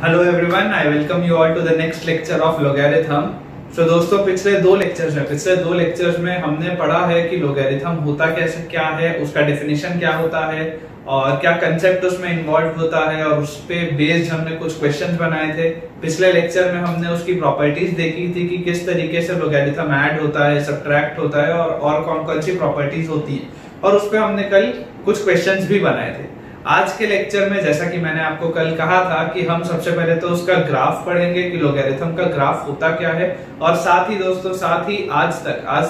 Hello everyone, I welcome you all to the next lecture of logarithm. तो दोस्तों पिछले दो लेक्चर्स में हमने पढ़ा है कि लोगैरिथम होता कैसे क्या है, उसका डेफिनेशन क्या होता है और क्या कंसेप्ट उसमें इन्वॉल्व होता है, और उस पे बेस्ड हमने कुछ क्वेश्चंस बनाए थे। पिछले लेक्चर में हमने उसकी प्रॉपर्टीज देखी थी कि किस तरीके से लोगैरिथम ऐड होता है, सब्ट्रैक्ट होता है और कौन कौन सी प्रॉपर्टीज होती है, और उस पे हमने कल कुछ क्वेश्चंस भी बनाए थे। आज के लेक्चर में जैसा कि मैंने आपको कल कहा था कि हम सबसे पहले तो उसका ग्राफ पढ़ेंगे कि लोगैरिथम का ग्राफ होता क्या है, और साथ ही दोस्तों आज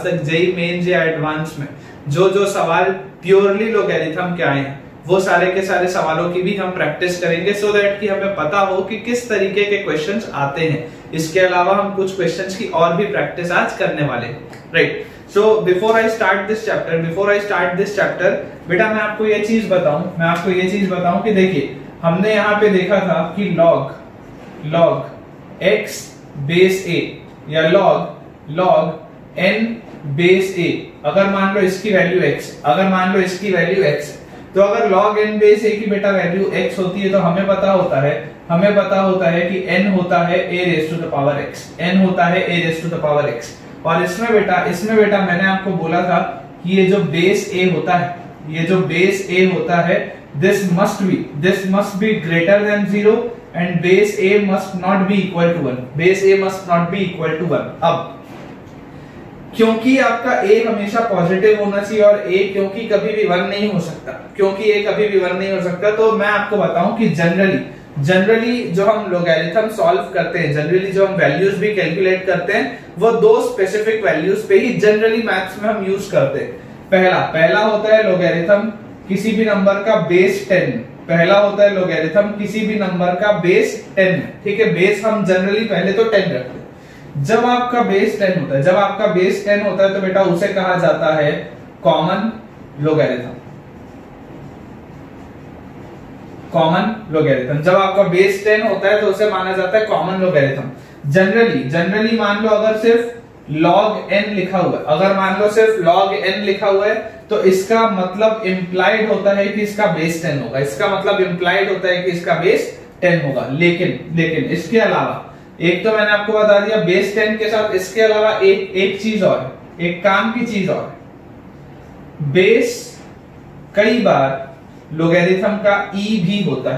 तक जेईई मेंस या एडवांस में जो सवाल प्योरली लोगैरिथम के आए हैं वो सारे के सारे सवालों की भी हम प्रैक्टिस करेंगे, सो दैट कि हमें पता हो कि किस तरीके के क्वेश्चंस आते हैं। इसके अलावा हम कुछ क्वेश्चंस की और भी प्रैक्टिस आज करने वाले हैं, right. So before I start this chapter, बेटा मैं आपको ये चीज बताऊं कि देखिए हमने यहाँ पे देखा था कि log x बेस a या log n बेस a, अगर मान लो इसकी वैल्यू x, तो अगर log n बेस a की बेटा वैल्यू x होती है तो हमें पता होता है कि n होता है a raised to the power x, और इसमें बेटा मैंने आपको बोला था कि ये जो बेस a होता है this must be greater than 0 and base a must not be equal to 1। अब क्योंकि आपका a हमेशा पॉजिटिव होना चाहिए और a क्योंकि कभी भी 1 नहीं हो सकता, तो मैं आपको बताऊं कि जनरली जो हम लोगैरिथम सॉल्व करते हैं, जनरली जो हम वैल्यूज भी कैलकुलेट करते हैं, वो दो स्पेसिफिक वैल्यूज पे ही जनरली मैथ्स में हम यूज करते हैं। पहला होता है लोगैरिथम किसी भी नंबर का बेस 10, ठीक है। बेस हम जनरली पहले तो 10 रखते हैं। जब आपका बेस 10 होता है तो बेटा उसे कहा जाता है कॉमन लोगैरिथम। जब आपका बेस 10 होता है तो उसे माना जाता है कॉमन लोगैरिथम। जनरली मान लो अगर सिर्फ log n लिखा हुआ है, तो इसका मतलब इंप्लाइड होता है कि इसका बेस 10 होगा। लेकिन इसके अलावा एक तो मैंने आपको बता दिया बेस 10 के साथ, इसके अलावा एक काम की चीज और है। बेस कई बार लोगैरिथम का e भी होता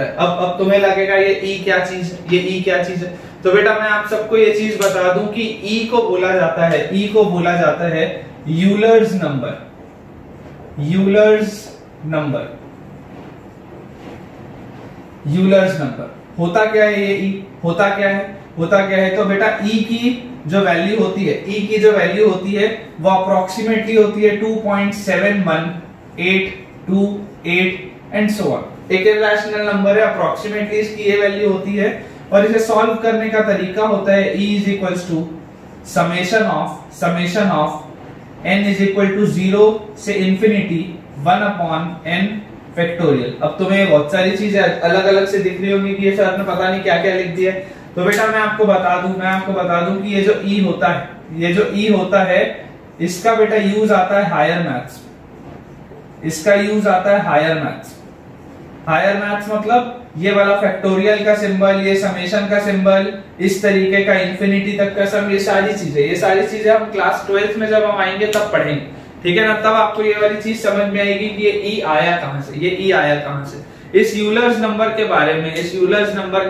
है। अब तुम्हें लगेगा ये e क्या चीज है, तो बेटा मैं आप सबको ये चीज बता दूं कि e को बोला जाता है यूलर्स नंबर। होता क्या है ये e? होता क्या है तो बेटा e की जो वैल्यू होती है वो अप्रोक्सीमेटली होती है 2.71828 एंड सो ऑन। एक इरेशनल नंबर है, अप्रोक्सीमेटली इसकी ये वैल्यू होती है, और इसे सॉल्व करने का तरीका होता है e is equals to summation of n is equal to 0 से इंफिनिटी 1 अपॉन n फैक्टोरियल। अब तुम्हें बहुत सारी चीजें अलग अलग से दिख रही होंगी कि ये सर ने पता नहीं क्या क्या लिख दिया है, तो बेटा मैं आपको बता दूं कि ये जो e होता है इसका बेटा यूज आता है हायर मैथ्स, मतलब ये वाला फैक्टोरियल का सिंबल, ये समेशन का सिंबल, इस तरीके का इंफिनिटी तक का सम, ये सारी चीजें हम क्लास 12th में जब हम आएंगे तब पढ़ेंगे, ठीक है ना। तब आपको ये वाली चीज समझ में आएगी कि ये e आया कहां से। इस यूलर्स नंबर के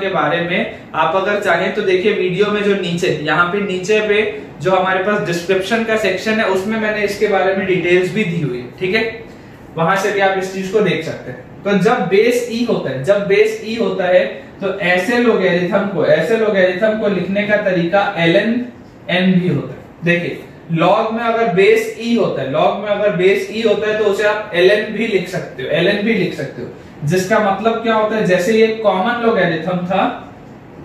बारे में आप अगर चाहें तो देखिए वीडियो में जो नीचे पे जो हमारे पास डिस्क्रिप्शन का सेक्शन है उसमें मैंने इसके बारे में डिटेल्स भी दी हुई है, ठीक है। वहां से भी आप इस चीज को देख सकते हैं। तो जब बेस e होता है तो ऐसे लोगैरिथम को लिखने का तरीका ln n भी होता है। देखिए लॉग में अगर बेस e होता है तो उसे आप ln भी लिख सकते हो, जिसका मतलब क्या होता है, जैसे ये कॉमन लोगैरिथम था,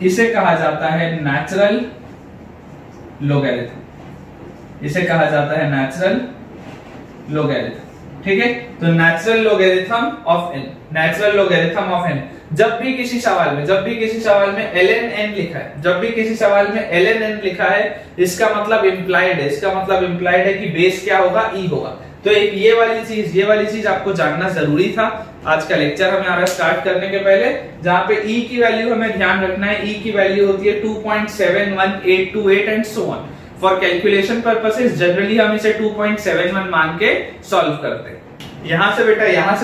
इसे कहा जाता है नेचुरल लोगैरिथम, ठीक है। तो नेचुरल लोगैरिथम ऑफ n, जब भी किसी सवाल में ln n लिखा है, इसका मतलब इंप्लाइड है कि बेस क्या होगा, e होगा। तो एक ये वाली चीज आपको जानना जरूरी था आज का लेक्चर हमें स्टार्ट करने के पहले, जहां पे ई की वैल्यू हमें ध्यान रखना है। ई की वैल्यू होती है 2.71828 and so on. For calculation purposes generally हम इसे 2.71 मान के सॉल्व करते हैं। यहाँ से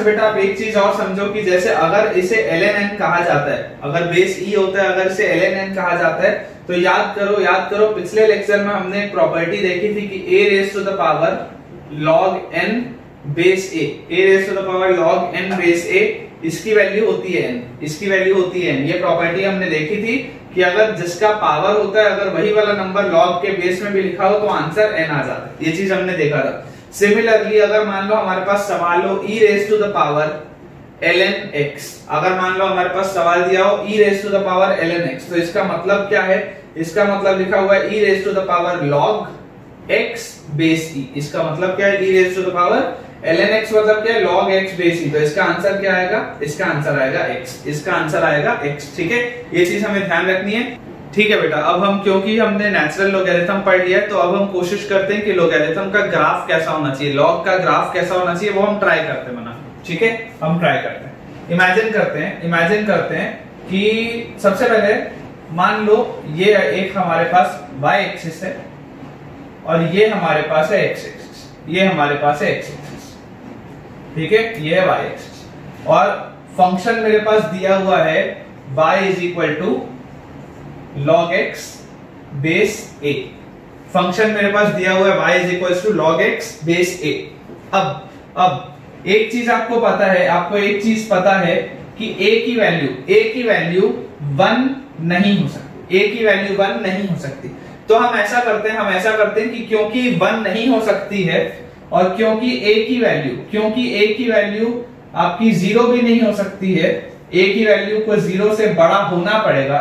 बेटा आप एक चीज और समझो कि जैसे अगर इसे ln कहा जाता है, अगर बेस ई होता है, अगर इसे ln कहा जाता है, तो याद करो पिछले लेक्चर में हमने एक प्रॉपर्टी देखी थी कि a raise to the power log n base a raise to the power log n base a, इसकी वैल्यू होती है n, ये प्रॉपर्टी हमने देखी थी कि अगर जिसका पावर होता है, अगर वही वाला नंबर log के बेस में भी लिखा हो तो आंसर n आ जाता है। ये चीज हमने देखा था। सिमिलरली अगर मान लो हमारे पास सवाल हो e raise to the power ln x, अगर मान लो हमारे पास सवाल दिया हो e raise to the power ln x, तो इसका मतलब क्या है? इसका मतलब लिखा हुआ है e raise to the power log x base e। इसका मतलब क्या है? e raise to the power ln x मतलब क्या है? log x base e। तो इसका आंसर क्या आएगा? इसका आंसर आएगा x। ठीक है, ये चीज हमें ध्यान रखनी है। ठीक है बेटा, अब हम क्योंकि हमने नेचुरल लॉगरिथम पढ़ लिया है, तो अब हम कोशिश करते हैं कि लॉगरिथम का ग्राफ कैसा होना चाहिए, लॉग का ग्राफ कैसा होना चाहिए, वो हम ट्राई करते हैं बनाना। ठीक है, हम ट्राई करते हैं, इमेजिन करते हैं कि सबसे पहले मान लो ये एक हमारे पास y एक्सिस है और ये हमारे पास है x एक्सिस, ठीक है, ये है y एक्सिस और फंक्शन मेरे पास दिया हुआ है y is equal to log x base a। Function मेरे पास दिया हुआ है y is equal to log x base a। अब एक चीज आपको एक चीज पता है कि a की वैल्यू 1 नहीं हो सकती, तो हम ऐसा करते हैं कि क्योंकि 1 नहीं हो सकती है और क्योंकि a की वैल्यू आपकी 0 भी नहीं हो सकती है, a की वैल्यू को 0 से बड़ा होना पड़ेगा,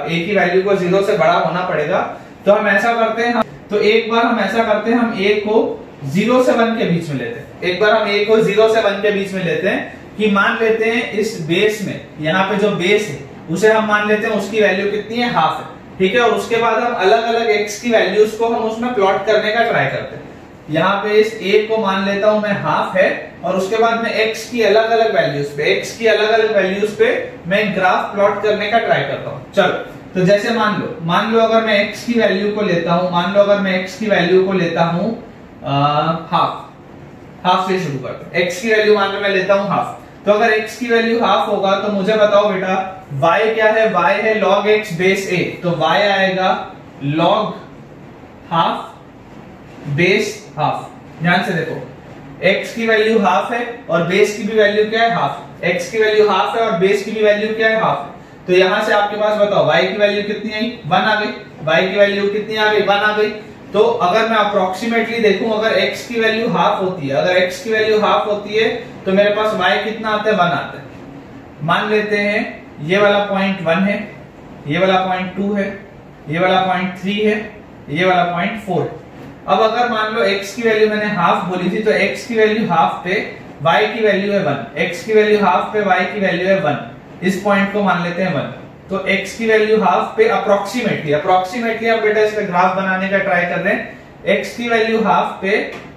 तो हम ऐसा करते हैं, हम a को 0 से 1 के बीच में लेते हैं। एक बार हम a को 0 से 1 के बीच में लेते हैं कि मान लेते हैं इस बेस में, यहाँ पे जो बेस है उसे हम मान लेते हैं उसकी वैल्यू कितनी है? हाफ है। ठीक है, और उसके बाद हम अलग अलग x की वैल्यूज को हम उसमें प्लॉट करने का ट्राई करते हैं। यहाँ पे इस a को मान लेता हूं मैं हाफ है और उसके बाद में x की अलग अलग वैल्यूज पे मैं ग्राफ प्लॉट करने का ट्राई करता हूँ। चलो, तो जैसे मान लो अगर मैं x की वैल्यू को लेता हूँ, हाफ से शुरू करते हैं। x की वैल्यू मान लो मैं लेता हूँ हाफ, तो अगर x की वैल्यू हाफ होगा तो मुझे बताओ बेटा y क्या है? y है log x बेस a, तो y आएगा log हाफ बेस हाफ। ध्यान से देखो, x की वैल्यू हाफ है और बेस की भी वैल्यू क्या है? हाफ। x की वैल्यू हाफ है और बेस की भी वैल्यू क्या है? हाफ। तो यहां से आपके पास बताओ y की वैल्यू कितनी आई? 1 आ गई। y की वैल्यू कितनी आ गई? 1 आ गई। तो अगर मैं अप्रोक्सीमेटली देखूं, अगर x की वैल्यू हाफ होती है, तो मेरे पास y कितना आता है? 1 आता है। मान लेते हैं ये वाला पॉइंट 1 है, ये वाला पॉइंट 2 है, ये वाला पॉइंट 3 है, ये वाला पॉइंट 4 है। अब अगर मान लो x की वैल्यू मैंने हाफ बोली थी, तो x की वैल्यू हाफ पे y की वैल्यू है 1, x की वैल्यू हाफ पे y की वैल्यू है 1, इस पॉइंट को मान लेते हैं 1। तो x की वैल्यू हाफ पे अप्रोक्सीमेटली हम बेटा इसका ग्राफ बनाने का ट्राई कर रहे हैं। x की वैल्यू हाफ पे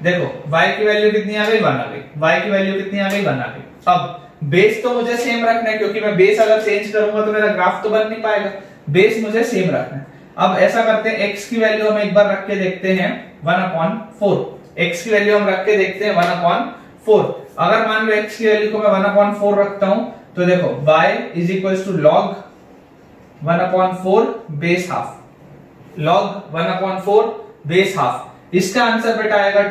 देखो y की वैल्यू कितनी आ गई? 1 आ गई। y की वैल्यू कितनी आ गई? 1 आ गई। अब बेस तो मुझे सेम रखना है, क्योंकि मैं बेस अगर चेंज करूंगा तो मेरा ग्राफ तो बन नहीं पाएगा, बेस मुझे सेम रखना है। अब ऐसा करते हैं, x की वैल्यू हम एक बार रख के देखते हैं 1/4। x की वैल्यू हम रख के देखते हैं 1/4। अगर मान लो x की वैल्यू को मैं 1/4 रखता हूं, तो देखो y is equal to log 1/4 base half, log 1/4 base half. इसका आंसर बेटा आएगा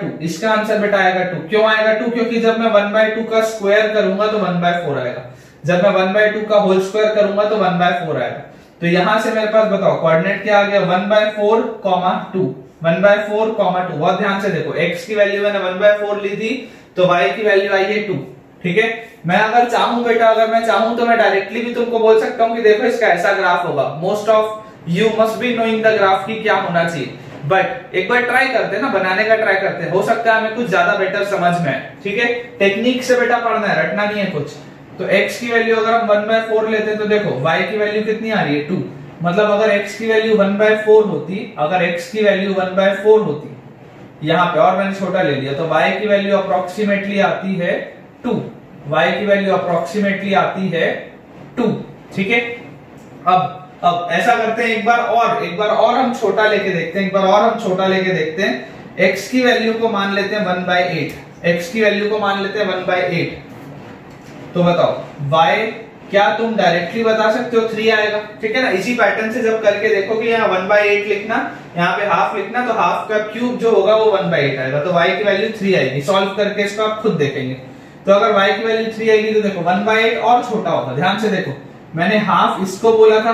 2। क्यों आएगा 2? क्योंकि जब मैं 1/2 का स्क्वायर करूंगा तो 1/4 आएगा, जब मैं 1/2 का होल स्क्वायर करूंगा तो 1/4 आएगा। तो यहां से मेरे पास बताओ कोऑर्डिनेट क्या आ गया? 1/4, 2। 1/4, 2। बहुत ध्यान से देखो, x की वैल्यू मैंने 1/4 ली थी, तो y की वैल्यू आई है 2। ठीक है, मैं अगर चाहूं बेटा, तो मैं डायरेक्टली भी तुमको बोल सकता हूं कि देखो इसका ऐसा ग्राफ होगा। Most of you must be knowing the graph की क्या होना चाहिए, बट एक बार ट्राई करते हैं ना, बनाने का ट्राई करते हैं, हो सकता है हमें कुछ ज्यादा बेटर समझ में आए। ठीक है, टेक्निक से बेटा पढ़ना है, रटना नहीं है कुछ। तो x की वैल्यू अगर हम 1/4 लेते हैं, तो देखो y की वैल्यू कितनी आ रही है? 2। मतलब अगर x की वैल्यू 1/4 होती, यहाँ पे, और मैंने छोटा ले लिया, तो y की वैल्यू अप्रोक्सीमेटली आती है 2, y की वैल्यू अप्रोक्सीमेटली आती है 2। ठीक है, अब ऐसा करते हैं, एक बार और हम छोटा लेके देखते हैं, x की वैल्यू को मान लेते हैं 1/8, x की वैल्यू को मान लेते हैं 1/8। तो बताओ y क्या तुम डायरेक्टली बता सकते हो 3 आएगा? ठीक है ना, इसी पैटर्न से जब करके देखो कि यहाँ 1/8 लिखना, यहाँ पे हाफ लिखना, तो हाफ का क्यूब जो होगा वो 1/8 आएगा, तो y की वैल्यू 3 आएगी। सॉल्व करके इसको आप खुद देखेंगे। तो अगर y की वैल्यू 3 आएगी तो देखो 1/8 और छोटा होगा, ध्यान से देखो, मैंने हाफ इसको बोला था,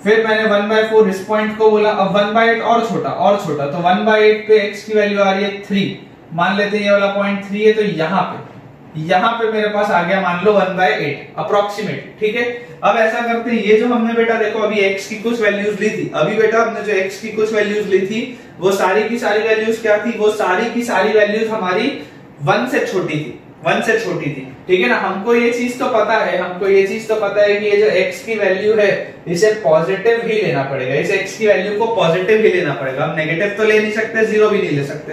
फिर मैंने 1/4 इस पॉइंट को बोला, अब 1/8 और छोटा, तो 1/8 पे x की वैल्यू आ रही है 3, मान लेते हैं ये वाला पॉइंट 3 है, तो यहाँ पे मेरे पास आ गया मान लो 1/8 अप्रोक्सीमेट। ठीक है, अब ऐसा करते हैं, ये जो हमने बेटा देखो अभी x की कुछ वैल्यूज ली थी, अभी बेटा हमने जो x की कुछ वैल्यूज ली थी वो सारी की सारी वैल्यूज क्या थी? वो सारी की सारी वैल्यूज हमारी 1 से छोटी थी। ठीक है ना, हमको ये चीज तो पता है कि ये जो x की वैल्यू है इसे पॉजिटिव ही लेना पड़ेगा, इस x की वैल्यू को पॉजिटिव ही लेना पड़ेगा, हम नेगेटिव तो ले नहीं सकते, जीरो भी नहीं ले सकते।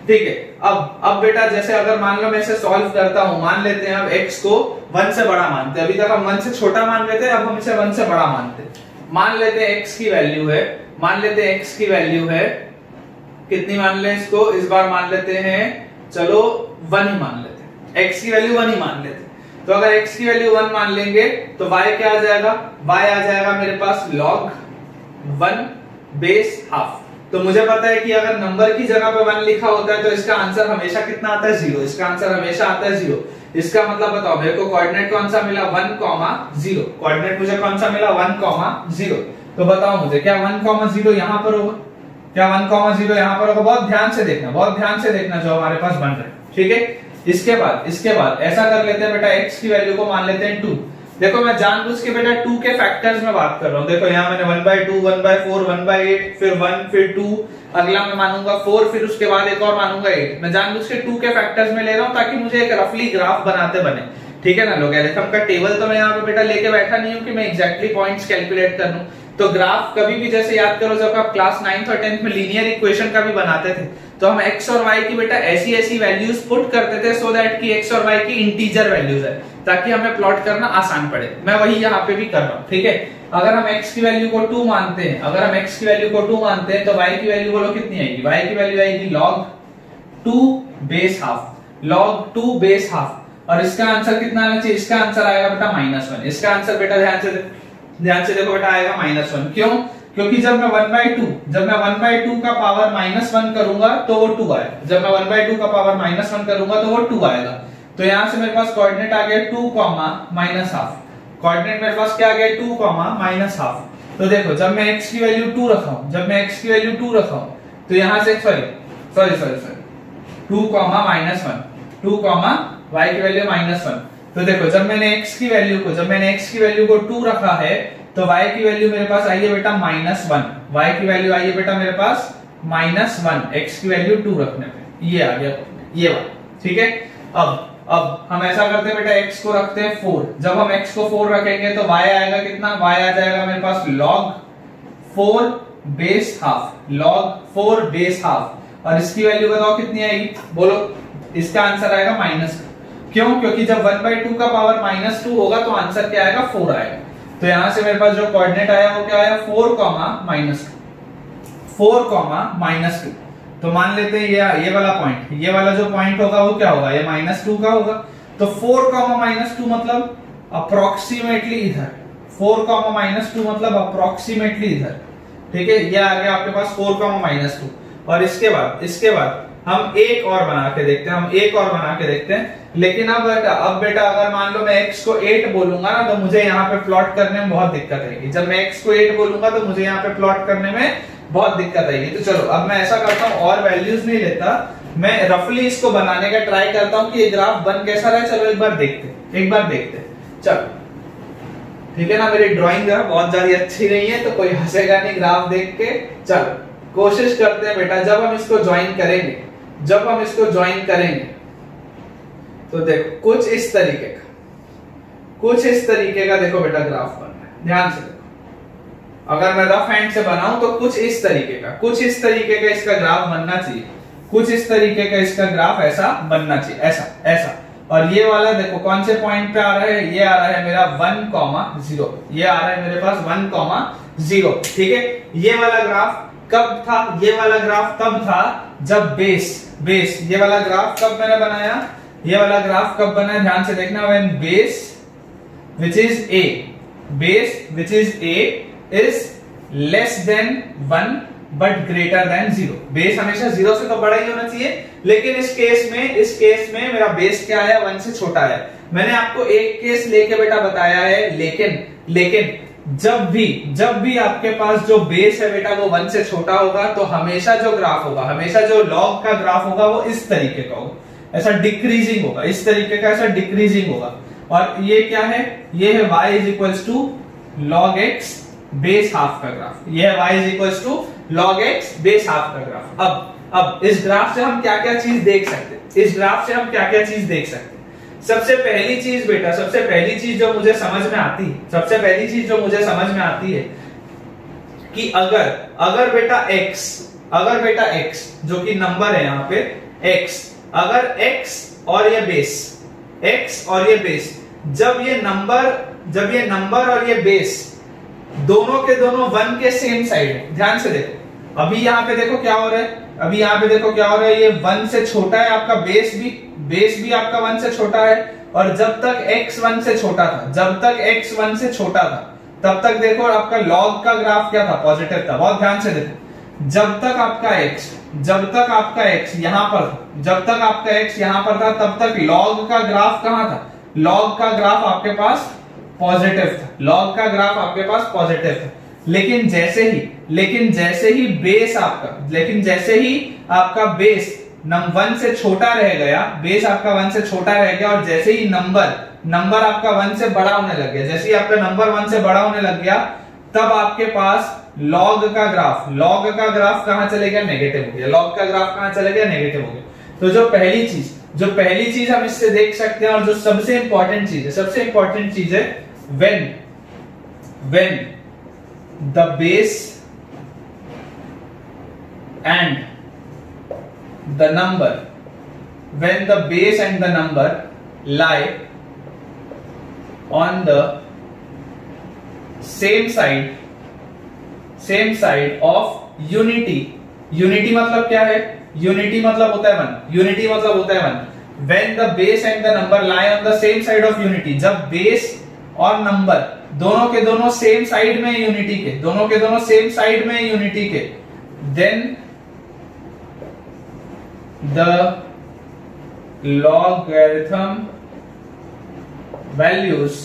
ठीक है, अब बेटा जैसे अगर मान लो मैं इसे सॉल्व करता हूं, मान लेते हैं अब x को 1 से बड़ा मानते हैं, अभी तक हम 1 से छोटा मान रहे थे, अब हम इसे 1 से बड़ा मानते हैं। मान लेते हैं x की वैल्यू है, कितनी मान ले इसको, इस बार मान लेते हैं, चलो 1 ही मान लेते हैं, x की वैल्यू 1 ही मान लेते हैं। तो अगर x की वैल्यू 1 मान लेंगे तो y क्या आ जाएगा? y आ जाएगा मेरे पास log 1 बेस हाफ। तो मुझे पता है कि अगर नंबर की जगह पे 1 लिखा होता है तो इसका आंसर हमेशा कितना आता है? 0। इसका आंसर हमेशा आता है 0। इसका मतलब बताओ मेरे को कोऑर्डिनेट कौन सा मिला? 1,0। कोऑर्डिनेट मुझे कौन सा मिला? 1,0। तो बताओ मुझे क्या 1,0 यहां पर होगा? क्या 1,0 यहां पर होगा? बहुत ध्यान से देखना जो हमारे पास बन रहा है। ठीक है, इसके बाद ऐसा कर लेते हैं बेटा, x की वैल्यू को मान लेते हैं 2। देखो मैं जानबूझ के बेटा 2 के फैक्टर्स में बात कर रहा हूं। देखो यहाँ मैंने 1/2, 1/4, 1/8, फिर 1, फिर 2, अगला मैं मानूंगा 4, फिर उसके बाद एक और मानूंगा 8। मैं जानबूझ के 2 के फैक्टर्स में ले रहा हूं ताकि मुझे एक रफली ग्राफ बनाते बने। ठीक है ना, लोगैरिथम का टेबल तो मैं यहाँ पे बेटा लेके बैठा नहीं हूँ कि मैं एग्जैक्टली पॉइंट्स कैलकुलेट कर लूं। तो ग्राफ कभी भी जैसे याद करो जब आप क्लास 9th और 10th में लीनियर इक्वेशन का भी बनाते थे तो हम x और y की बेटा ऐसी वैल्यूज पुट करते थे सो दैट कि x और y की इंटीजर वैल्यूज है ताकि हमें प्लॉट करना आसान पड़े। मैं वही यहाँ पे भी कर रहा हूँ। ठीक है, अगर हम x की वैल्यू को 2 मानते हैं, तो y की वैल्यू बोलो कितनी आएगी? y की वैल्यू आएगी log 2 बेस हाफ। और इसका आंसर कितना आना चाहिए? इसका आंसर आएगा बेटा -1। इसका आंसर बेटा ध्यान से देखो बेटा आएगा -1। क्यों? क्योंकि जब मैं 1/2 का पावर -1 करूंगा तो वो 2 आएगा। जब मैं 1/2 का पावर -1 करूंगा तो वो 2 आएगा। तो यहां से मेरे पास कोऑर्डिनेट आ गया 2, -1/2। कोऑर्डिनेट मेरे पास क्या आ गया? 2, -1/2। तो देखो जब मैं x की वैल्यू 2 रखा हूं, तो यहां से सॉरी 2, -1 y की वैल्यू -1। तो देखो जब मैंने x की वैल्यू को 2 रखा है तो y की वैल्यू मेरे पास आई है बेटा -1। y की वैल्यू आई है बेटा मेरे पास -1 x की वैल्यू 2 रखने पे, ये आ गया ये वाला। ठीक है, अब हम ऐसा करते हैं बेटा x को रखते हैं 4। जब हम x को 4 रखेंगे तो y आएगा कितना? y आ जाएगा मेरे पास log 4 बेस हाफ। और इसकी वैल्यू बताओ कितनी आएगी? बोलो, इसका आंसर आएगा -2। क्यों? क्योंकि जब 1/2 का पावर -2 होगा तो आंसर क्या आएगा? 4 आएगा। तो यहां से मेरे पास जो कोऑर्डिनेट आया वो क्या आया? 4, -2। तो मान लेते हैं ये वाला पॉइंट, ये वाला जो पॉइंट होगा वो क्या होगा? ये -2 का होगा। तो 4, -2 मतलब अप्रोक्सीमेटली इधर। 4, -2 मतलब अप्रोक्सीमेटली इधर। ठीक है, ये आ गया आपके पास 4, -2। और इसके बाद हम एक और बना के देखते हैं। लेकिन अब बेटा अगर मान लो मैं x को 8 बोलूंगा ना तो मुझे यहाँ पे प्लॉट करने में बहुत दिक्कत आएगी। जब मैं x को 8 बोलूंगा तो मुझे यहाँ पे प्लॉट करने में बहुत दिक्कत आएगी। तो चलो अब मैं ऐसा करता हूँ, और वैल्यूज नहीं लेता, मैं रफली इसको बनाने का ट्राई करता हूँ कि ये ग्राफ बन कैसा रहा है। चलो एक बार देखते चलो। ठीक है ना, मेरी ड्रॉइंग बहुत ज्यादा अच्छी नहीं है तो कोई हंसेगा नहीं ग्राफ देख के। चलो कोशिश करते हैं बेटा, जब हम इसको ज्वाइन करेंगे तो देखो कुछ इस तरीके का देखो बेटा ग्राफ बन रहा है। ध्यान से देखो, अगर मैं रफ हैंड से बनाऊं तो कुछ इस तरीके का इसका ग्राफ बनना चाहिए। कुछ इस तरीके का इसका ग्राफ ऐसा बनना चाहिए, ऐसा ऐसा। और ये वाला देखो कौन से पॉइंट पे आ रहा है, ये आ रहा है मेरा 1,0, ये आ रहा है मेरे पास 1,0, ठीक है। ये वाला ग्राफ कब था, ये वाला ग्राफ तब था जब बेस ये वाला ग्राफ कब मैंने बनाया, ये वाला ग्राफ कब बना, ध्यान से देखना, when base which is a is less than 1 but greater than 0। Base हमेशा 0 से तो बड़ा ही होना चाहिए, लेकिन इस केस में मेरा बेस क्या है, 1 से छोटा है। मैंने आपको एक केस लेके बेटा बताया है, लेकिन जब भी आपके पास जो बेस है बेटा वो 1 से छोटा होगा, तो हमेशा जो ग्राफ होगा, हमेशा जो लॉग का ग्राफ होगा वो इस तरीके का होगा, ऐसा डिक्रीजिंग होगा, इस तरीके का ऐसा डिक्रीजिंग होगा। और ये क्या है, ये है y is equals to log x base half का ग्राफ, ये है y is equals to log x base half का ग्राफ। अब इस ग्राफ से हम क्या क्या चीज देख सकते हैं, इस ग्राफ से हम क्या क्या चीज देख सकते हैं। सबसे पहली चीज बेटा, सबसे पहली चीज जो मुझे समझ में आती है, कि अगर बेटा x जो कि नंबर है यहाँ पे x, अगर x और ये बेस, जब ये नंबर और ये बेस दोनों के दोनों 1 के सेम साइड है, ध्यान से देखो। अभी यहाँ पे देखो क्या हो रहा है, ये 1 से छोटा है आपका बेस भी आपका 1 से छोटा है। और जब तक x 1 से छोटा था, तब तक देखो आपका log का ग्राफ क्या था, पॉजिटिव था। बहुत ध्यान से देखो, जब तक आपका x यहां पर था, तब तक log का ग्राफ कहां था, log का ग्राफ आपके पास पॉजिटिव था। लेकिन जैसे ही आपका बेस 1 से छोटा रह गया, और जैसे ही नंबर आपका 1 से बड़ा होने लग गया, जैसे ही आपका नंबर 1 से बड़ा होने लग गया, तब आपके पास log का ग्राफ कहां चले गया, नेगेटिव हो गया। log का ग्राफ कहां चले गया, नेगेटिव हो गया। तो जो पहली चीज हम इससे देख सकते हैं, और जो सबसे इंपॉर्टेंट चीज है, when the base and the number lie on the same side of unity मतलब क्या है, यूनिटी मतलब होता है 1। When the base and the number lie on the same side of unity, जब बेस और नंबर दोनों के दोनों सेम साइड में यूनिटी के, then the logarithm values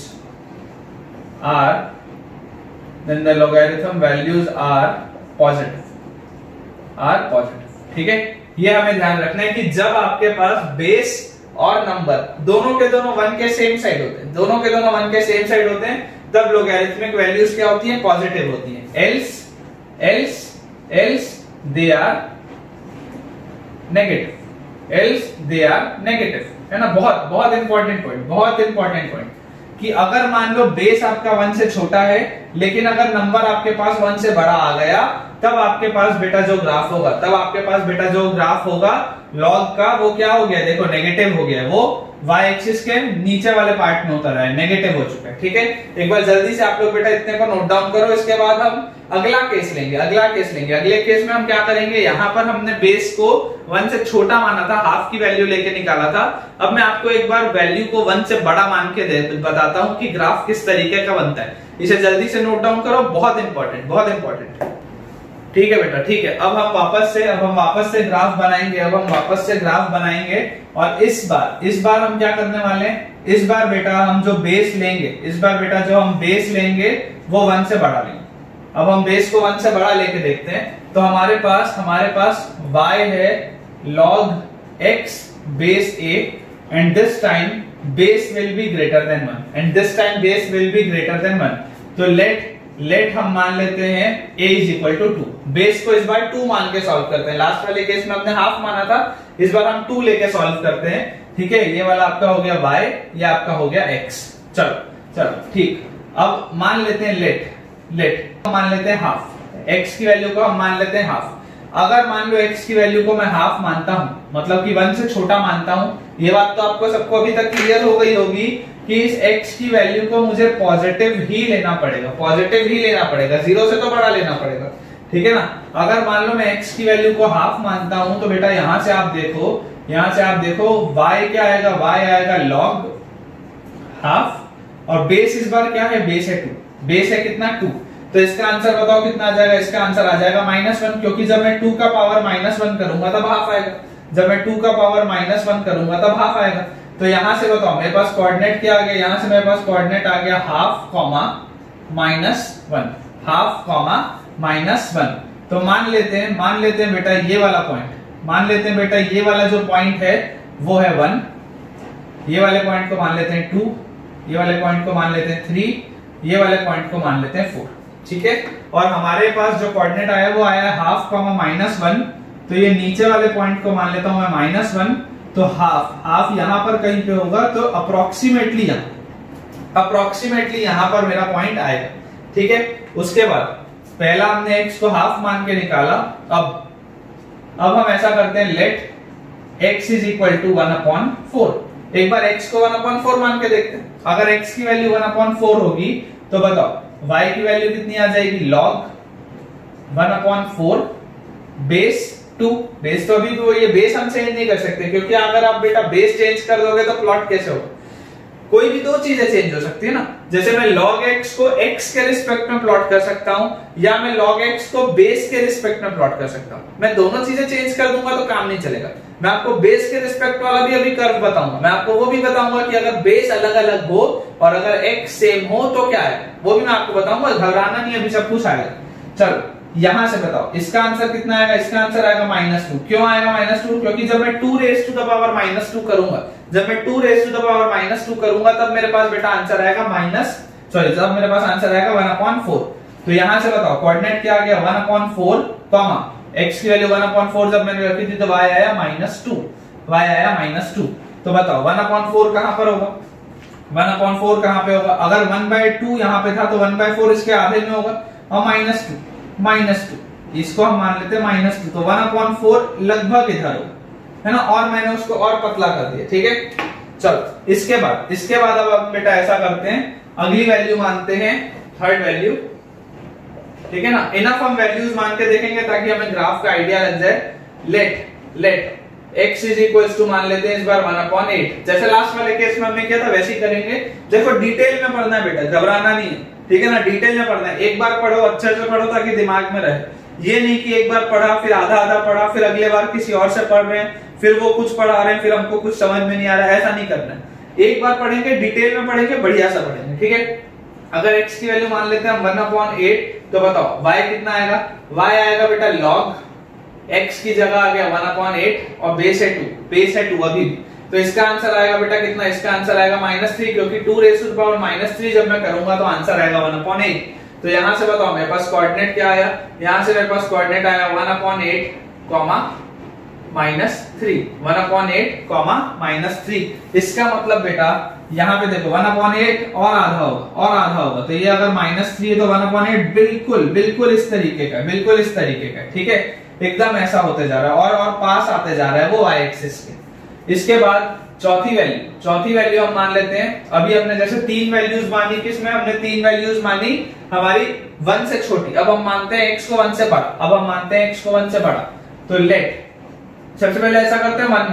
are positive। ठीक है, ये हमें ध्यान रखना है कि जब आपके पास बेस और नंबर दोनों के दोनों 1 के सेम साइड होते हैं, तब लोगैरिथमिक वैल्यूज क्या होती हैं, पॉजिटिव होती हैं। else they are negative, है ना। बहुत इंपॉर्टेंट पॉइंट कि अगर मान लो बेस आपका 1 से छोटा है, लेकिन अगर नंबर आपके पास 1 से बड़ा आ गया, तब आपके पास बेटा जो ग्राफ होगा लॉग का, वो क्या हो गया, देखो नेगेटिव हो गया। वो y एक्सिस के नीचे वाले पार्ट में उतर रहा है, नेगेटिव हो चुका है। ठीक है, एक बार जल्दी से आप लोग बेटा इतने को नोट डाउन करो। इसके बाद हम अगला केस लेंगे। अगले केस में हम क्या करेंगे, यहाँ पर हमने बेस को 1 से छोटा माना था, हाफ की वैल्यू लेके निकाला था। अब मैं आपको एक बार वैल्यू को 1 से बड़ा मान के बताता हूँ कि ग्राफ किस तरीके का बनता है। इसे जल्दी से नोट डाउन करो, बहुत इंपॉर्टेंट। ठीक है बेटा, ठीक है। अब हम वापस से ग्राफ बनाएंगे। और इस बार हम क्या करने वाले हैं, इस बार बेटा हम जो बेस लेंगे वो 1 से बड़ा लेंगे। अब हम बेस को 1 से बड़ा लेके देखते हैं। तो हमारे पास y है log x base a, and this time base will be greater than 1, तो लेट हम मान लेते हैं a is equal to 2। Base को इस बार 2 मान के सॉल्व करते हैं। लास्ट वाले केस में हमने हाफ माना था, इस बार हम 2 लेके सॉल्व करते हैं। ठीक है, ये वाला आपका हो गया y, ये आपका हो गया x। चलो ठीक। अब मान लेते हैं लेट मान लेते हैं हाफ, x की वैल्यू को हम मान लेते हैं हाफ। अगर मान लो x की वैल्यू को मैं हाफ मानता हूं, मतलब कि 1 से छोटा मानता हूं, ये बात तो आपको सबको अभी तक क्लियर हो गई होगी कि इस x की वैल्यू को मुझे पॉजिटिव ही लेना पड़ेगा, पॉजिटिव ही लेना पड़ेगा, 0 से तो बड़ा लेना पड़ेगा, ठीक है ना। अगर मान लो मैं x की वैल्यू को हाफ मानता हूं तो बेटा यहां से आप देखो y क्या आएगा, y आएगा log हाफ, और बेस इस बार क्या है, बेस है 2, बेस है कितना 2, तो इसका आंसर बताओ कितना आ जाएगा, इसका आंसर आ जाएगा -1, क्योंकि जब मैं 2 का पावर -1 करूंगा तब हाफ आएगा, जब मैं 2 का पावर -1 करूंगा तब हाफ आएगा। तो यहां से बताओ मेरे पास कोऑर्डिनेट क्या आ गया, यहां से मेरे पास कोऑर्डिनेट आ गया हाफ कॉमा -1, हाफ कॉमा -1। तो मान लेते हैं बेटा ये वाला पॉइंट, मान लेते हैं बेटा ये वाला जो पॉइंट है वो है 1, ये वाले पॉइंट को मान लेते हैं 2, ये वाले पॉइंट को मान लेते हैं 3, ये वाले पॉइंट को मान लेते हैं 4, ठीक है। और हमारे पास जो कोऑर्डिनेट आया वो आया है हाफ कॉमा -1, तो ये नीचे वाले पॉइंट को मान लेता हूं मैं -1, तो हाफ यहां पर कहीं पे होगा, तो अप्रोक्सीमेटली यहां पर मेरा पॉइंट आएगा, ठीक है। उसके बाद पहला हमने x को हाफ मान के निकाला, अब हम ऐसा करते हैं, let x is equal to 1/4, एक बार x को 1/4 मान के देखते हैं। अगर x की वैल्यू 1/4 होगी तो बताओ y की वैल्यू कितनी आ जाएगी, log 1/4 बेस 2, बेस तो अभी तो ये बेस हम चेंज नहीं कर सकते, क्योंकि अगर आप बेटा बेस चेंज कर दोगे तो प्लॉट कैसे होगा, कोई भी दो चीजें चेंज हो सकती है ना। जैसे मैं log x को x के रिस्पेक्ट में प्लॉट कर सकता हूं, या मैं log x को बेस के रिस्पेक्ट में प्लॉट कर सकता हूं। मैं दोनों चीजें चेंज कर दूंगा तो काम नहीं चलेगा। मैं आपको बेस के रिस्पेक्ट वाला भी अभी कर्व बताऊंगा, मैं आपको वो भी बताऊंगा कि अगर बेस अलग अलग हो और अगर x सेम हो तो क्या है, वो भी मैं आपको बताऊंगा, घबराना नहीं, अभी सब कुछ आएगा। चलो यहां से बताओ इसका आंसर कितना आएगा, इसका आंसर आएगा -2। क्यों आएगा -2, क्योंकि जब मैं 2 रेज़ टू द पावर -2 करूंगा, जब मैं 2 रेज़ टू द पावर -2 करूंगा तब मेरे पास बेटा आंसर आएगा जब मेरे पास आंसर आएगा 1/4। तो यहां से बताओ कोऑर्डिनेट क्या आ गया, 1/4 कॉमा x की वैल्यू 1/4 जब मैंने रखी थी तो y आया -2, तो बताओ 1/4 कहां पर होगा, 1/4 कहां पे होगा, अगर 1/2 यहां पे था तो 1/4 इसके आधे में होगा, और -2 इसको हम मान लेते हैं -2, तो 1/4 लगभग इधर होगा, है ना। और मैंने उसको और पतला कर दिया, ठीक है। चलो इसके बाद अब बेटा ऐसा करते हैं, अगली वैल्यू मानते हैं, थर्ड वैल्यू, ठीक है ना। इनफ हम वैल्यूज मान के देखेंगे ताकि हमें ग्राफ का आइडिया लग जाए। Let x is equal to मान लेते हैं इस बार 1/8, जैसे लास्ट वाले केस में हमने किया था वैसे ही करेंगे। देखो डिटेल में पढ़ना है बेटा, घबराना नहीं है, ठीक है ना, डिटेल में पढ़ना है। एक बार पढ़ो, अच्छे से पढ़ो ताकि दिमाग में रहे, ये नहीं कि एक बार पढ़ा फिर आधा पढ़ा, फिर अगले बार किसी और से पढ़ रहे हैं, फिर वो कुछ पढ़ा रहे हैं, फिर हमको कुछ समझ में नहीं आ रहा है, ऐसा नहीं करना है। एक बार पढ़ेंगे, डिटेल में पढ़ेंगे, बढ़िया सा पढ़ेंगे, ठीक है। अगर x की वैल्यू मान लेते हैं हम 1/8, तो बताओ y कितना आएगा, y आएगा बेटा log x की जगह आ गया 1/8 और बेस है 2 अभी भी, तो इसका आंसर आएगा बेटा कितना, इसका आंसर आएगा -3, क्योंकि 2 रेज़ टू द पावर -3 जब मैं करूंगा तो आंसर आएगा 1/8। तो यहां से बताओ मेरे पास कोऑर्डिनेट क्या आया, यहां से मेरे पास कोऑर्डिनेट आया 1/8 -3। इसका मतलब बेटा यहाँ पे देखो 1/8 और आधा होगा, तो ये अगर -3 है तो 1/8 बिल्कुल इस तरीके का, ठीक है, एकदम ऐसा होते जा रहा है और पास आते जा रहा है वो y एक्सिस के। इसके बाद चौथी वैल्यू हम मान लेते हैं। अभी हमने जैसे 3 वैल्यूज मानी, किसमें हमने 3 वैल्यूज मानी हमारी 1 से छोटी, अब हम मानते हैं x को 1 से बड़ा, तो लेट सबसे पहले ऐसा करते हैं 1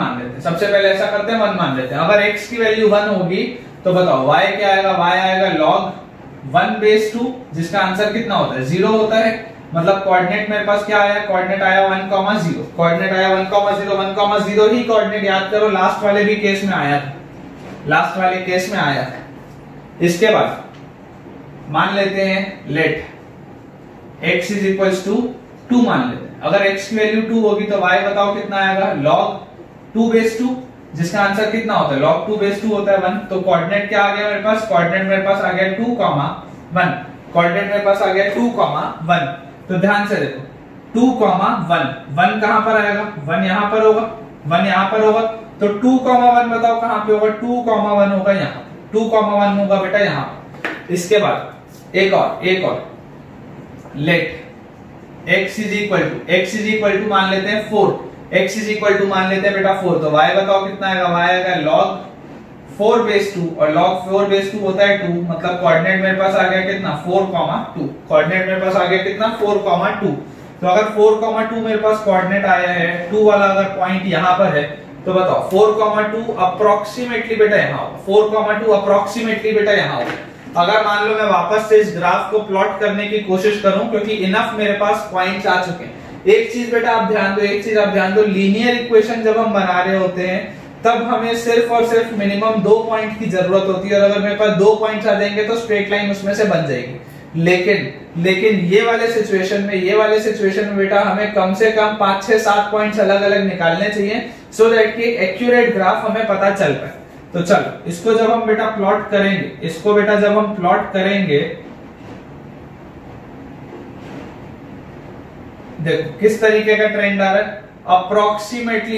मान लेते हैं। अगर x की वैल्यू 1 होगी तो बताओ y क्या आएगा, y आएगा log 1/2, जिसका आंसर कितना होता है, 0 होता है। मतलब कोऑर्डिनेट मेरे पास क्या आया, कोऑर्डिनेट आया 1,0, कोऑर्डिनेट आया 1,0 ही कोऑर्डिनेट याद करो, लास्ट वाले केस में आया था। इसके बाद मान लेते हैं let x is equal to 2 मान लेते हैं। अगर x की वैल्यू 2 होगी तो y बताओ कितना आएगा, log 2/2, जिसका आंसर कितना होता है, log 2/2 होता है 1। तो कोऑर्डिनेट क्या आ गया मेरे पास, कोऑर्डिनेट मेरे पास आ गया 2,1, कोऑर्डिनेट मेरे पास आ गया 2,1। तो ध्यान से देखो 2,1, 1 कहां पर आएगा, 1 यहां पर होगा, तो 2,1 बताओ कहां पे होगा, 2,1 होगा यहाँ, 2,1 होगा बेटा यहाँ। इसके बाद एक और let x is equal to मान लेते हैं 4, x इज इक्वल टू मान लेते हैं बेटा 4, तो y बताओ कितना आएगा, y आएगा log 4 बेस 2, और log 4 बेस 2 होता है 2, मतलब कोऑर्डिनेट मेरे पास आ गया कितना 4,2, कोऑर्डिनेट मेरे पास आ गया कितना 4,2। तो अगर 4,2 मेरे पास कोऑर्डिनेट आया है, 2 वाला अगर पॉइंट यहां पर है, तो बताओ 4,2 अप्रोक्सीमेटली बेटा यहां होगा, 4,2 अप्रोक्सीमेटली बेटा यहां होगा। अगर मान लो मैं वापस से इस ग्राफ को प्लॉट करने की कोशिश करूं, क्योंकि इनफ मेरे पास पॉइंट्स आ चुके हैं। एक चीज बेटा आप ध्यान दो, लीनियर इक्वेशन जब हम बना रहे होते हैं तब हमें सिर्फ और सिर्फ मिनिमम 2 पॉइंट की जरूरत होती है, और अगर मेरे पास 2 पॉइंट्स आ जाएंगे तो स्ट्रेट लाइन उसमें से बन जाएगी। लेकिन ये वाले सिचुएशन में बेटा हमें कम से कम 5, 6, 7 पॉइंट्स अलग अलग निकालने चाहिए, सो दैट कि एक एक्यूरेट ग्राफ हमें पता चल पाए। तो चलो इसको जब हम बेटा प्लॉट करेंगे, देखो किस तरीके का ट्रेंड आ रहा है, अप्रोक्सीमेटली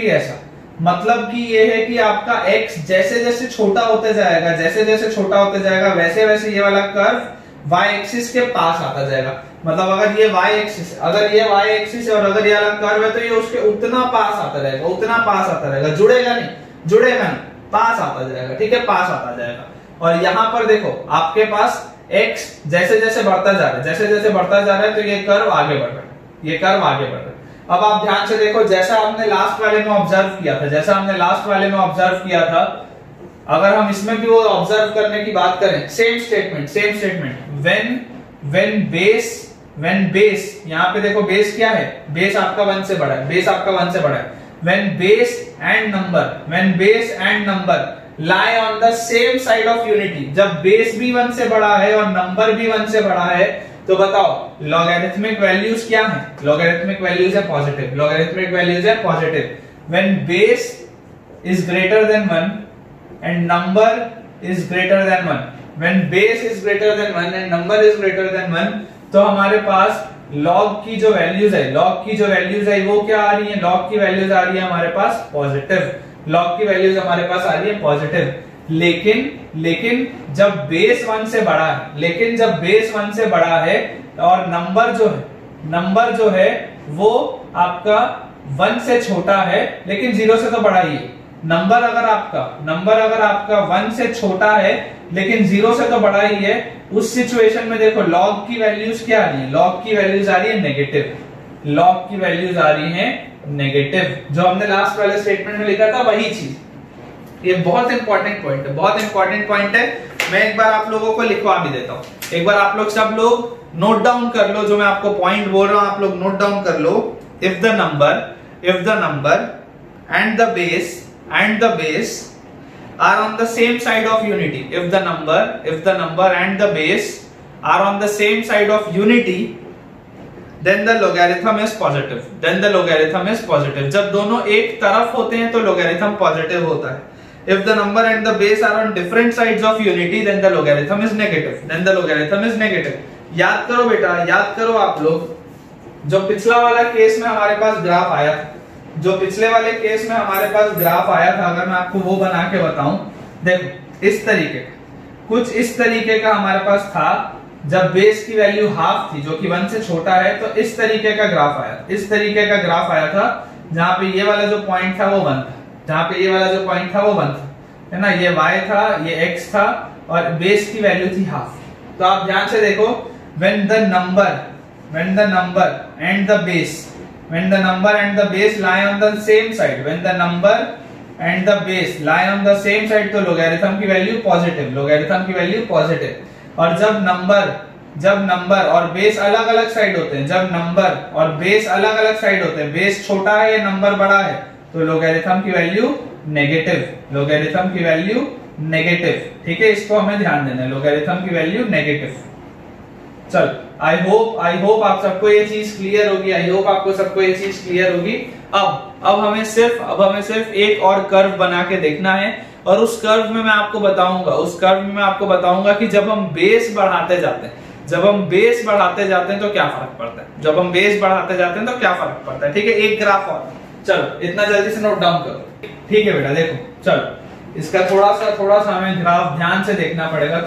ऐसा, मतलब कि ये है कि आपका x जैसे जैसे छोटा होते जाएगा वैसे वैसे ये वाला कर्व y एक्सिस के पास आता जाएगा। मतलब अगर ये y एक्सिस है और अगर ये वाला कर्व है तो ये उसके उतना पास आता रहेगा, जुड़ेगा नहीं, पास आता जाएगा, ठीक है, पास आता जाएगा। और यहां पर देखो आपके पास x जैसे जैसे बढ़ता जा रहा है तो ये कर्व आगे बढ़ रहा है, अब आप ध्यान से देखो, जैसा हमने लास्ट वाले में ऑब्जर्व किया था, अगर हम इसमें भी वो ऑब्जर्व करने की बात करें, सेम स्टेटमेंट, व्हेन बेस, यहाँ पे देखो बेस क्या है, बेस आपका 1 से बड़ा है, when base and number lie on the same side of unity, जब बेस भी 1 से बड़ा है और नंबर भी 1 से बड़ा है, तो बताओ लॉगरिथमिक वैल्यूज क्या है, लॉगरिथमिक वैल्यूज है positive. When base is greater than 1 and number is greater than 1, when base is greater than 1 and number is greater than 1, तो हमारे पास लॉग की जो वैल्यूज है वो क्या आ रही है, लॉग की वैल्यूज आ रही है हमारे पास पॉजिटिव, लेकिन जब बेस 1 से बड़ा है, और नंबर जो है वो आपका 1 से छोटा है, लेकिन 0 से तो बड़ा ही है। नंबर अगर आपका 1 से छोटा है लेकिन 0 से तो बड़ा ही है, उस सिचुएशन में देखो लॉग की वैल्यूज क्या आ रही है, लॉग की वैल्यूज आ रही है नेगेटिव, जो हमने लास्ट वाले स्टेटमेंट में लिखा था वही चीज। ये बहुत इंपॉर्टेंट पॉइंट है, मैं एक बार आप लोगों को लिखवा भी देता हूं, एक बार आप लोग सब लोग नोट डाउन कर लो, जो मैं आपको पॉइंट बोल रहा हूं आप लोग नोट डाउन कर लो। If the number and the base are on the same side of unity, if the number and the base are on the same side of unity, then the logarithm is positive, जब दोनों एक तरफ होते हैं तो logarithm positive होता है। If the number and the base are on different sides of unity, then the logarithm is negative, याद करो आप लोग, जो पिछला वाला केस में हमारे पास ग्राफ आया था, अगर मैं आपको वो बना के बताऊं, देखो कुछ इस तरीके का हमारे पास था, जब बेस की वैल्यू हाफ थी जो कि 1 से छोटा है, तो इस तरीके का ग्राफ आया था, जहां पे ये वाला जो पॉइंट था वो 1 था, है ना, ये y था, ये x था, और बेस की वैल्यू थी हाफ। तो आप ध्यान से देखो, when the number and the base lie on the same side, तो logarithm की वैल्यू पॉजिटिव, और जब नंबर और बेस अलग अलग साइड होते हैं, बेस छोटा है या नंबर बड़ा है, तो लोगैरिथम की वैल्यू नेगेटिव, ठीक है, इसको हमें ध्यान देना है, लोगैरिथम की वैल्यू नेगेटिव। चल, आई होप आप सबको ये चीज क्लियर होगी, अब हमें सिर्फ एक और कर्व बना के देखना है, और उस कर्व में मैं आपको बताऊंगा कि जब हम बेस बढ़ाते जाते हैं तो क्या फर्क पड़ता है, ठीक है। एक ग्राफ और, चलो इतना जल्दी से नोट डाउन करो, ठीक है बेटा। देखो चलो, इसका थोड़ा सा हमें ग्राफ ध्यान से देखना पड़ेगा,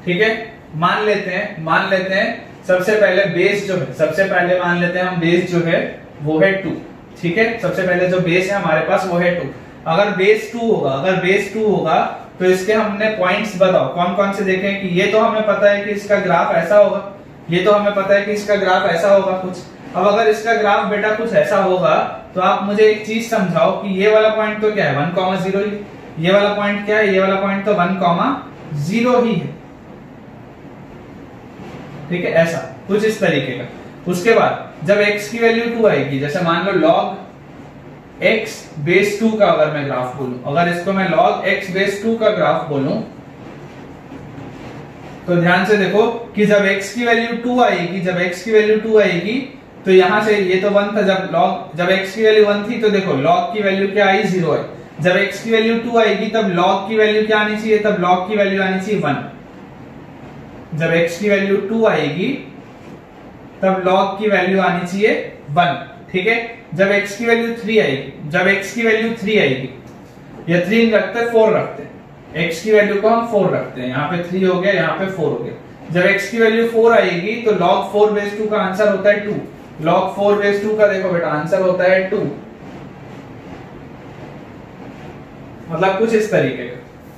ठीक है। मान लेते हैं सबसे पहले बेस जो है, सबसे पहले मान लेते हैं हम बेस जो है वो है 2। ठीक है, सबसे पहले जो बेस है हमारे पास वो है 2। अगर बेस 2 होगा तो इसके हमने पॉइंट्स बताओ कौन कौन से देखें कि ये तो हमें पता है कि इसका ग्राफ ऐसा होगा, ये तो हमें पता है कि इसका ग्राफ ऐसा होगा कुछ। अब अगर इसका ग्राफ बेटा कुछ ऐसा होगा तो आप मुझे एक चीज समझाओ कि ये वाला पॉइंट तो क्या है 1,0 ही, ये वाला पॉइंट क्या है, ये वाला पॉइंट तो 1,0 ही है। ठीक है, ऐसा कुछ इस तरीके का। उसके बाद जब x की वैल्यू 2 आएगी, जैसे मान लो log x बेस 2 का अगर मैं ग्राफ बोलूं, अगर इसको मैं log x बेस 2 का ग्राफ बोलूं तो ध्यान से देखो कि जब x की वैल्यू 2 आएगी, तो यहां से ये तो 1 था, जब x की वैल्यू 1 थी तो देखो log की वैल्यू क्या आई 0 आई। जब x की वैल्यू 2 आएगी तब log की वैल्यू क्या आनी चाहिए, तब log की वैल्यू आनी चाहिए 1। जब x की वैल्यू 2 आएगी तब log की वैल्यू आनी चाहिए 1। ठीक है, जब x की वैल्यू 3 आएगी, या 3 रखते 4 रखते, x की वैल्यू को हम 4 रखते हैं, यहाँ पे 3 हो गया, यहाँ पे 4 हो गया। जब x की वैल्यू 4 आएगी तो log 4 बेस 2 का आंसर होता है 2। log 4 बेस 2 का देखो बेटा आंसर होता है 2। मतलब कुछ इस तरीके का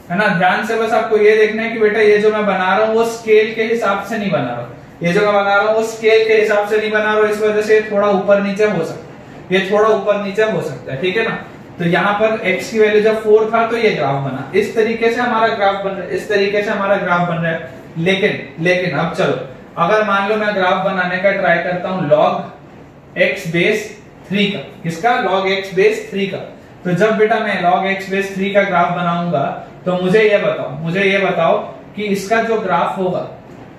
है ना। ध्यान से बस आपको ये देखना है कि बेटा ये जो मैं बना रहा हूँ वो स्केल के हिसाब से नहीं बना रहा, ये जो मैं बना रहा हूँ वो स्केल के हिसाब से नहीं बना रहा हूँ, इस वजह से थोड़ा ऊपर नीचे हो सकता है, ये थोड़ा ऊपर नीचे हो सकता है। ठीक है ना। तो यहाँ पर x की वैल्यू जब 4 था तो ये ग्राफ बना, इस तरीके से हमारा ग्राफ बन रहा है, इस तरीके से हमारा ग्राफ बन रहा है। लेकिन अब चलो, अगर मान लो मैं ग्राफ बनाने का ट्राई करता हूँ log x बेस 3 का, किसका, log x बेस 3 का। तो जब बेटा मैं log x बेस 3 का ग्राफ बनाऊंगा तो मुझे ये बताओ कि इसका जो ग्राफ होगा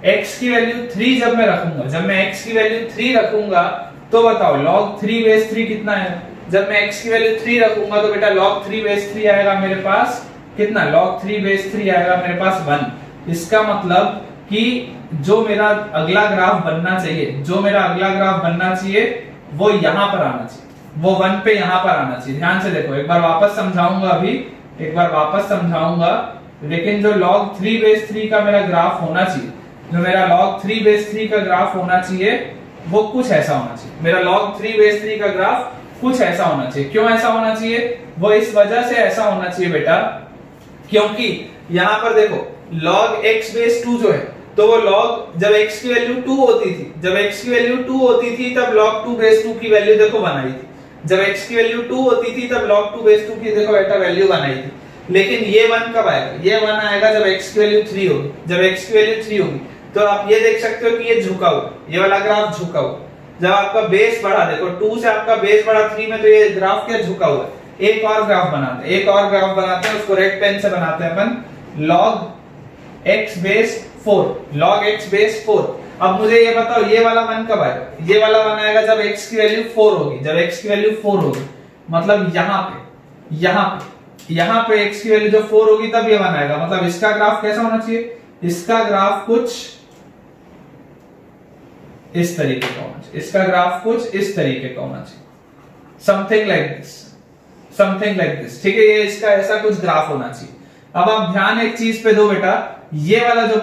x की वैल्यू 3 जब मैं रखूंगा, जब मैं x की वैल्यू 3 रखूंगा तो बताओ log 3 बेस 3 कितना है। जब मैं x की वैल्यू 3 रखूंगा तो बेटा log 3 बेस 3 आएगा मेरे पास कितना, log 3 बेस 3 आएगा मेरे पास 1। इसका मतलब कि जो मेरा अगला ग्राफ बनना चाहिए, वो यहां पर आना चाहिए, वो 1 पे यहां पर आना चाहिए। ध्यान से देखो, एक बार वापस समझाऊंगा लेकिन जो log 3 बेस 3 का मेरा ग्राफ होना चाहिए, जो मेरा log 3 बेस 3 का ग्राफ होना चाहिए वो कुछ ऐसा होना चाहिए। मेरा log 3 बेस 3 का ग्राफ कुछ ऐसा होना चाहिए। क्यों ऐसा होना चाहिए, वो इस वजह से ऐसा होना चाहिए बेटा, क्योंकि यहां पर देखो log x बेस 2 जो है, तो वो log जब x की वैल्यू 2 होती थी, तब log 2 बेस 2 की वैल्यू देखो बनाई थी। जब x की वैल्यू 2 होती थी तब log 2 बेस 2 की देखो बेटा वैल्यू बनाई थी। लेकिन ये 1 कब आएगा, ये 1 आएगा जब x की वैल्यू 3 होगी। जब x की वैल्यू 3 होगी तो आप ये देख सकते हो कि ये झुका हुआ, ये वाला ग्राफ झुका हुआ। जब आपका बेस बढ़ा, देखो 2 से आपका बेस बढ़ा 3 में, तो ये ग्राफ क्या झुका हुआ है। एक और ग्राफ बनाते हैं, उसको रेड पेन से बनाते हैं अपन, log x बेस 4। अब मुझे ये बताओ ये वाला 1 कब आएगा, ये वाला 1 आएगा जब x की वैल्यू 4 होगी। मतलब यहाँ पे x की वैल्यू जब 4 होगी तब ये 1 आएगा। मतलब इसका ग्राफ कैसा होना चाहिए, इसका ग्राफ कुछ इस तरीके का होना चाहिए, समथिंग लाइक दिस। ठीक है, ये इसका ऐसा कुछ ग्राफ होना चाहिए। अब आप ध्यान एक चीज पे दो बेटा, ये वाला जो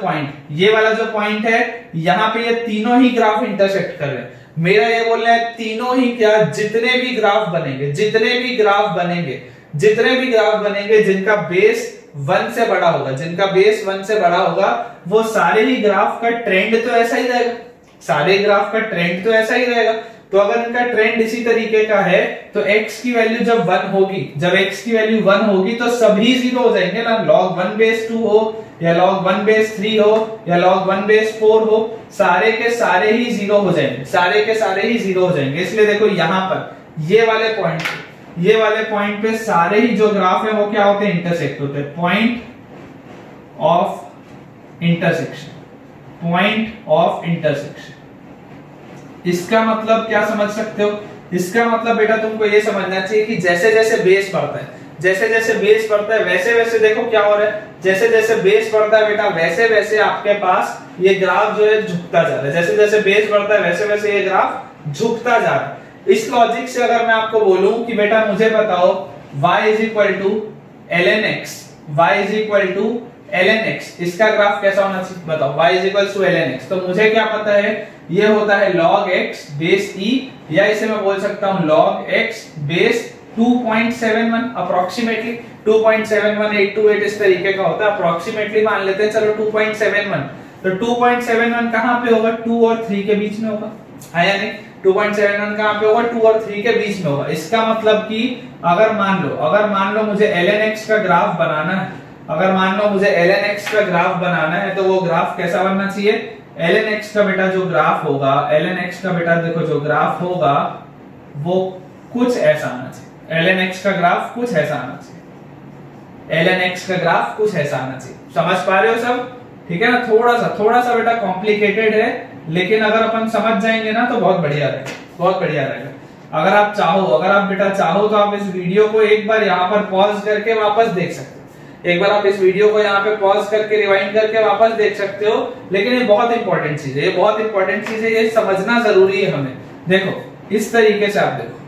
पॉइंट है, यहाँ पे ये तीनों ही ग्राफ इंटरसेक्ट कर रहे हैं। मेरा ये बोलना है तीनों ही क्या, जितने भी ग्राफ बनेंगे जिनका बेस 1 से बड़ा होगा, वो सारे ही ग्राफ का ट्रेंड तो ऐसा ही रहेगा। तो अगर इनका ट्रेंड इसी तरीके का है तो x की वैल्यू जब 1 होगी, तो सभी 0 हो जाएंगे ना। log 1 बेस 2 हो या log 1 बेस 3 हो या log 1 बेस 4 हो, सारे के सारे ही 0 हो जाएंगे। इसलिए देखो यहाँ पर ये वाले पॉइंट पे सारे ही जो ग्राफ है वो क्या होते हैं, इंटरसेक्ट होते हैं। Point of intersection. इसका मतलब क्या समझ सकते हो, इसका मतलब बेटा तुमको ये समझना चाहिए कि जैसे जैसे बेस बढ़ता है वैसे वैसे देखो क्या हो रहा है, जैसे जैसे बेस बढ़ता है बेटा वैसे वैसे आपके पास ये ग्राफ जो है झुकता जा रहा है। जैसे जैसे बेस बढ़ता है वैसे वैसे ये ग्राफ झुकता जा रहा है। इस लॉजिक से अगर मैं आपको बोलूं कि बेटा मुझे बताओ y is equal to ln x, y is equal to ln x, इसका ग्राफ कैसा होना चाहिए बताओ, y is equal to ln x। तो मुझे क्या पता है, ये होता है log x बेस e, या इसे मैं बोल सकता हूं log x बेस 2.71 अप्रोक्सीमेटली 2.71828 इस तरीके का होता है, अप्रोक्सीमेटली मान लेते हैं चलो 2.71। तो 2.71 कहां पे होगा, 2 और 3 के बीच में होगा, है या नहीं। 2.71 कहां पे होगा, 2 और 3 के बीच में होगा। इसका मतलब कि अगर मान लो मुझे ln x का ग्राफ बनाना है, अगर मान लो मुझे ln x का ग्राफ बनाना है, तो वो ग्राफ कैसा बनना चाहिए, ln x का बेटा जो ग्राफ होगा, ln x का बेटा देखो जो ग्राफ होगा वो कुछ ऐसा आना चाहिए। ln x का ग्राफ कुछ ऐसा आना चाहिए, ln x का ग्राफ कुछ ऐसा आना चाहिए। समझ पा रहे हो सब, ठीक है ना। थोड़ा सा बेटा कॉम्प्लिकेटेड है, लेकिन अगर अपन समझ जाएंगे ना तो बहुत बढ़िया रहेगा, बहुत बढ़िया रहेगा। अगर आप बेटा चाहो तो आप इस वीडियो को एक बार यहाँ पर पॉज करके वापस देख सकते हो, एक बार आप इस वीडियो को यहाँ पे पॉज करके रिवाइंड करके वापस देख सकते हो। लेकिन ये बहुत इंपॉर्टेंट चीज है, ये बहुत इंपॉर्टेंट चीज है, ये समझना जरूरी है हमें। देखो इस तरीके से आप देखो,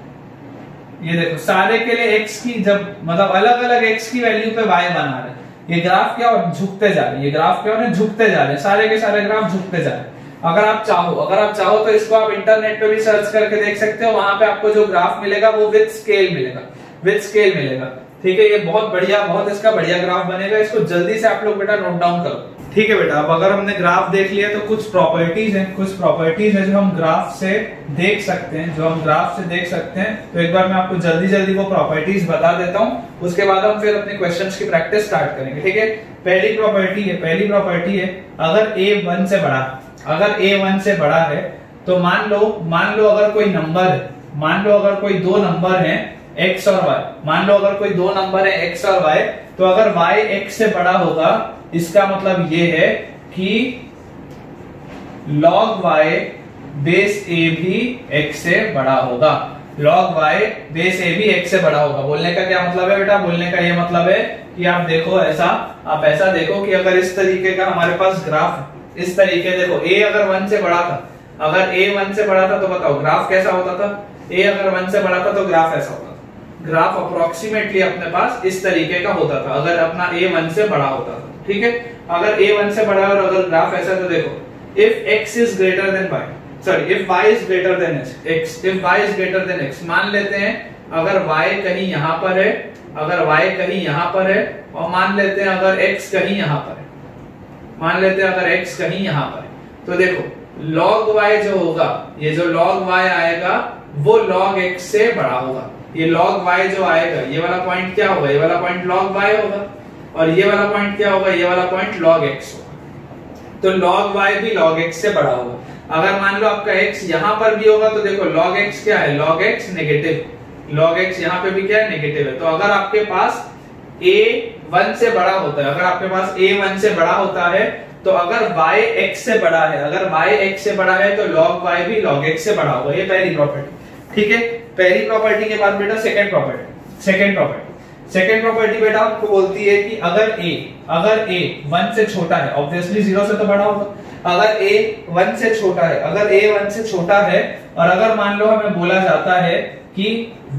ये देखो सारे के लिए x की जब मतलब अलग अलग x की वैल्यू पे y बना रहे हैं, ये ग्राफ क्या और झुकते जा रहे हैं, ये ग्राफ क्या और झुकते जा रहे हैं, सारे के सारे ग्राफ झुकते जा रहे हैं। अगर आप चाहो तो इसको आप इंटरनेट पे भी सर्च करके देख सकते हो, वहां पे आपको जो ग्राफ मिलेगा वो विद स्केल मिलेगा, ठीक है। ये बहुत बढ़िया, बहुत इसका बढ़िया ग्राफ बनेगा, इसको जल्दी से आप लोग बेटा नोट डाउन करो, ठीक है बेटा। अब अगर हमने ग्राफ देख लिया तो कुछ प्रॉपर्टीज हैं जो हम ग्राफ से देख सकते हैं, तो एक बार मैं आपको जल्दी वो प्रॉपर्टीज बता देता हूँ, उसके बाद हम फिर अपने क्वेश्चंस की प्रैक्टिस स्टार्ट करेंगे, ठीक है। पहली प्रॉपर्टी है अगर a 1 से बड़ा है, तो मान लो अगर कोई नंबर है, मान लो अगर कोई दो नंबर है x और y, मान लो अगर कोई दो नंबर है x और y, तो अगर y x से बड़ा होगा, इसका मतलब ये है कि log y बेस a भी x से बड़ा होगा, log y बेस a भी x से बड़ा होगा। बोलने का क्या मतलब है बेटा, बोलने का ये मतलब है कि आप देखो आप ऐसा देखो कि अगर इस तरीके का हमारे पास ग्राफ है, इस तरीके देखो a अगर 1 से बड़ा था, अगर a 1 से बड़ा था तो बताओ ग्राफ कैसा होता था, a अगर 1 से बड़ा था तो ग्राफ ऐसा होता था, ग्राफ अप्रोक्सीमेटली अपने पास इस तरीके का होता था अगर अपना a 1 से बड़ा होता था, ठीक है। अगर a 1 से बड़ा और अगर ग्राफ ऐसा, तो देखो if x is greater than y, sorry if y is greater than x, if y is greater than x, मान लेते हैं अगर y कहीं यहाँ पर है, अगर y कहीं यहाँ पर है, और मान लेते हैं अगर x कहीं यहाँ पर है, मान लेते हैं अगर x कहीं यहाँ पर है, तो देखो log y जो होगा, ये जो log y आएगा वो log x से बड़ा होगा। ये log y जो आएगा, ये वाला पॉइंट क्या होगा, ये वाला पॉइंट log y होगा, और ये वाला पॉइंट क्या होगा, ये वाला पॉइंट log x होगा। तो log y भी log x से बड़ा होगा। अगर मान लो आपका x यहाँ पर भी होगा, तो देखो log x क्या है, log x negative, log x यहाँ पे भी क्या है, नेगेटिव है। तो अगर आपके पास a 1 से बड़ा होता है, अगर आपके पास a 1 से बड़ा होता है, तो अगर y x से बड़ा है, अगर y x से बड़ा है, तो log y भी log x से बड़ा होगा। ये पहली प्रॉपर्टी, ठीक है। पहली प्रॉपर्टी के बाद बेटा सेकंड प्रॉपर्टी बेटा आपको बोलती है कि अगर a 1 से छोटा है, ऑब्वियसली 0 से तो बड़ा होगा, अगर a 1 से छोटा है, अगर a 1 से छोटा है, और अगर मान लो हमें बोला जाता है कि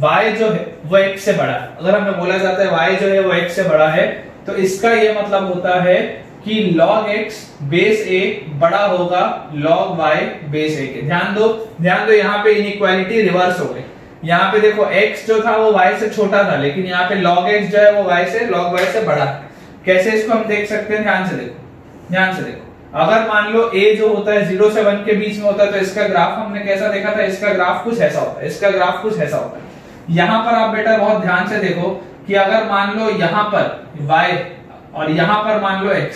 y जो है वो x से बड़ा है, अगर हमें बोला जाता है y जो है वो x से बड़ा है, तो इसका ये मतलब होता है कि log x बेस a बड़ा होगा log y बेस a के। ध्यान दो यहाँ पे इनइक्वालिटी रिवर्स हो गई। यहाँ पे देखो x जो था वो y से छोटा था, लेकिन यहाँ पे log x जो है वो log y से बड़ा है। कैसे इसको हम देख सकते हैं, ध्यान से देखो। अगर मान लो a जो होता है 0 से 1 के बीच में होता है, तो इसका ग्राफ हमने कैसा देखा था, इसका ग्राफ कुछ ऐसा होता है, यहाँ पर आप बेटा बहुत ध्यान से देखो कि अगर मान लो यहाँ पर y और यहाँ पर मान लो x,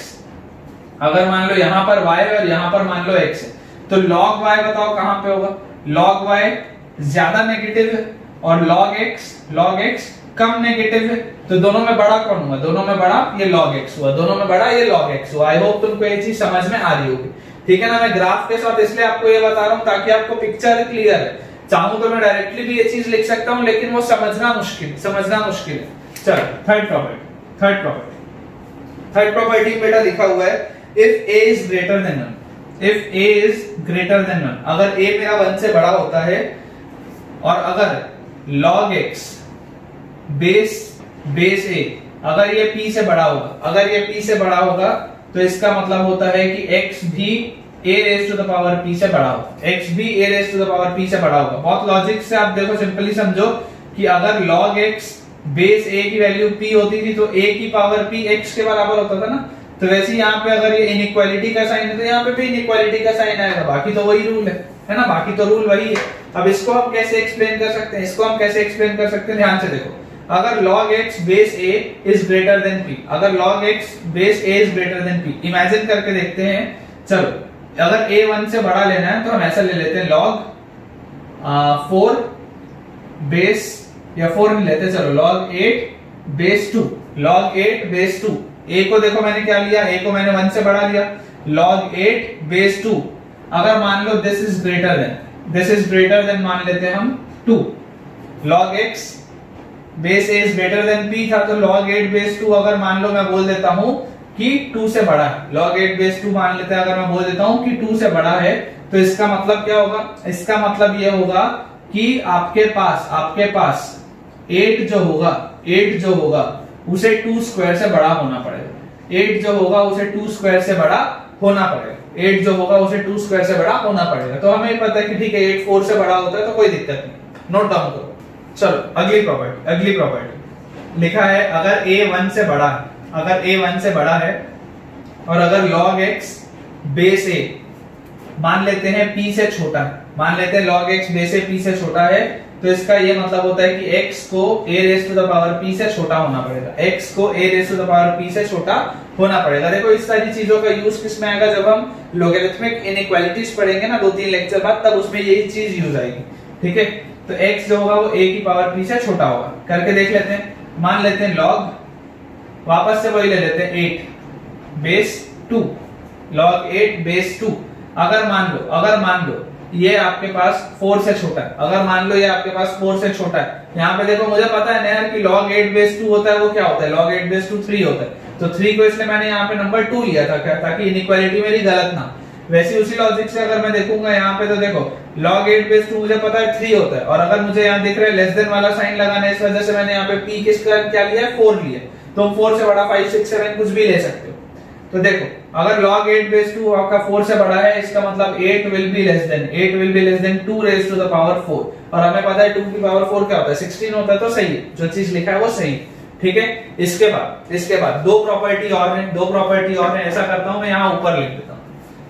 अगर मान लो यहाँ पर y और यहाँ पर मान लो x है, तो log y बताओ कहां पे होगा, log y ज्यादा नेगेटिव है और log x कम नेगेटिव है, तो दोनों में बड़ा कौन हुआ, दोनों में बड़ा ये log x हुआ, दोनों में बड़ा ये log x हुआ। आई होप तुमको ये चीज समझ में आ रही होगी, ठीक है ना। मैं ग्राफ के साथ इसलिए आपको ये बता रहा हूँ ताकि आपको पिक्चर क्लियर है। चाहूं तो मैं डायरेक्टली भी ये चीज लिख सकता हूं, लेकिन वो समझना मुश्किल है। चलो थर्ड प्रॉपर्टी बेटा लिखा हुआ है if a is greater than 1, अगर a मेरा 1 से बड़ा होता है और अगर log x बेस a अगर ये p से बड़ा होगा, अगर ये p से बड़ा होगा तो इसका मतलब होता है कि x भी a raise to the power p से बड़ा होगा, x भी a raise to the power p से बड़ा होगा। बहुत लॉजिक से आप देखो, सिंपली समझो कि अगर log x बेस a की वैल्यू p होती थी तो a की पावर p x के बराबर होता था ना। तो वैसे यहाँ पे अगर ये इनइक्वालिटी का साइन है तो यहाँ पे भी इनइक्वालिटी का साइन आएगा, बाकी तो वही रूल है ना, बाकी तो रूल वही है। अब इसको हम कैसे एक्सप्लेन कर सकते हैं, इसको हम कैसे एक्सप्लेन कर सकते हैं, ध्यान से देखो। अगर log x base a is greater than p, अगर log x base a is greater than p, imagine करके देखते हैं। चलो अगर a 1 से बड़ा लेना है तो हम ऐसा ले लेते हैं log 4 बेस, या 4 नहीं लेते, चलो log 8 base 2, log 8 base 2। a को देखो मैंने क्या लिया, a को मैंने 1 से बड़ा लिया, log 8 बेस 2। अगर मान लो दिस इज ग्रेटर देन मान लेते हैं हम 2, log x base a is greater than p था तो log 8 बेस 2 अगर मान लो मैं बोल देता हूं कि 2 से बड़ा है, log 8 बेस 2 मान लेते हैं, अगर मैं बोल देता हूं कि 2 से बड़ा है तो इसका मतलब क्या होगा, इसका मतलब ये होगा कि आपके पास 8 जो होगा उसे 2 स्क्वायर से बड़ा होना पड़ेगा, 8 जो होगा उसे 2 स्क्वायर से बड़ा होना पड़ेगा, 8 जो होगा उसे 2 स्क्वायर से बड़ा होना पड़ेगा। तो हमें पता है कि ठीक है 8 4 से बड़ा होता है तो कोई दिक्कत नहीं, नोट डाउन करो। चलो अगली प्रॉपर्टी लिखा है, अगर a 1 से बड़ा है, अगर a 1 से बड़ा है और अगर log x बेस a मान लेते हैं p से छोटा है, मान लेते हैं log x base a p से छोटा है, तो इसका ये मतलब होता है कि x को a raise to the power p से छोटा होना पड़ेगा, x को a raise to the power p से छोटा होना पड़ेगा। देखो इस सारी चीजों का यूज किस में आएगा, जब हम लोगरिथमिक इनइक्वालिटीज पढ़ेंगे ना 2-3 लेक्चर बाद, तब उसमें यही चीज यूज आएगी। ठीक है, तो x जो होगा वो a की पावर p से छोटा होगा। करके देख लेते हैं, मान लेते हैं log, वापस से वही ले लेते हैं 8 बेस 2, log 8 बेस 2। अगर मान लो ये आपके पास 4 से छोटा है, अगर मान लो ये आपके पास 4 से छोटा है, यहाँ पे देखो मुझे पता है ना यार कि log 8 बेस 2 होता है, वो क्या होता है, log 8 बेस 2 3 होता है, तो 3 को इसलिए मैंने यहाँ पे नंबर 2 लिया था ताकि इनइक्वालिटी मेरी गलत ना। वैसे उसी लॉजिक से अगर मैं देखूंगा यहाँ पे तो देखो log 8 बेस 2 मुझे पता है 3 होता है, और अगर मुझे यहाँ दिख रहा है लेस देन वाला साइन लगाना है, इस वजह से मैंने यहाँ पे p किसका क्या लिया है, 4 लिया। तो 4 से बड़ा 5 6 7 कुछ भी ले सकते हो। तो देखो अगर log 8 बेस 2 आपका 4 से बड़ा है, इसका मतलब 8 will be less than 2 raise to the power 4, और हमें पता है 2 की पावर 4 क्या होता है, 16 होता है। तो सही है, जो चीज लिखा है वो सही है। ठीक है, इसके बाद दो प्रॉपर्टी और है, ऐसा करता हूं मैं यहाँ ऊपर लिख देता हूँ,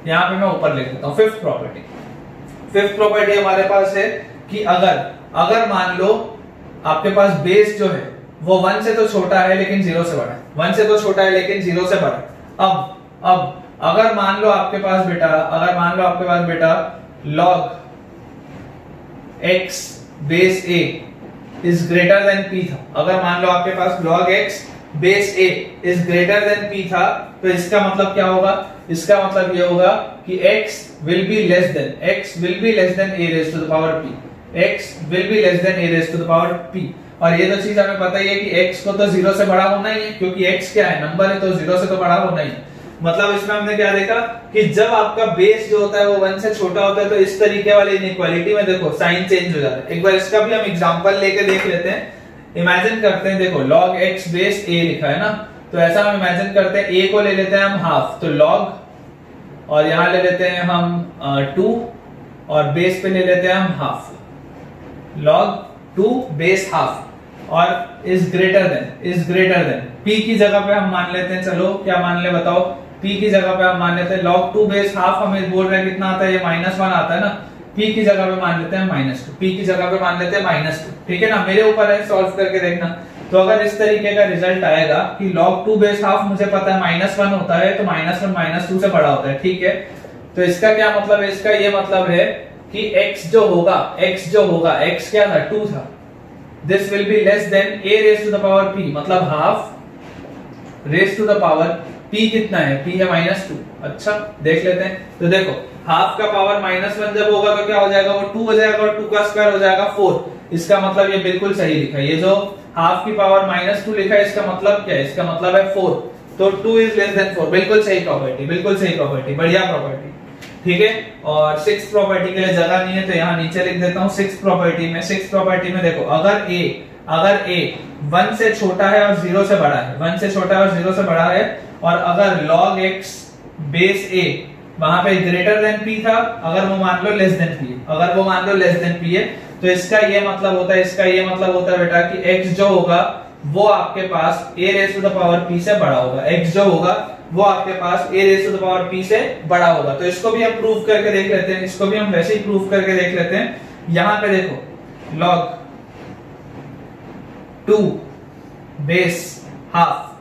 यहाँ पे मैं ऊपर लिख देता हूँ। फिफ्थ प्रॉपर्टी हमारे पास है कि अगर मान लो आपके पास बेस जो है वो 1 से तो छोटा है लेकिन 0 से बड़ा है, 1 से तो छोटा है लेकिन 0 से बड़ा है। अब अगर मान लो आपके पास बेटा log x base a is greater than p था, अगर मान लो आपके पास log x base a is greater than p था, तो इसका मतलब क्या होगा, इसका मतलब ये होगा कि x will be less than a raise to the power p, x will be less than a raise to the power p। और ये तो चीज हमें पता ही है कि x को तो 0 से बड़ा होना ही है, क्योंकि x क्या है, नंबर है, तो 0 से तो बड़ा होना ही है। मतलब इसमें हमने क्या देखा कि जब आपका बेस जो होता है वो 1 से छोटा होता है तो इस तरीके वाली इनइक्वालिटी में देखो साइन चेंज हो जाता है। एक बार इसका भी हम एग्जांपल लेके देख लेते हैं। इमेजिन करते हैं, देखो log x बेस a लिखा है ना, तो ऐसा हम इमेजिन करते हैं a को ले लेते हैं हम हाफ, तो log और यहां ले लेते हैं हम 2 और बेस पे ले लेते हैं हम हाफ, log 2 बेस हाफ और इज ग्रेटर देन p की जगह पे हम मान लेते हैं, चलो क्या मान ले बताओ, p की जगह पे हम मान लेते हैं log 2 बेस हाफ, हमें बोल रहे हैं कितना आता है, ये -1 आता है ना, p की जगह पे मान लेते हैं -2, p की जगह पे मान लेते हैं -2। ठीक है ना, मेरे ऊपर है, सॉल्व करके देखना। तो अगर इस तरीके का रिजल्ट आएगा कि log 2 बेस हाफ मुझे पता है -1 होता है, तो -1 -2 से बड़ा होता है। ठीक है, तो इसका क्या मतलब है, इसका ये मतलब है कि x जो होगा x क्या था, 2 था, this will be less than a raise to the power p, मतलब half raise to the power p कितना है, p है -2। अच्छा देख लेते हैं, तो देखो हाफ का पावर -1 जब होगा तो क्या हो जाएगा, वो 2 हो जाएगा और 2 का स्क्वायर हो जाएगा 4। इसका मतलब ये बिल्कुल सही लिखा है, ये जो हाफ की पावर -2 लिखा है इसका मतलब क्या है, इसका मतलब है 4, तो 2 इज लेस देन 4। बिल्कुल सही प्रॉपर्टी, बढ़िया प्रॉपर्टी। ठीक है, और 6th प्रॉपर्टी के लिए जगह नहीं है तो यहाँ नीचे लिख देता हूँ। 6th प्रॉपर्टी में देखो अगर a 1 से छोटा है और 0 से बड़ा है, 1 से छोटा है और 0 से बड़ा है, और अगर log x बेस a वहां पे ग्रेटर देन p था, अगर वो मान लो लेस देन p, अगर वो मान लो लेस देन p है, तो इसका ये मतलब होता है, इसका ये मतलब होता है बेटा कि x जो होगा वो आपके पास a raise to the power p से बड़ा होगा, x जो होगा वो आपके पास a raise to the power p से बड़ा होगा। तो इसको भी हम प्रूव करके देख लेते हैं, इसको भी हम वैसे ही प्रूव करके देख लेते हैं। यहां पे देखो log 2 base half,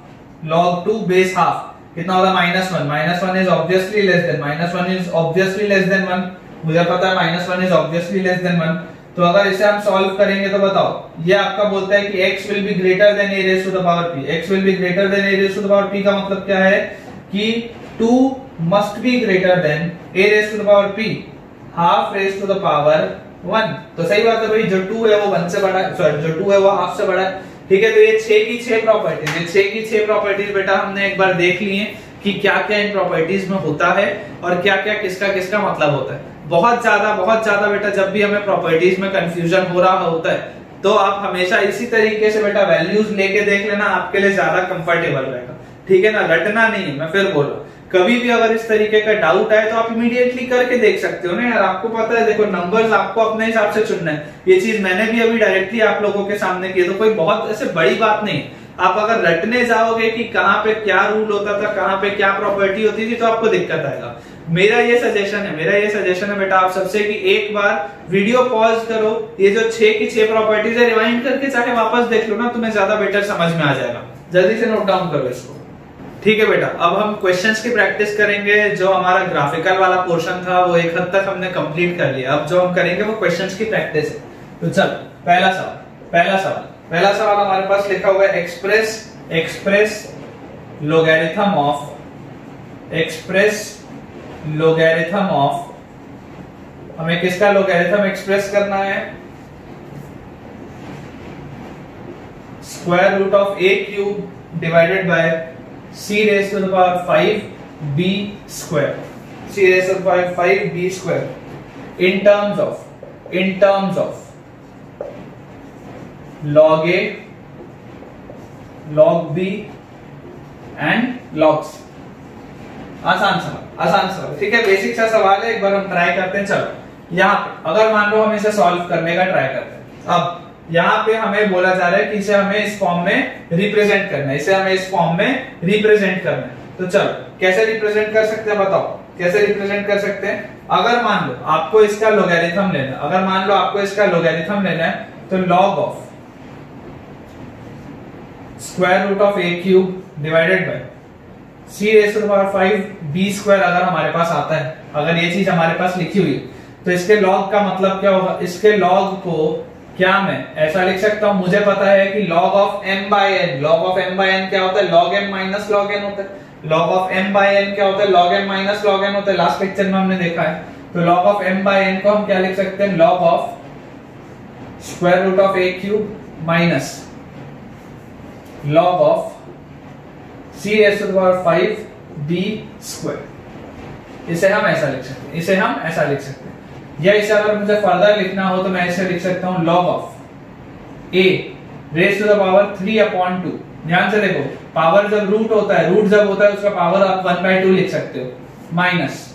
log 2 base half कितना होगा -1, -1 is obviously less than, -1 is obviously less than 1, मुझे पता है -1 इज ऑब्वियसली लेस देन 1। तो अगर इसे हम सॉल्व करेंगे तो बताओ, ये आपका बोलता है कि x will be greater than a raise to the power p, x will be greater than a raise to the power p का मतलब क्या है कि 2 must be greater than a raise to the power p half raise to the power 1। तो सही बात है भाई, जो 2 है वो 1 से बड़ा है, सॉरी जो 2 है वो हाफ से बड़ा है, ठीक है। तो ये 6 की 6 प्रॉपर्टीज, ये 6 की 6 प्रॉपर्टीज बेटा हमने एक बार देख ली हैं कि क्या क्या इन प्रॉपर्टीज में होता है और क्या क्या किसका किसका मतलब होता है। बहुत ज्यादा बेटा जब भी हमें प्रॉपर्टीज में कंफ्यूजन हो रहा होता है तो आप हमेशा इसी तरीके से बेटा वैल्यूज लेके देख लेना, आपके लिए ज्यादा कंफर्टेबल रहेगा, ठीक है ना। रटना नहीं, मैं फिर बोल रहा हूं, कभी भी अगर इस तरीके का डाउट आए तो आप इमीडिएटली करके देख सकते हो ना यार, आपको पता है, देखो नंबर्स आपको अपने हिसाब से चुनना है। ये चीज मैंने भी अभी डायरेक्टली आप लोगों के सामने की, तो कोई बहुत ऐसे बड़ी बात नहीं। आप अगर रटने जाओगे कि कहाँ पे क्या रूल होता था, कहाँ पे क्या प्रॉपर्टी होती थी, तो आपको दिक्कत आएगा। मेरा ये सजेशन है बेटा आप सबसे कि एक बार वीडियो पॉज करो, ये जो 6 की 6 प्रॉपर्टीज है रिवाइंड करके चाहे वापस देख लो ना, तुम्हें ज्यादा बेटर समझ में आ जाएगा। जल्दी से नोट डाउन करो इसको, ठीक है बेटा। अब हम क्वेश्चंस की प्रैक्टिस करेंगे। जो हमारा ग्राफिकल वाला पोर्शन था वो एक हद तक हमने कंप्लीट कर लिया, अब जो हम करेंगे वो क्वेश्चंस की प्रैक्टिस है। तो चल पहला सवाल हमारे पास लिखा हुआ है एक्सप्रेस लोगैरिथम ऑफ, हमें किसका लोगैरिथम एक्सप्रेस करना है, square root of a cube divided by c raise to the power 5b square, c raise to the power 5b square in terms of log a, log b and log c। आसान सवाल, ठीक है, basic सा सवाल है, एक बार हम try करते हैं। चलो यहाँ पे अगर मान लो हम इसे सॉल्व करने का ट्राई करते हैं। अब यहाँ पे हमें बोला जा रहा है कि इसे हमें इस फॉर्म में रिप्रेजेंट करना है, तो चलो कैसे रिप्रेजेंट कर सकते हैं, बताओ कैसे रिप्रेजेंट कर सकते हैं। अगर मान लो आपको इसका लोगैरिथम लेना है, तो log of square root of a cube divided by c raise to the power 5b square अगर हमारे पास आता है, अगर ये चीज हमारे पास लिखी हुई है, तो इसके log का मतलब क्या होगा, इसके log को क्या मैं ऐसा लिख सकता हूं, मुझे पता है कि log of m by n क्या होता है, log m minus log n होता है। log of m by n क्या होता है, log m minus log n होता है, लास्ट लेक्चर में हमने देखा है। तो log of m by n को हम क्या लिख सकते हैं, log of square root of a cube minus log of c raise to the power 5b square. इसे हम ऐसा लिख सकते हैं, या इसे अगर मुझे फर्दर लिखना हो तो मैं इसे लिख सकता हूं log of a raise to the power 3/2। ध्यान से देखो, पावर जब रूट होता है उसका पावर आप 1/2 लिख सकते हो, माइनस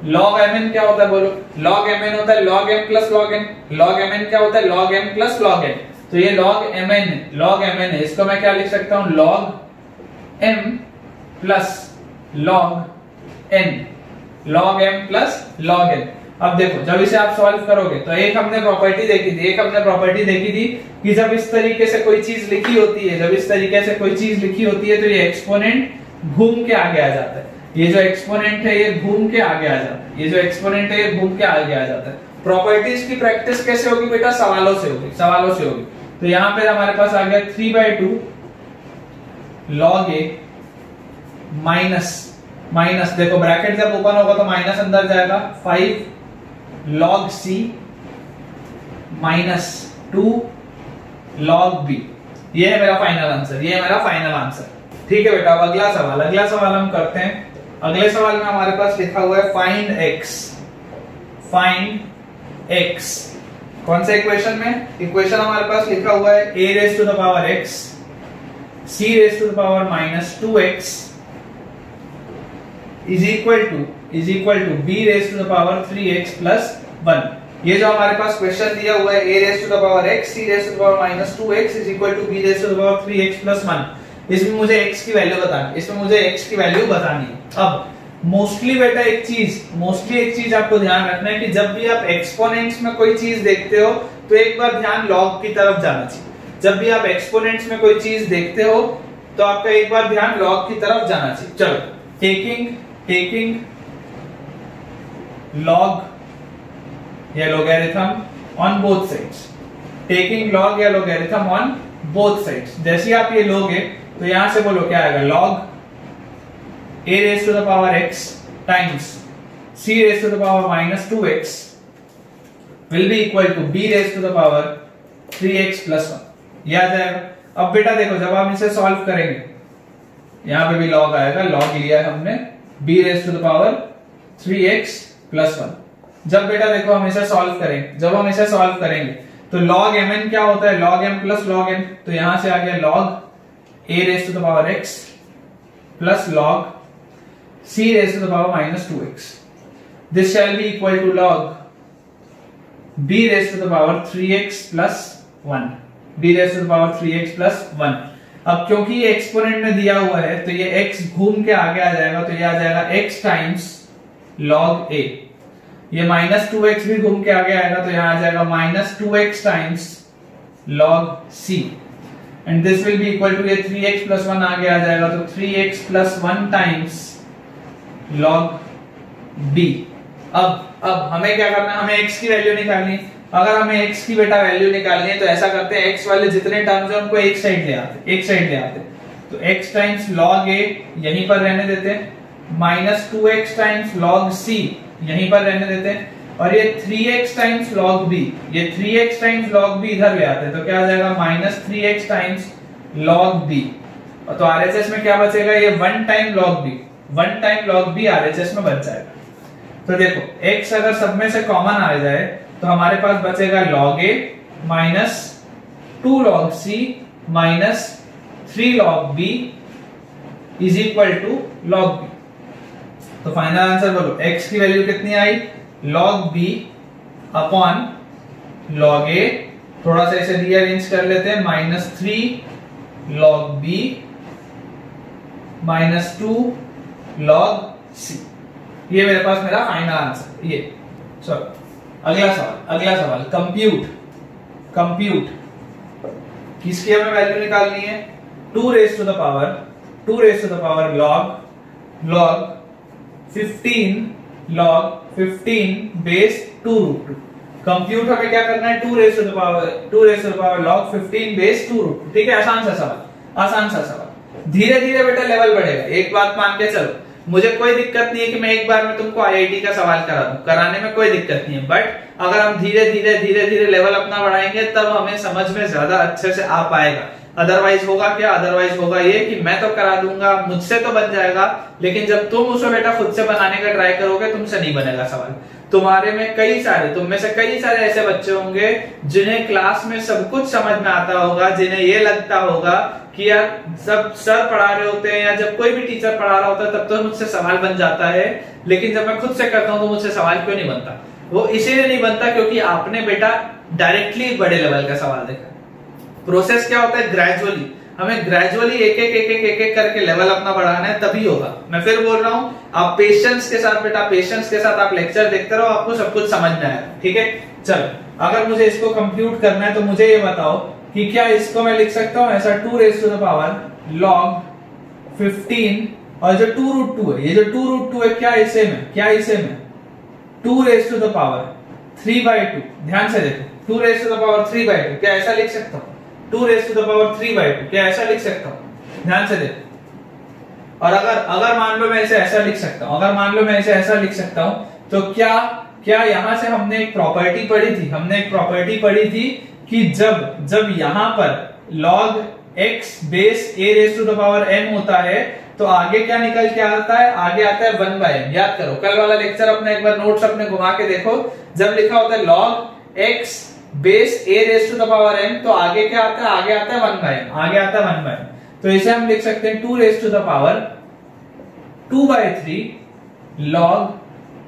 log mn क्या होता है बोलो, log mn होता है log m plus log n, log mn क्या होता है log m plus log n। तो ये log mn है, इसको मैं क्या लिख सकता हूं, log m plus log n, log m plus log n। अब देखो जब इसे आप सॉल्व करोगे तो एक हमने प्रॉपर्टी देखी थी कि जब इस तरीके से कोई चीज लिखी होती है, तो ये एक्सपोनेंट घूम के आगे आ जाता है, ये जो एक्सपोनेंट है ये घूम के आगे आ जाता है, प्रॉपर्टीज की प्रैक्टिस कैसे होगी बेटा, सवालों से होगी। तो यहाँ पे हमारे पास आ गया 3/2 log a माइनस देखो ब्रैकेट जब ओपन होगा तो माइनस अंदर जाएगा, 5 log c minus 2 log b। ये है मेरा फाइनल आंसर, ठीक है बेटा। अब अगला सवाल हम करते हैं। अगले सवाल में हमारे पास लिखा हुआ है फाइंड x कौन सा इक्वेशन में? इक्वेशन हमारे पास लिखा हुआ है a raise to the power x c raise to the power minus 2x is equal to b raise to the power 3x plus 1। ये जो हमारे पास क्वेश्चन दिया हुआ है a raise to the power x c raise to the power minus 2x is equal to b raise to the power 3x plus 1, इसमें मुझे x की value बतानी है। अब मोस्टली बेटा एक चीज आपको ध्यान रखना है कि जब भी आप एक्सपोनेंट्स में कोई चीज देखते हो तो एक बार ध्यान लॉग की तरफ जाना चाहिए। जब भी आप एक्सपोनेंट्स में कोई चीज देखते हो तो आपका एक बार ध्यान लॉग की तरफ जाना चाहिए। चलो, टेकिंग लॉग या logarithm on both sides, taking log या लोगैरिथम ऑन बोथ साइड्स। जैसे आप ये लोगे तो यहां से बोलो क्या आएगा, log a raised to the power x times c raised to the power minus 2x will be equal to b raised to the power 3x plus 1। ये आ जाएगा। अब बेटा देखो, जब हम इसे सॉल्व करेंगे यहां पे भी लॉग आएगा, लॉग लिया है हमने b raised to the power 3x plus 1। जब बेटा देखो हम इसे सॉल्व करेंगे तो log mn क्या होता है, log m plus log n। तो यहां से आ गया log a raised to the power x plus log c raised to the power minus 2x. This shall be equal to log b raised to the power 3x plus 1. b raised to the power 3x plus 1। अब क्योंकि ये exponent में दिया हुआ है तो ये x घूम के आगे आ जाएगा, तो ये आ जाएगा x टाइम्स log a। ये माइनस 2x भी घूम के आगे आएगा तो यहां आ जाएगा minus 2x times log c। And this will be equal to ये 3x plus 1 आगे आ जाएगा तो 3x plus 1 times log b। अब हमें क्या करना है, हमें x की वैल्यू निकालनी है। अगर हमें x की बेटा वैल्यू निकालनी है तो ऐसा करते हैं, x वाले जितने टर्म्स हैं उनको एक साइड ले आते। तो x टाइम्स log a यहीं पर रहने देते हैं, minus 2x times log c यहीं पर रहने देते हैं, और ये 3x टाइम्स log b, ये 3x टाइम्स log b इधर ले आते हैं तो क्या आ जाएगा minus 3x times log b। तो आरएचएस में क्या बचेगा, ये 1 टाइम log b आरएचएस में बच जाएगा। तो देखो x अगर सब में से कॉमन आ जाए तो हमारे पास बचेगा log a minus 2 log c minus 3 log b is equal to log b। तो फाइनल आंसर बोलो, x की वैल्यू कितनी आई, log b upon log a, थोड़ा सा इसे रीअरेंज कर लेते हैं, minus 3 log b minus 2 log c। ये मेरे पास मेरा फाइनल आंसर। ये चलो अगला सवाल कंप्यूट किसकी हमें वैल्यू निकालनी है, 2 raise to the power log 15 base 2√2। Compute हमें क्या करना है, 2 raise to the power log 15 base 2√2। ठीक है, आसान सा सवाल। धीरे धीरे बेटा लेवल बढ़ेगा। एक बात मान के चलो, मुझे कोई दिक्कत नहीं है कि मैं एक बार में तुमको आईआईटी का सवाल करा दूं, कराने में कोई दिक्कत नहीं है, बट अगर हम धीरे धीरे लेवल अपना बढ़ाएंगे तब हमें समझ में ज्यादा अच्छे से आ पाएगा। अदरवाइज होगा ये कि मैं तो करा दूंगा, मुझसे तो बन जाएगा, लेकिन जब तुम उसे बेटा खुद से बनाने का ट्राई करोगे तुमसे नहीं बनेगा सवाल। तुम्हारे में तुम में से कई सारे ऐसे बच्चे होंगे जिन्हें क्लास में सब कुछ समझ में आता होगा, जिन्हें ये लगता होगा कि यार जब सर पढ़ा रहे होते हैं या जब कोई भी टीचर पढ़ा रहा होता है तब तो मुझसे सवाल बन जाता है, लेकिन जब मैं खुद से करता हूं तो मुझसे सवाल क्यों नहीं बनता। वो इसीलिए नहीं बनता क्योंकि आपने बेटा डायरेक्टली बड़े लेवल का सवाल देखा। प्रोसेस क्या होता है, ग्रेजुअली हमें ग्रेजुअली एक करके लेवल अपना बढ़ाना है, तभी होगा। मैं फिर बोल रहा हूं, आप पेशेंस के साथ आप लेक्चर देखते रहो, आपको सब कुछ समझ में आएगा। ठीक है, चलो अगर मुझे इसको कंप्यूट करना है तो मुझे ये बताओ कि क्या इसको मैं लिख सकता हूं ऐसा 2 raise to the power log 15, और जो 2√2 है, ये जो 2√2 है क्या इसे में 2 रेज टू द पावर 3/2। ध्यान से देखो, 2 रेज टू द पावर 3/2 क्या ऐसा लिख सकता हूं, 2 रेज टू द पावर 3/2 क्या ऐसा लिख सकता हूं। ध्यान से देखो, और अगर मान लो मैं इसे ऐसा लिख सकता हूं, तो क्या यहां से हमने एक प्रॉपर्टी पढ़ी थी कि जब यहां पर log x base a raise to the power m होता है तो आगे क्या निकल के आता है, आगे आता है 1/m। याद करो, कल वाला लेक्चर अपने एक बार नोट्स अपने घुमा के देखो, जब लिखा होता है log x base a raise to the power m, तो आगे क्या आता है, आगे आता है 1 बाय m, आगे आता है 1 बाय m। तो इसे हम लिख सकते हैं 2 raise to the power 2 by 3 log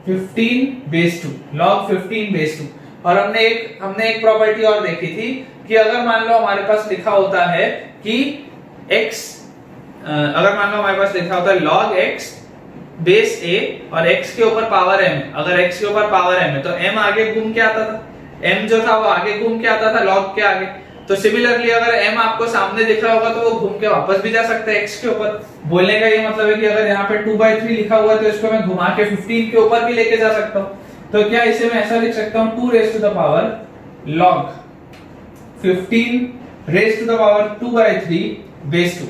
15 base 2, log 15 base 2। और हमने एक प्रॉपर्टी और देखी थी कि अगर मान लो हमारे पास लिखा होता है कि x, अगर मान लो हमारे पास लिखा होता है log x बेस a और x के ऊपर पावर m, अगर x के ऊपर पावर m है तो m आगे घूम के आता था, m जो था वो आगे घूम के आता था log के आगे। तो सिमिलरली अगर m आपको सामने दिख रहा होगा तो वो घूम के वापस भी जा सकता है x के ऊपर। बोलने का ये मतलब है कि अगर यहाँ पे 2/3 लिखा हुआ है तो इसको मैं घुमा के 15 के ऊपर भी लेके जा सकता हूँ। तो क्या इसे मैं ऐसा लिख सकता हूँ 2 raise to the power log 15 raise to the power 2/3 base 2।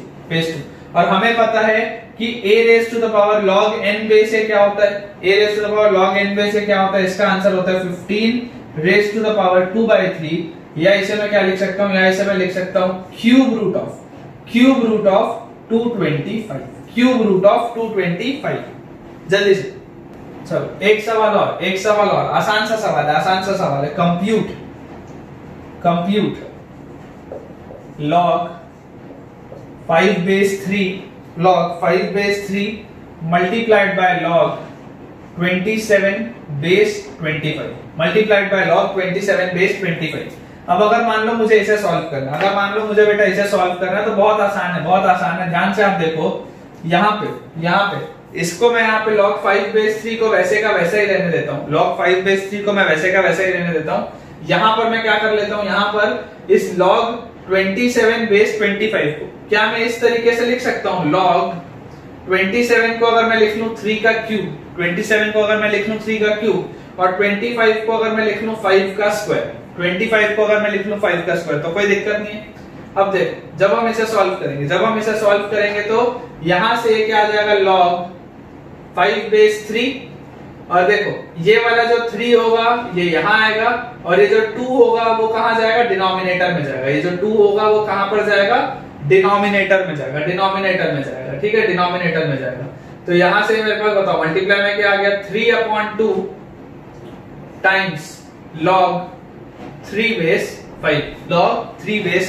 और हमें पता है कि a raise to the power log n base से क्या होता है, a raise to the power log n base से क्या होता है, इसका आंसर होता है 15 रेज टू द पावर 2/3, या इसे मैं क्या लिख सकता हूँ, या इसे मैं लिख सकता हूँ cube root of 225, cube root of 225। जल्दी से चलो एक सवाल और आसान सा सवाल है। Compute log 5 base 3 multiplied by log 27 base 25, multiplied by log 27 base 25। अब अगर मान लो मुझे इसे सॉल्व करना, अगर मान लो मुझे बेटा इसे सॉल्व करना है तो बहुत आसान है। ध्यान से आप देखो, यहाँ पे इसको मैं यहाँ पे log 5 बेस 3 को वैसे का वैसा ही रहने देता हूँ, log 5 बेस 3 को मैं वैसे का वैसा ही रहने देता हूँ। यहाँ पर मैं क्या कर लेता हूँ, यहाँ पर इस log 27 बेस 25 को क्या मैं इस तरीके से लिख सकता हूँ, log 27 को अगर मैं लिख लूँ 3 का क्यूब, 27 को अगर मैं लिख लूँ 3 का क्यूब और 25 को अगर मैं लिख लूँ 5 का स्क्वायर, 25 को अगर मैं लिख लूं 5 का स्क्वायर, तो कोई दिक्कत नहीं है। अब देखो जब हम इसे सॉल्व करेंगे तो यहां से क्या आ जाएगा log 5 बेस 3, और देखो ये वाला जो 3 होगा ये यहां आएगा और ये जो 2 होगा वो कहां जाएगा, डिनोमिनेटर में जाएगा। ये जो 2 होगा वो कहां पर जाएगा, डिनोमिनेटर में जाएगा, ठीक है, डिनोमिनेटर में जाएगा। तो यहां से मेरे पास बताओ मल्टीप्लाई में क्या आ गया, 3/2 टाइम्स log 3 बेस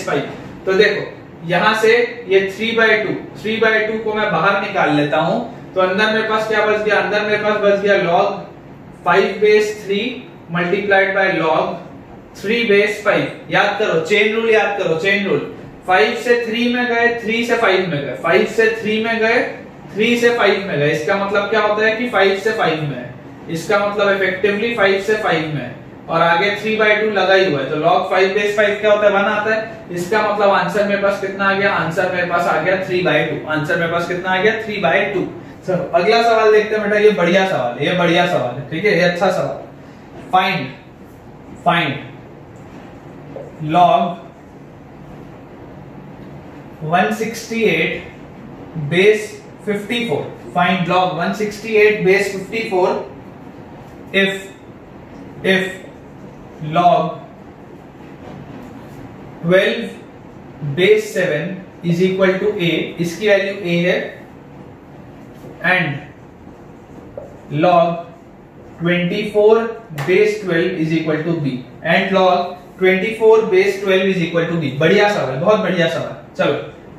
5। तो देखो यहां से ये 3/2 को मैं बाहर निकाल लेता हूं तो अंदर मेरे पास क्या बच गया, अंदर मेरे पास बच गया log 5 base 3 multiplied by log 3 base 5। याद करो चेन रूल, 5 से 3 में गए, 3 से 5 में गए, 5 से 3 में गए, 3 से 5 में गए। इसका मतलब क्या होता है कि 5 से 5 में है, इसका मतलब इफेक्टिवली 5 से 5 में है और आगे 3/2 लगा ही हुआ है। तो log 5 बेस 5 क्या होता है, 1 आता है। इसका मतलब आंसर मेरे पास कितना आ गया, आंसर मेरे पास आ गया 3/2, आंसर मेरे पास कितना आ गया 3/2। चलो अगला सवाल देखते हैं बेटा, ये बढ़िया सवाल है, ठीक है, ये अच्छा सवाल। Find log 168 base 54, find log 168 base 54 if log 12 base 7 is equal to a, इसकी वैल्यू a है, and log 24 base 12 is equal to b, and log 24 base 12 is equal to b। बढ़िया सवाल, बहुत बढ़िया सवाल। चलो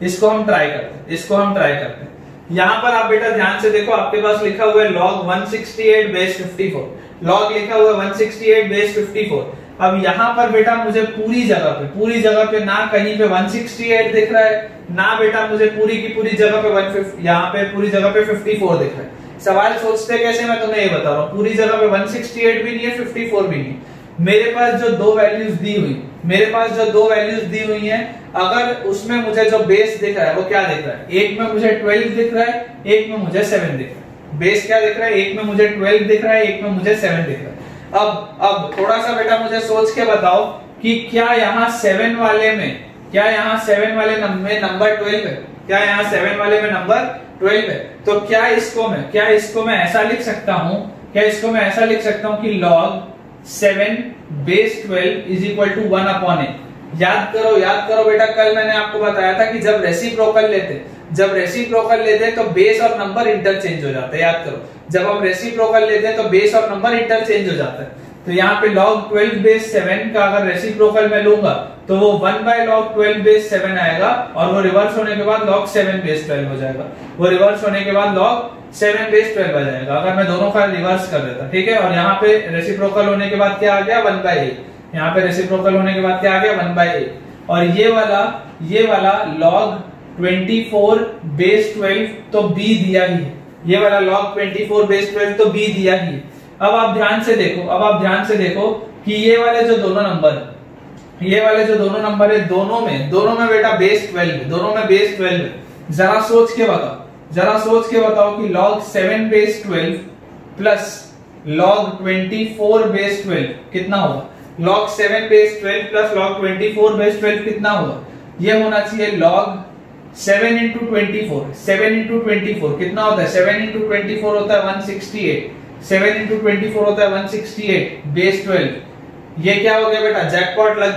इसको हम ट्राई करते हैं। यहां पर आप बेटा ध्यान से देखो, आपके पास लिखा हुआ है log 168 बेस 54, log लिखा हुआ है 168 बेस 54। अब यहाँ पर बेटा मुझे पूरी जगह पे ना कहीं पे 168 दिख रहा है, ना बेटा मुझे पूरी की पूरी जगह पे 150, यहाँ पे पूरी जगह पे 54 दिख रहा है। सवाल सोचते कैसे, मैं तुम्हें ये बता रहा हूँ, पूरी जगह पे 168 भी नहीं है, 54 भी नहीं। मेरे पास जो दो वैल्यूज दी हुई हैं, अगर उसमें मुझे जो बेस दिख रहा है वो क्या दिख रहा है, एक में मुझे 12 दिख रहा है, एक में मुझे 7 दिख रहा है। बेस क्या दिख रहा है, एक में मुझे 12 दिख रहा है, एक में मुझे 7 दिख रहा है। अब थोड़ा सा बेटा मुझे सोच के बताओ कि क्या यहाँ 7 वाले में नंबर 12 है, क्या यहाँ 7 वाले में नंबर 12 है। तो क्या इसको मैं ऐसा लिख सकता हूँ कि log 7 base 12 is equal to 1/a। याद करो बेटा, कल मैंने आपको बताया था कि जब रेसिप्रोकल लेते तो बेस और नंबर इंटरचेंज हो जाते हैं। याद करो, जब हम रेसिप्रोकल लेते हैं तो बेस और नंबर इंटरचेंज हो जाता है। तो यहाँ पे log 12 बेस 7 का अगर रेसिप्रोकल मैं लूंगा तो वो 1 बाय log 12 बेस 7 आएगा, और वो रिवर्स होने के बाद log 7 बेस 12 हो जाएगा। वो रिवर्स होने के बाद log 7 बेस 12 आ जाएगा अगर मैं दोनों का रिवर्स कर देता, ठीक है। और यहाँ पे रेसिप्रोकल होने के बाद क्या आ गया, 1 बाय 8। यहाँ पे रेसिप्रोकल होने के बाद क्या आ गया, 1 बाय 8। और ये वाला log 24 बेस 12 तो b दिया ही है, ये वाला log 24 बेस 12 तो b दिया ही है। अब आप ध्यान से देखो कि ये वाले जो दोनों नंबर है, दोनों में बेटा बेस 12 है, दोनों में बेस 12 है। जरा सोच के बताओ कि log 7 base 12 plus log 24 base 12 कितना होगा। log 7 base 12 plus log 24 base 12 कितना होगा, ये होना चाहिए log 7 इंटू 24। 7 इंटू 24 कितना होता है, 7 इंटू 24 होता है 168। 7 इंटू 24 होता है 168 बेस 12। ये क्या हो गया बेटा, जैकपॉट लग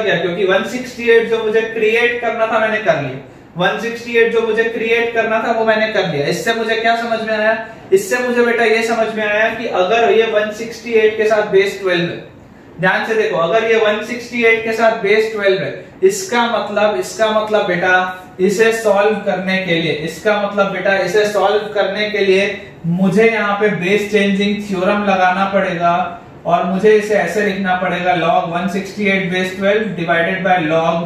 गया, क्योंकि 168 जो मुझे क्रिएट करना था मैंने कर लिया। 168 जो मुझे क्रिएट करना था वो मैंने कर लिया। इससे मुझे क्या समझ में आया, इससे मुझे बेटा ये समझ में आया कि अगर ये 168 के साथ बेस 12 है, ध्यान से देखो, अगर ये 168 के साथ बेस 12 है, इसका मतलब बेटा इसे सॉल्व करने के लिए मुझे यहाँ पे बेस चेंजिंग थ्योरम लगाना पड़ेगा, और मुझे इसे ऐसे लिखना पड़ेगा log 168 base 12 divided by log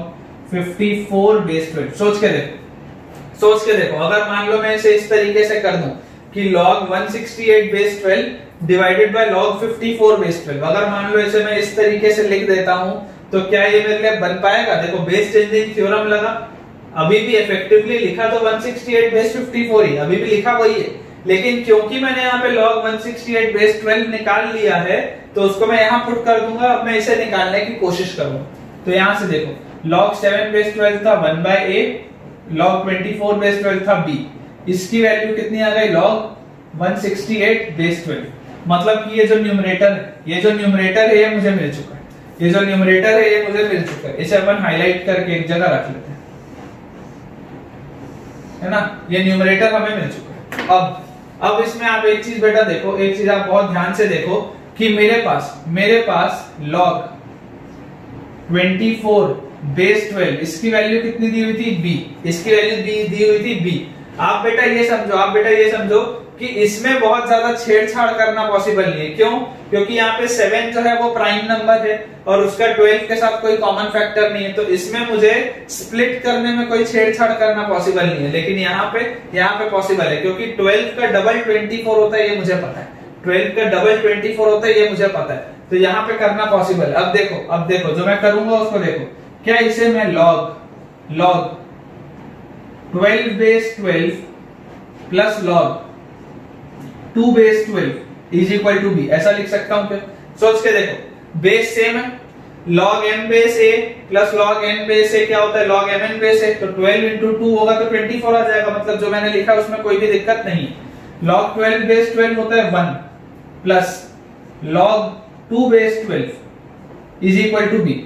54 base 12। सोच के देखो अगर मान लो मैं इसे इस तरीके से कर दूं कि log 168 base 12 divided by log 54 base 12, अगर मान लो इसे मैं इस तरीके से लिख देता हूं तो क्या ये मेरे लिए बन पाएगा। देखो बेस चेंजिंग थ्योरम लगा, अभी भी इफेक्टिवली लिखा तो 168 बेस 54 ही, अभी भी लिखा वही है, लेकिन क्योंकि मैंने यहाँ पे log 168 बेस 12 निकाल लिया है तो उसको मैं यहाँ पुट कर दूंगा। अब मैं इसे निकालने की कोशिश करूंगा, तो यहाँ से देखो log 7 बेस 12 था 1 बाय a, log 24 बेस 12 था b, इसकी वैल्यू कितनी आ गई, log 168 बेस 12। मतलब कि ये जो न्यूमरेटर है ये मुझे मिल चुका है, इसे अपन हाईलाइट करके एक जगह रख लेते हैं, है ना। ये न्यूमरेटर हमें मिल चुका है। अब इसमें आप एक चीज बेटा देखो, एक चीज आप बहुत ध्यान से देखो कि मेरे पास log 24 बेस 12 इसकी वैल्यू कितनी दी हुई थी, b, इसकी वैल्यू दी हुई थी b। आप बेटा ये समझो कि इसमें बहुत ज्यादा छेड़छाड़ करना पॉसिबल नहीं है। क्यों, क्योंकि यहाँ पे 7 जो है वो प्राइम नंबर है और उसका 12 के साथ कोई कॉमन फैक्टर नहीं है, तो इसमें मुझे स्प्लिट करने में कोई छेड़छाड़ करना पॉसिबल नहीं है। लेकिन यहाँ पे पॉसिबल है, क्योंकि 12 का डबल 24 होता है, ये मुझे पता है। 12 का डबल 24 होता है, ये मुझे पता है, तो यहाँ पे करना पॉसिबल है। अब देखो जो मैं करूंगा उसको देखो, क्या इसे मैं log 12 base 12 plus log 2 base 12 is equal to b, ऐसा लिख सकता हूं क्या। सोच के देखो, बेस सेम है, log m base a plus log n base a क्या होता है, log mn बेस a, तो 12 इंटू 2 होगा तो 24 आ जाएगा। मतलब जो मैंने लिखा उसमें कोई भी दिक्कत नहीं। log 12 बेस 12 होता है 1 plus log 2 base 12 is equal to b,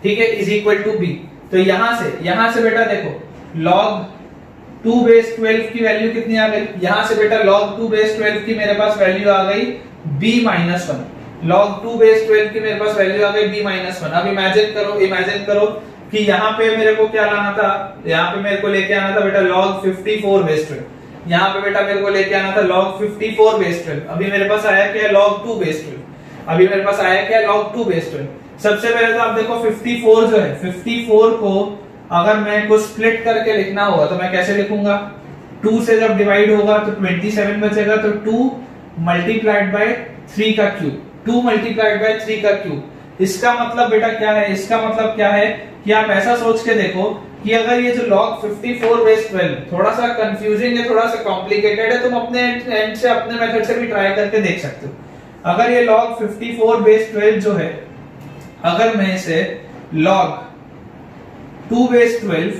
ठीक है, इज इक्वल टू b। तो यहां से बेटा देखो log 2 बेस 12 की वैल्यू कितनी आ गई, यहां से बेटा log 2 बेस 12 की मेरे पास वैल्यू आ गई b माइनस 1। log 2 बेस 12 की मेरे पास वैल्यू आ गई b माइनस 1। अब इमेजिन करो कि यहाँ पे मेरे को क्या लाना था, यहाँ पे मेरे को लेके आना था बेटा log 54 बेस 12, यहाँ पे बेटा मेरे को लेके आना था log 54 बेस 12। अभी मेरे पास आया क्या, log 2 बेस 12। सबसे पहले तो आप देखो 54 जो है, 54 को अगर मैं कुछ स्प्लिट करके लिखना होगा तो मैं कैसे लिखूंगा, 2 से जब डिवाइड होगा तो 27 बचेगा, तो 2 मल्टीप्लाइड बाय 3 का क्यूब, 2 मल्टीप्लाइड बाय 3 का क्यूब। इसका मतलब बेटा क्या है, कि आप ऐसा सोच के देखो कि अगर ये जो log 54 बेस 12 थोड़ा सा कंफ्यूजिंग है, थोड़ा सा कॉम्प्लिकेटेड है, तुम अपने एंड से अपने मेथड से भी ट्राई करके देख सकते हो। अगर ये log 54 बेस 12 जो है, अगर मैं इसे log 2 base 12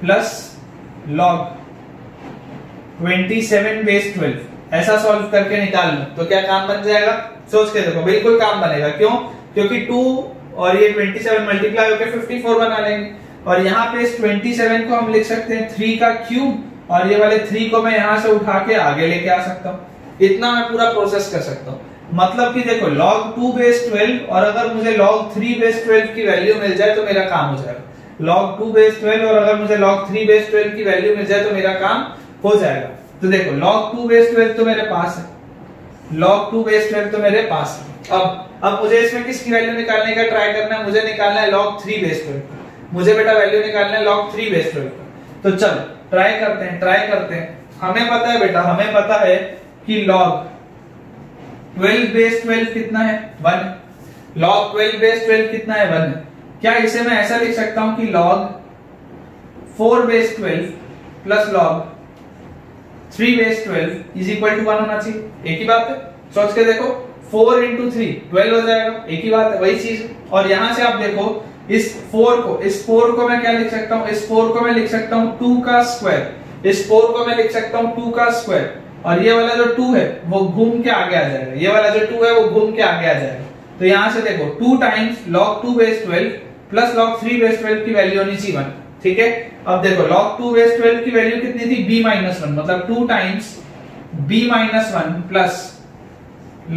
plus log 27 base 12 ऐसा सॉल्व करके निकाल लो तो क्या काम बन जाएगा। सोच के देखो, बिल्कुल काम बनेगा। क्यों, क्योंकि 2 और ये 27 मल्टीप्लाई होकर 54 बना लेंगे, और यहाँ पे इस 27 को हम लिख सकते हैं 3 का क्यूब, और ये वाले 3 को मैं यहाँ से उठा के आगे लेके आ सकता हूँ। इतना मैं पूरा प्रोसेस कर सकता हूँ। मतलब कि देखो log 2 बेस 12 और अगर मुझे log 3 बेस 12 की वैल्यू मिल जाए तो मेरा काम हो जाएगा। log 2 बेस 12 और अगर मुझे log 3 बेस 12 की वैल्यू मिल जाए तो मेरा काम हो जाएगा। तो देखो log 2 बेस 12 तो मेरे पास है, log 2 बेस 12 तो मेरे पास है। अब मुझे इसमें किसकी वैल्यू निकालने का ट्राई करना है, मुझे निकालना है log 3 बेस 12। मुझे बेटा वैल्यू निकालना है log 3 बेस 12। तो चल ट्राई करते हैं। हमें पता है बेटा, हमें पता है कि log 12 बेस 12 कितना है 1। log 12 बेस 12 कितना है 1। क्या इसे मैं ऐसा लिख सकता हूं कि log 4 base 12 plus log 3 base 12 is equal to 1 होना चाहिए। एक ही बात है, सोच के देखो 4 इंटू 3 12 हो जाएगा। एक ही बात है, वही चीज। और यहां से आप देखो इस 4 को मैं क्या लिख सकता हूं, इस 4 को मैं लिख सकता हूं 2 का स्क्वायर, इस 4 को मैं लिख सकता हूं 2 का स्क्वायर। और ये वाला जो 2 है वो घूम के आगे आ जाएगा, ये वाला जो 2 है वो घूम के आगे आ जाएगा। तो यहां से देखो 2 times log 2 base 12 plus log 3 base 12 की वैल्यू होनी चाहिए 1। ठीक है, अब देखो log 2 बेस 12 की वैल्यू कितनी थी b माइनस 1, मतलब 2 times b minus 1 plus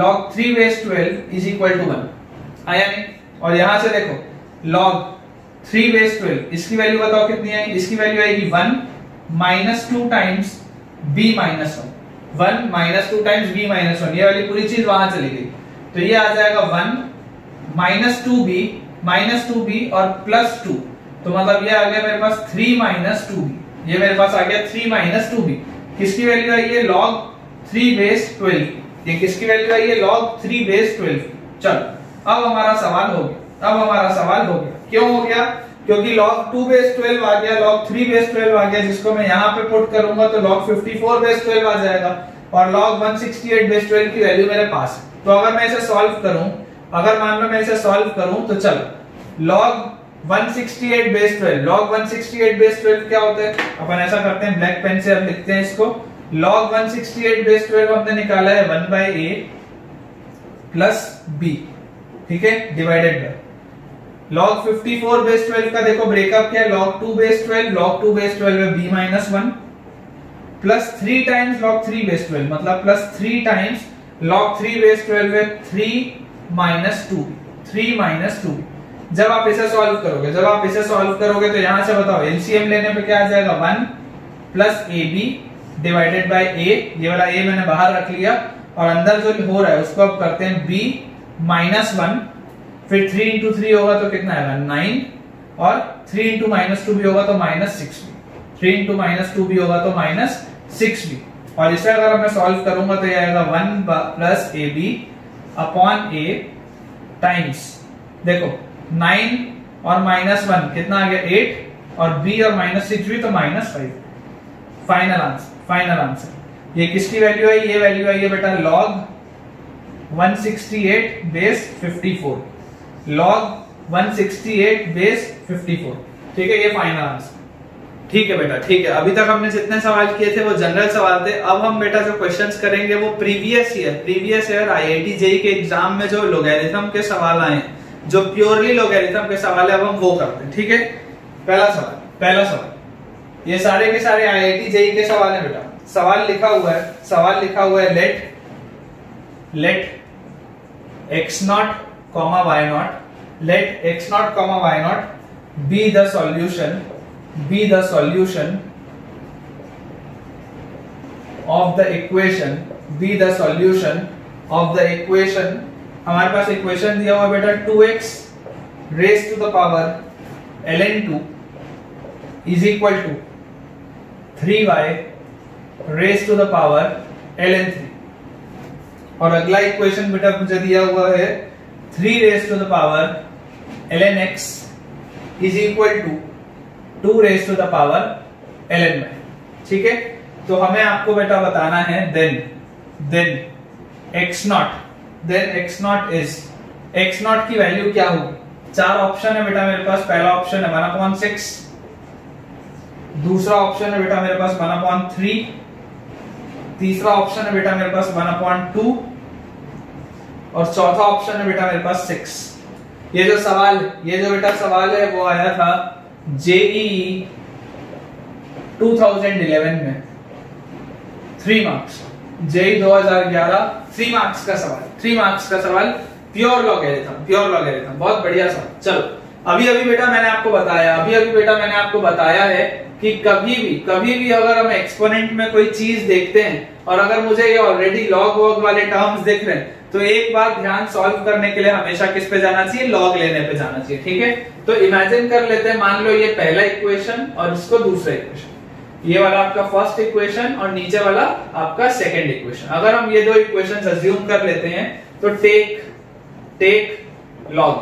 log 3 base 12 is equal to 1 आया नहीं। और यहां से देखो log 3 बेस 12 इसकी वैल्यू बताओ कितनी है, इसकी वैल्यू आएगी 1 minus 2 times b minus 1, 1 minus 2 times b minus 1, ये वाली पूरी चीज वहां चली गई। तो ये आ जाएगा 1 माइनस 2b और प्लस 2, तो मतलब ये आ गया मेरे पास 3 माइनस 2b, ये मेरे पास आ गया 3 माइनस 2b। किसकी वैल्यू आई है log 3 बेस 12, ये किसकी वैल्यू आई है log 3 बेस 12। चल अब हमारा सवाल हो गया, क्यों हो गया, क्योंकि log 2 बेस 12 आ गया, log 3 बेस 12 आ गया, जिसको मैं यहाँ पे पुट करूंगा तो log 54 बेस 12 आ जाएगा और log 168 बेस 12 की वैल्यू मेरे पास है। तो अगर मैं इसे सॉल्व करूं, अगर मान लो मैं इसे सॉल्व करूं तो चल log 168 बेस 12, log 168 बेस 12 क्या होता है, अपन ऐसा करते हैं ब्लैक पेन से अब लिखते हैं इसको। log 168 बेस 12 हमने निकाला है 1/a प्लस b, ठीक है, डिवाइडेड बाय log 54 बेस 12 का देखो ब्रेकअप क्या है, log 2 बेस 12, log 2 बेस 12 में b minus 1 plus 3 times log 3 base 12, मतलब प्लस 3 टाइम्स log 3 बेस 12 में 3 माइनस 2। जब आप इसे सॉल्व करोगे तो यहां से बताओ एलसीएम लेने पे क्या आ जाएगा 1 plus ab divided by a, ये वाला a मैंने बाहर रख लिया और अंदर जो हो रहा है उसको अब करते हैं b माइनस 1, फिर 3 इंटू 3 होगा तो कितना आएगा 9 और 3 इंटू माइनस 2 भी होगा तो माइनस 6 भी, 3 इंटू माइनस 2 भी होगा तो माइनस 6 भी। और इसे अगर मैं सॉल्व करूंगा तो ये आएगा 1 plus a b upon a times, देखो 9 और माइनस 1 कितना आ गया 8 और b और माइनस 6 भी तो माइनस 5। फाइनल आंसर ये किसकी वैल्यू है, ये वैल्यू है ये बेटा log 168 बेस 54, log 168 बेस 54, ठीक है, ये फाइनल आंसर। ठीक है बेटा, ठीक है। अभी तक हमने जितने सवाल किए थे वो जनरल सवाल थे। अब हम बेटा जो क्वेश्चंस करेंगे वो प्रीवियस ईयर आईआईटी जेईई के एग्जाम में जो लॉगरिथम के सवाल आए, जो प्योरली लॉगरिथम के सवाल है, अब हम वो करते हैं। ठीक है, पहला सवाल ये सारे के सारे आईआईटी जेईई के सवाल है बेटा। सवाल लिखा हुआ है late x naught comma y naught, let x naught comma y naught be the solution of the equation, हमारे पास इक्वेशन दिया हुआ बेटा 2x raised to the power ln2 is equal to 3y raised to the power ln3। और अगला equation बेटा मुझे दिया हुआ है 3 raised to the power ln x is equal to 2 raised to the power ln y। ठीक है, तो हमें आपको बेटा बताना है then x naught is x naught की वैल्यू क्या होगी। 4 ऑप्शन है बेटा मेरे पास। पहला ऑप्शन है 1/6, दूसरा ऑप्शन है बेटा मेरे पास 1/3, तीसरा ऑप्शन है बेटा मेरे पास 1/2 और चौथा ऑप्शन है बेटा मेरे पास 6। ये जो बेटा सवाल है वो आया था जेईई 2011 में 3 मार्क्स। जेई 2011 3 मार्क्स का सवाल, 3 मार्क्स का सवाल, प्योर लॉगरिथम, प्योर लॉगरिथम, बहुत बढ़िया सवाल। चलो अभी बेटा मैंने आपको बताया, बेटा मैंने आपको बताया है कि कभी भी अगर हम एक्सपोनेंट में कोई चीज देखते हैं और अगर मुझे ये ऑलरेडी लॉग वॉग वाले टर्म्स दिख रहे हैं तो एक बार ध्यान सॉल्व करने के लिए हमेशा किस पे जाना चाहिए, लॉग लेने पे जाना चाहिए। ठीक है, तो इमेजिन कर लेते हैं, मान लो ये पहला इक्वेशन और इसको दूसरा इक्वेशन, ये वाला आपका फर्स्ट इक्वेशन और नीचे वाला आपका सेकंड इक्वेशन। अगर हम ये दो इक्वेशंस अज्यूम कर लेते हैं तो take log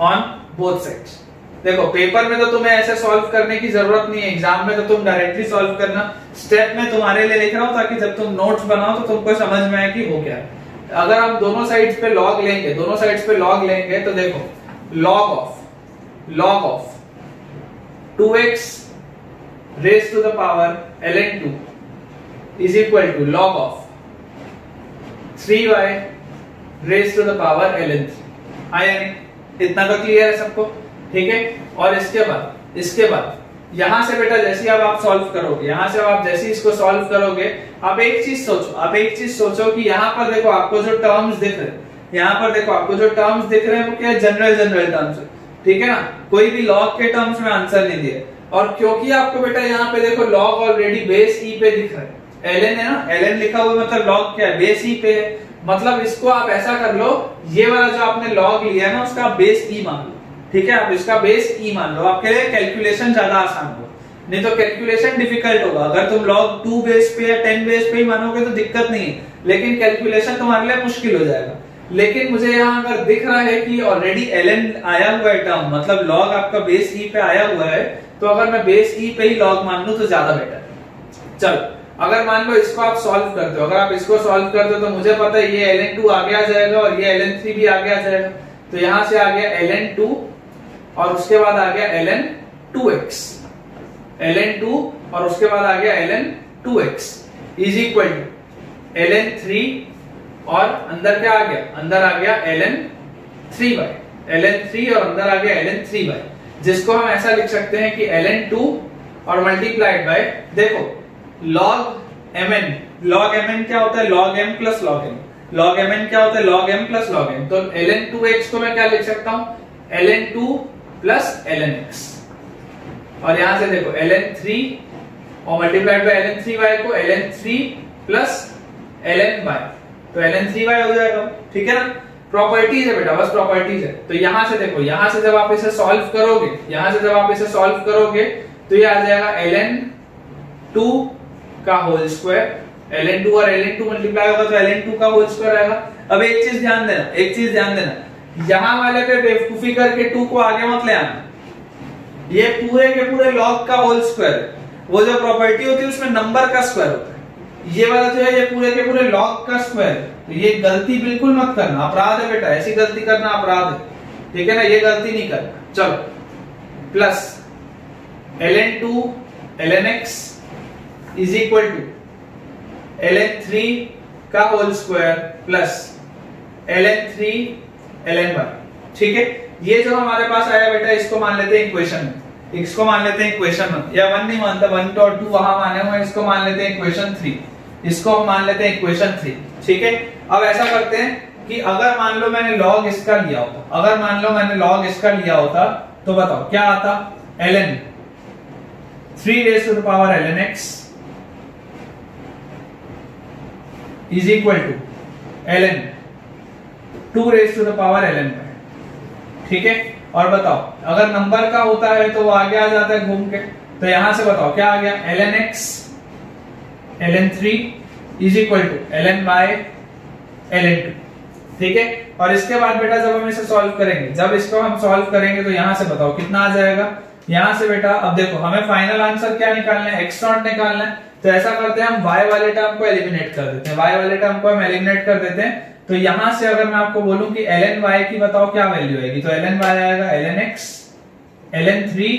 on both sides. देखो पेपर में तो तुम्हें ऐसे सॉल्व करने की जरूरत नहीं है, एग्जाम में तो तुम डायरेक्टली सॉल्व करना, स्टेप में तुम्हारे लिए लिख रहा हूं ताकि जब तुम नोट्स बनाओ तो तुमको समझ में आए कि हो क्या है। अगर हम दोनों साइड्स पे लॉग लेंगे, तो देखो log of 2x raised to the power ln2 is equal to log of 3y raised to the power ln3। आया नहीं? इतना तो क्लियर है सबको? ठीक है, और इसके बाद यहां से बेटा जैसे अब आप सॉल्व करोगे, यहां से आप जैसे इसको सॉल्व करोगे, आप एक चीज सोचो कि यहां पर देखो आपको जो टर्म्स दिख रहे हैं वो क्या जनरल टर्म्स है। ठीक है ना, कोई भी लॉग के टर्म्स में आंसर नहीं दिया, और क्योंकि आपको बेटा यहाँ पे देखो लॉग ऑलरेडी बेस ई पे दिख रहा है, ln है ना, ln लिखा हुआ मतलब लॉग क्या है, बेस ई पे है। मतलब इसको आप ऐसा कर लो, ये वाला जो आपने लॉग लिया है ना उसका बेस ई मान लो। ठीक है, आप इसका बेस ई मान लो, आपके लिए कैलकुलेशन ज्यादा आसान होगा, नहीं तो कैलकुलेशन डिफिकल्ट होगा। अगर तुम log 2 बेस पे या 10 बेस पे ही मानोगे तो दिक्कत नहीं है, लेकिन कैलकुलेशन तुम्हारे लिए मुश्किल हो जाएगा। लेकिन मुझे यहाँ अगर दिख रहा है कि ऑलरेडी ln आया हुआ है टर्म, मतलब log आपका बेस ई पे आया हुआ है, तो अगर मैं बेस ई पे ही log मान लूं तो ज्यादा बेटर है। चलो अगर मान लो इसको आप सॉल्व करते हो, अगर आप इसको सॉल्व करते हो तो मुझे पता है ये ln2 आगे आ जाएगा और ये ln3 भी आगे आ जाएगा, तो यहां से आ गया ln2 और उसके बाद आ गया ln2x, ln2 और उसके बाद आ गया ln2x is equal to ln3 और अंदर क्या आ गया, अंदर आ गया ln3y, ln3 और अंदर आ गया ln3y, जिसको हम ऐसा लिख सकते हैं कि ln2 और मल्टीप्लाइड बाय, देखो log mn क्या होता है, log m plus log m, log mn क्या होता है, log m plus log m। तो ln2x को मैं क्या लिख सकता हूं, ln2 प्लस lnx, और यहां से देखो ln3 और मल्टीप्लाइड बाय ln3y को ln3 प्लस lny, तो ln3y हो जाएगा। ठीक है ना, प्रॉपर्टीज है बेटा, बस प्रॉपर्टीज है। तो यहां से देखो, यहां से जब आप इसे सॉल्व करोगे, तो ये आ जाएगा ln2 का होल स्क्वायर, ln2 और ln2 मल्टीप्लाई होगा तो ln2 का होल स्क्वायर आएगा। अब एक चीज ध्यान देना, यहां वाले पे बेवकूफी करके 2 को आगे मत ले आना, ये पूरे के पूरे log का होल स्क्वायर, वो जो प्रॉपर्टी होती है उसमें नंबर का स्क्वायर होता है, ये वाला जो है ये पूरे के पूरे log का स्क्वायर। तो ये गलती बिल्कुल मत करना, अपराध है बेटा, ऐसी गलती करना अपराध है। ठीक है ना, ये गलती नहीं करना। चलो plus ln2 lnx is equal to ln3 का whole square plus ln3 lny। ठीक है, ये जो हमारे पास आया बेटा इसको मान लेते हैं इक्वेशन में, इसको मान लेते हैं इक्वेशन 1, या 1 नहीं मानता, 1 और 2 वहां माने हुए, इसको मान लेते हैं इक्वेशन 3, इसको हम मान लेते हैं इक्वेशन 3। ठीक है, अब ऐसा करते हैं कि अगर मान लो मैंने log इसका लिया होता, तो बताओ क्या आता, ln 3 raised to the power lnx is equal to ln 2 raised to the power ln। ठीक है, और बताओ अगर नंबर का होता है तो वो आगे आ जाता है घूम के, तो यहां से बताओ क्या आ गया, lnx ln3 is equal to lny ln2। ठीक है, और इसके बाद बेटा जब हम इसे सॉल्व करेंगे, तो यहां से बताओ कितना आ जाएगा, यहां से बेटा अब देखो हमें फाइनल आंसर क्या निकालना है, x0 निकालना है। तो ऐसा करते हैं, हम y वाले टर्म को एलिमिनेट कर देते हैं, तो यहां से अगर मैं आपको बोलूं कि lny की बताओ क्या वैल्यू आएगी, तो lny आएगा lnx ln3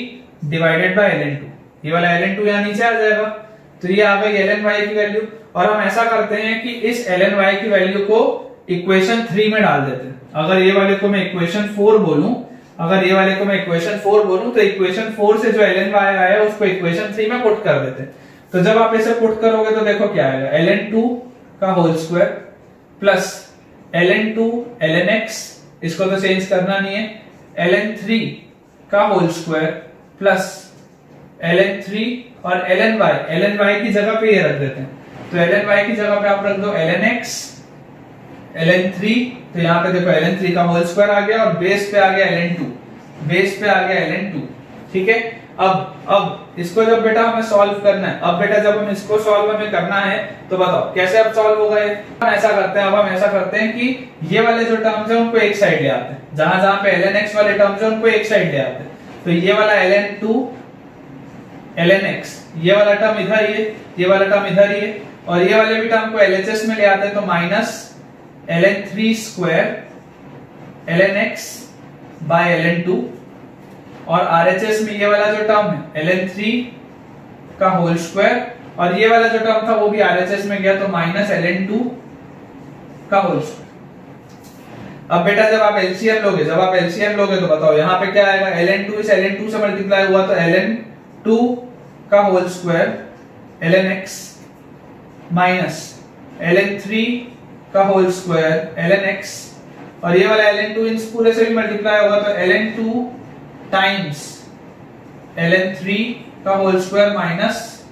divided by ln2, ये वाला ln2 यहां नीचे आ जाएगा, तो ये आ गई lny की वैल्यू। और हम ऐसा करते हैं कि इस lny की वैल्यू को इक्वेशन 3 में डाल देते हैं। अगर ये वाले को मैं इक्वेशन 4 बोलूं, तो इक्वेशन 4 से जो lny आया है उसको इक्वेशन 3 में पुट कर देते हैं। तो जब आप इसे पुट करोगे तो देखो क्या आएगा, ln2 का whole square plus ln2 lnx, इसको तो चेंज करना नहीं है, ln3 का होल स्क्वायर प्लस ln3 और ln y की जगह पे ये रख देते हैं, तो ln y की जगह पे आप रख दो lnx, ln3, तो यहाँ पे देखो ln3 का होल स्क्वायर आ गया और बेस पे आ गया ln2, बेस पे आ गया ln2। ठीक है, अब इसको जब बेटा हमें सॉल्व करना है, अब बेटा जब हम इसको सॉल्व हमें करना है तो बताओ कैसे अब सॉल्व होगा ये। हम ऐसा करते हैं, अब हम ऐसा करते हैं कि ये वाले जो टर्म्स है उनको एक साइड ले आते हैं, जहां जहां पे lnx वाले टर्म्स है उनको एक साइड ले आते हैं, तो ये वाला ln2 lnx, ये वाला टर्म इधर, ये वाला टर्म इधर, ये और ये वाले भी टर्म को LHS में ले आते हैं, तो minus ln3 square lnx bye ln2, और RHS में ये वाला जो टर्म है ln3 का होल स्क्वायर, और ये वाला जो टर्म था वो भी RHS में गया, तो माइनस ln2 का होल स्क्वायर। अब बेटा जब आप LCM लोगे तो बताओ यहाँ पे क्या आएगा, ln2 इस ln2 से मल्टीप्लाई हुआ तो ln2 का whole square lnx minus ln3 का होल स्क्वायर lnx, और ये वाला ln2 इन पूरे से भी मल्टीप्लाई होगा तो ln2 टाइम्स ln3 का होल स्क्वायर माइनस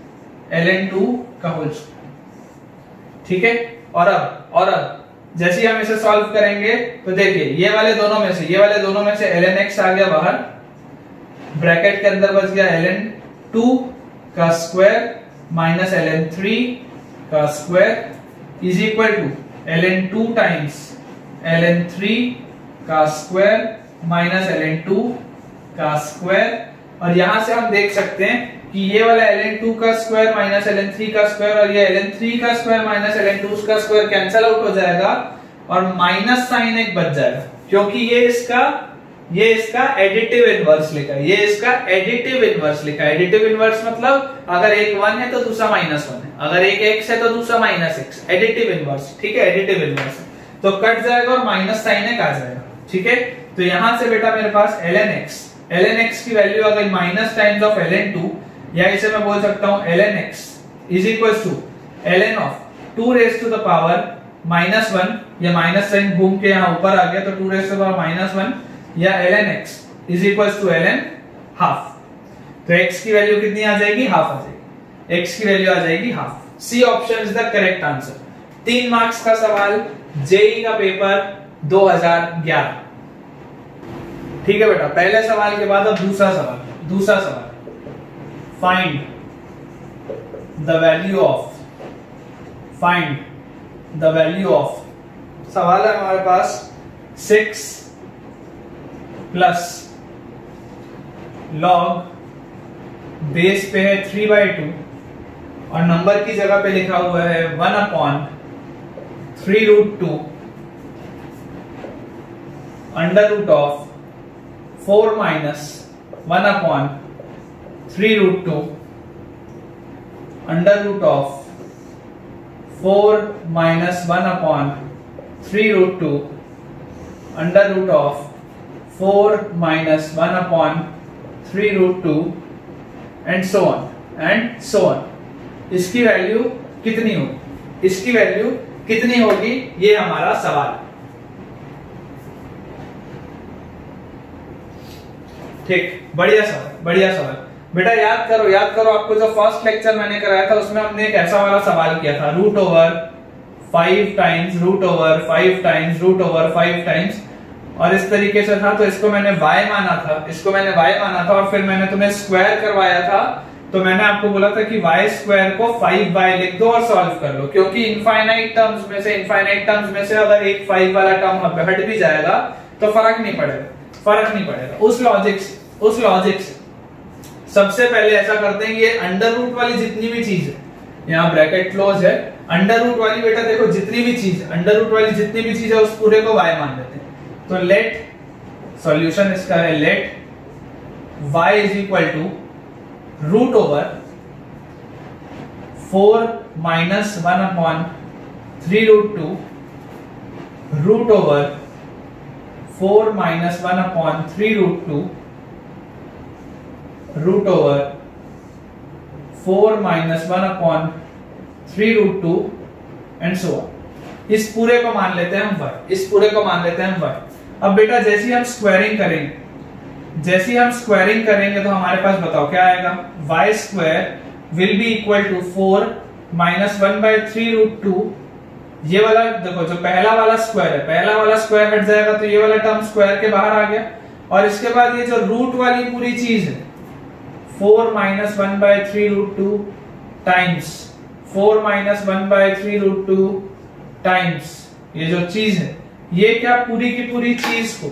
ln2 का होल स्क्वायर। ठीक है, और अब जैसे ही हम इसे सॉल्व करेंगे तो देखिए ये वाले दोनों में से lnx आ गया बाहर, ब्रैकेट के अंदर बच गया ln2 का स्क्वायर माइनस ln3 का square is equal to ln2 times ln3 का स्क्वायर माइनस ln2 का स्क्वायर, और यहां से हम देख सकते हैं कि ये वाला ln2 का स्क्वायर माइनस ln3 का स्क्वायर और ये ln3 का स्क्वायर माइनस ln2 का स्क्वायर कैंसिल आउट हो जाएगा और माइनस साइन एक बच जाएगा, क्योंकि ये इसका एडिटिव इनवर्स लिखा है, ये इसका एडिटिव इनवर्स लिखा है। एडिटिव इनवर्स मतलब अगर एक 1 है तो दूसरा माइनस 1 है, अगर एक x है तो दूसरा माइनस x, एडिटिव इनवर्स। ठीक है, एडिटिव इनवर्स तो कट जाएगा और माइनस साइन एक आ जाएगा। ठीक है, तो यहां से बेटा मेरे पास lnx की वैल्यू आ गई माइनस टाइम्स ऑफ ln2, या इसे मैं बोल सकता हूं lnx is equal to ln of 2 raise to the power minus 1, ये माइनस साइन घूम के यहां ऊपर आ गया तो 2 raise to the power minus 1, या lnx is equal to ln half. तो x की वैल्यू कितनी आ जाएगी, हाफ आ जाएगी, x की वैल्यू आ जाएगी half. C option is the correct answer. 3 marks का सवाल, जेई का पेपर 2011। ठीक है बेटा, पहले सवाल के बाद अब दूसरा सवाल फाइंड द वैल्यू ऑफ सवाल है हमारे पास 6 प्लस लॉग बेस पे है 3/2 और नंबर की जगह पे लिखा हुआ है 1/3√2 under root of 4 minus 1/3√2 under root of 4 minus 1/3√2 under root of 4 minus 1/3√2 and so on. इसकी वैल्यू कितनी होगी, ये हमारा सवाल है। ठीक, बढ़िया सवाल बेटा। याद करो आपको जो फर्स्ट लेक्चर मैंने कराया था उसमें हमने एक ऐसा वाला सवाल किया था, रूट ओवर 5 टाइम्स और इस तरीके से था, तो इसको मैंने y माना था और फिर मैंने तुम्हें स्क्वायर करवाया था, तो मैंने आपको बोला था कि y स्क्वायर को 5y लिख दो और सॉल्व कर लो, क्योंकि इनफाइनाइट टर्म्स में से अगर एक 5 वाला टर्म हट भी जाएगा तो फर्क नहीं पड़ेगा। उस लॉजिक से सबसे पहले ऐसा करते हैं, ये अंडर रूट वाली जितनी भी चीज है, यहाँ ब्रैकेट क्लोज है, अंडर रूट वाली बेटा देखो जितनी भी चीज है उस पूरे को y मान लेते हैं। तो लेट सॉल्यूशन इसका है, let y is equal to root over 4 minus 1/3√2 root over 4 minus 1/3√2 root over 4 minus 1 upon 3√2 and so on. इस पूरे को मान लेते हैं हम y, इस पूरे को मान लेते हैं हम y। अब बेटा जैसे ही हम स्क्वायरिंग करेंगे तो हमारे पास बताओ क्या आएगा, y square will be equal to 4 minus 1/3√2। ये वाला देखो जो पहला वाला स्क्वायर है, पहला वाला स्क्वायर हट जाएगा तो ये वाला टर्म स्क्वायर के बाहर आ गया, और इसके बाद ये जो रूट वाली पूरी चीज है 4 माइनस 1/3√2 टाइम्स 4 माइनस 1/3√2 टाइम्स ये जो चीज है, ये क्या पूरी की पूरी चीज को,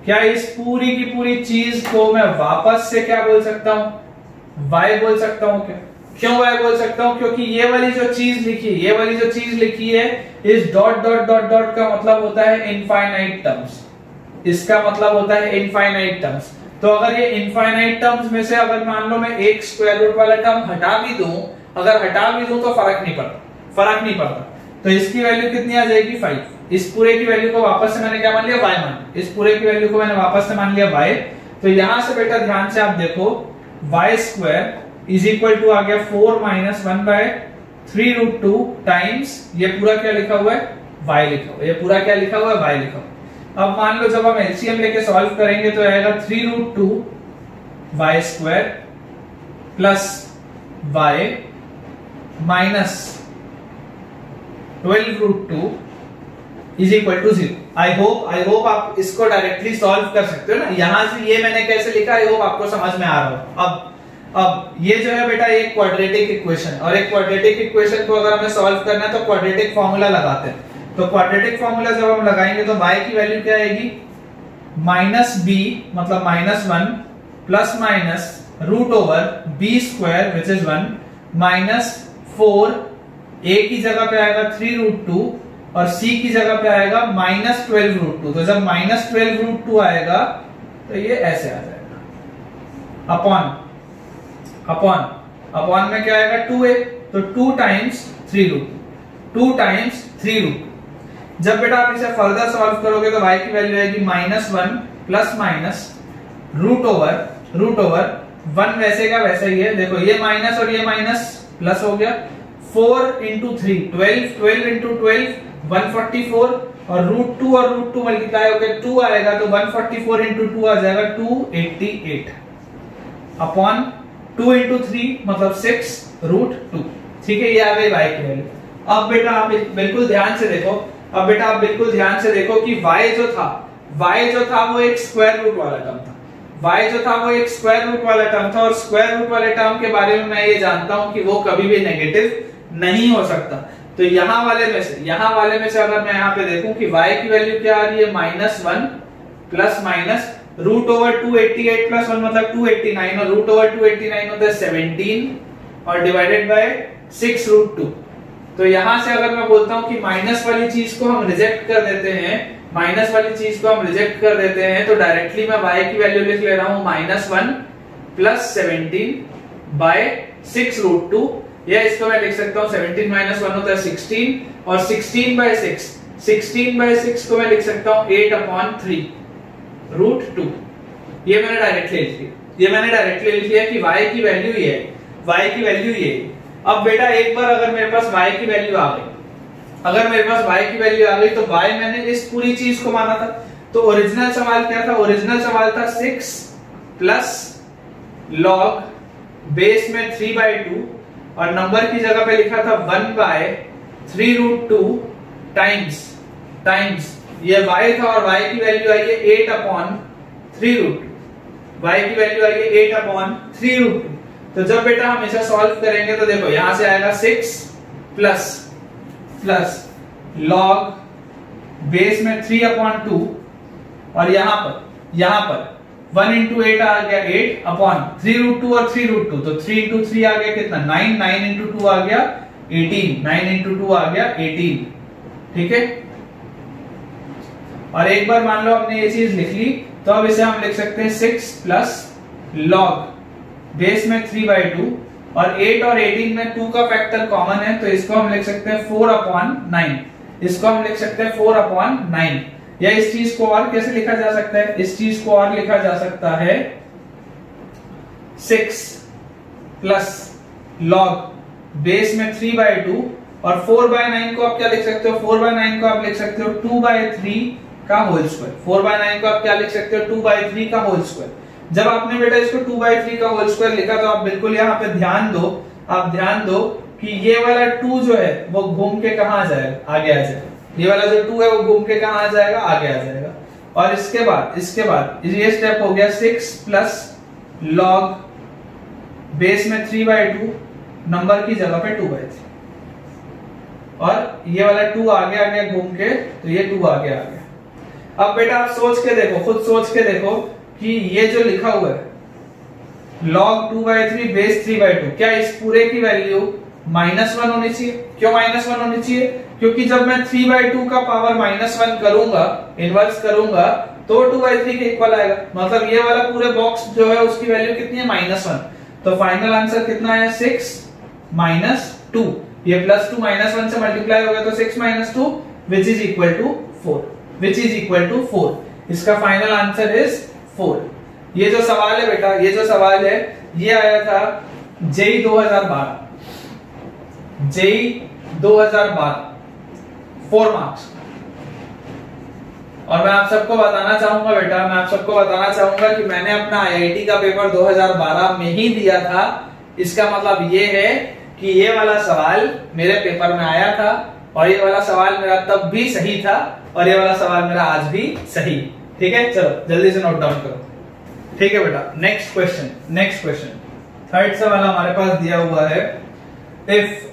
क्या इस पूरी की पूरी चीज को मैं वापस से क्या बोल सकता हूं, y बोल सकता हूं क्या? क्यों y बोल सकता हूं? क्योंकि ये वाली जो चीज लिखी है इस डॉट डॉट डॉट डॉट का मतलब होता है इनफाइनाइट टर्म्स, इसका मतलब होता है इनफाइनाइट टर्म्स। तो अगर ये इनफाइनाइट टर्म्स में से अगर मान लो मैं एक स्क्वायर रूट वाला टर्म हटा भी दूं, तो फर्क नहीं पड़ता। तो इसकी वैल्यू कितनी आ जाएगी 5। इस पूरे की वैल्यू को वापस से मैंने क्या मान लिया, y मान लिया। इस पूरे की वैल्यू को मैंने वापस से मान लिया y। तो यहां से बेटा ध्यान से आप देखो y square is equal to आ गया 4 माइनस 1/3√2 टाइम्स ये पूरा क्या लिखा हुआ है, y लिखा हुआ है। ये पूरा क्या लिखा हुआ है, y लिखा हुआ है। अब मान लो जब हम एलसीएम लेके सॉल्व करेंगे तो आएगा 3√2 y square plus y minus 12√2 is equal to 0। I hope आप इसको डायरेक्टली सॉल्व कर सकते हो ना। यहां से ये मैंने कैसे लिखा, आई होप आपको समझ में आ रहा हो। अब ये जो है बेटा एक क्वाड्रेटिक इक्वेशन, और एक क्वाड्रेटिक इक्वेशन को अगर हमें सॉल्व करना है तो क्वाड्रेटिक फॉर्मूला लगाते हैं। तो क्वाड्रेटिक फॉर्मूला जब हम लगाएंगे तो y की वैल्यू क्या आएगी, -b मतलब -1 plus minus root over b square which is 1 minus 4 a की जगह पे आएगा 3√2 और c की जगह पे आएगा -12√2। तो जब -12√2 आएगा तो ये ऐसे आ जाएगा अपॉन में क्या आएगा 2a, तो 2 टाइम्स 3√2। जब बेटा आप इसे फर्दर सॉल्व करोगे तो y की वैल्यू आएगी -1 प्लस माइनस रूट ओवर 1 वैसे का वैसा ही है। देखो ये माइनस और ये माइनस प्लस हो गया, 4 इंटू 3 12 इंटू 12 144 और √2 मल्टीप्लाई होकर 2 आएगा तो 144 इंटू 2 आ जाएगा 288 अपॉन 2 इंटू 3 मतलब 6√2। ठीक है, ये आ गई y की वैल्यू। अब बेटा आप बिल्कुल ध्यान से देखो, कि y जो था वो एक स्क्वायर रूट वाला टर्म था। और स्क्वायर रूट वाले टर्म के बारे में मैं ये जानता हूं कि वो कभी भी नेगेटिव नहीं हो सकता। तो यहाँ वाले में से अगर मैं यहाँ पे देखूं कि y की वैल्यू क्या आ रही है, -1 plus minus root over 288 plus 1 मतलब 289 और रूट ओवर 289 होता है 17 और डिवाइडेड बाय 6√2। तो यहां से अगर मैं बोलता हूं कि माइनस वाली चीज को हम रिजेक्ट कर देते हैं, तो डायरेक्टली मैं y की वैल्यू लिख ले रहा हूं -1 प्लस 17 बाय 6√2, या इसको मैं लिख सकता हूं 17 माइनस 1 होता है 16 और 16 बाय 6 को मैं लिख सकता हूं 8/3√2। ये मैंने डायरेक्टली लिख लिया कि y की वैल्यू ये है। अब बेटा एक बार अगर मेरे पास y की वैल्यू आ गई, तो y मैंने इस पूरी चीज को माना था। तो ओरिजिनल सवाल क्या था, 6 प्लस लॉग बेस में 3/2 और नंबर की जगह पे लिखा था 1/3√2 टाइम्स ये y था और y की वैल्यू आई है 8/3√2। तो जब बेटा हम इसे सॉल्व करेंगे तो देखो यहां से आएगा 6 प्लस लॉग बेस में 3/2 और यहां पर 1 इंटू 8 आ गया 8 अपॉन 3√2 और 3√2, तो 3 इंटू 3 आ गया कितना 9 इंटू 2 आ गया 18। ठीक है, और एक बार मान लो हमने ये चीज लिख ली तो अब इसे हम लिख सकते हैं 6 प्लस लॉग बेस में 3/2 और 8 और 18 में 2 का फैक्टर कॉमन है, तो इसको हम लिख सकते हैं 4/9। या इस चीज को और कैसे लिखा जा सकता है, इस चीज को और लिखा जा सकता है 6 प्लस लॉग बेस में 3/2 और 4/9 को आप क्या लिख सकते हो, 4/9 को आप लिख सकते हो 2/3 का होल स्क्वायर। 4/9 को आप क्या लिख सकते हो, 2/3 का होल स्क्वायर। जब आपने बेटा इसको 2/3 का होल स्क्वायर लिखा तो आप बिल्कुल यहाँ पे ध्यान दो, आप ध्यान दो कि ये वाला 2 जो है वो घूम के कहां आ जाएगा, आगे आ जाएगा। ये वाला जो 2 है वो घूम के कहां आ जाएगा, आगे आ जाएगा। और इसके बाद ये स्टेप हो गया 6 प्लस लॉग बेस में 3/2 नंबर की जगह पे 2/3 और ये वाला 2 आगे आ गया घूम के, तो ये 2 आगे आ गया। अब बेटा आप सोच के देखो, खुद सोच के देखो कि ये जो लिखा हुआ है log 2/3 बेस 3/2, क्या इस पूरे की वैल्यू -1 होनी चाहिए? क्यों -1 होनी चाहिए? क्योंकि जब मैं 3/2 का पावर -1 करूंगा, इनवर्स करूंगा, तो 2/3 के इक्वल आएगा। मतलब ये वाला पूरे बॉक्स जो है उसकी वैल्यू कितनी है, -1। तो फाइनल आंसर कितना है, 6 - 2। ये +2 -1 से मल्टीप्लाई हो गया तो 6 - 2 which is equal to 4, which is equal to 4। इसका फाइनल आंसर इज 4। ये जो सवाल है बेटा, ये जो सवाल है ये आया था जेई 2012, जेई 2012 4 मार्क्स। और मैं आप सबको बताना चाहूंगा बेटा, मैं आप सबको बताना चाहूंगा कि मैंने अपना आईआईटी का पेपर 2012 में ही दिया था। इसका मतलब ये है कि ये वाला सवाल मेरे पेपर में आया था और ये वाला सवाल मेरा तब भी सही था और ये वाला सवाल मेरा आज भी सही। ठीक है, चलो जल्दी से नोट डाउन करो। ठीक है बेटा, नेक्स्ट क्वेश्चन थर्ड सवाल हमारे पास दिया हुआ है, if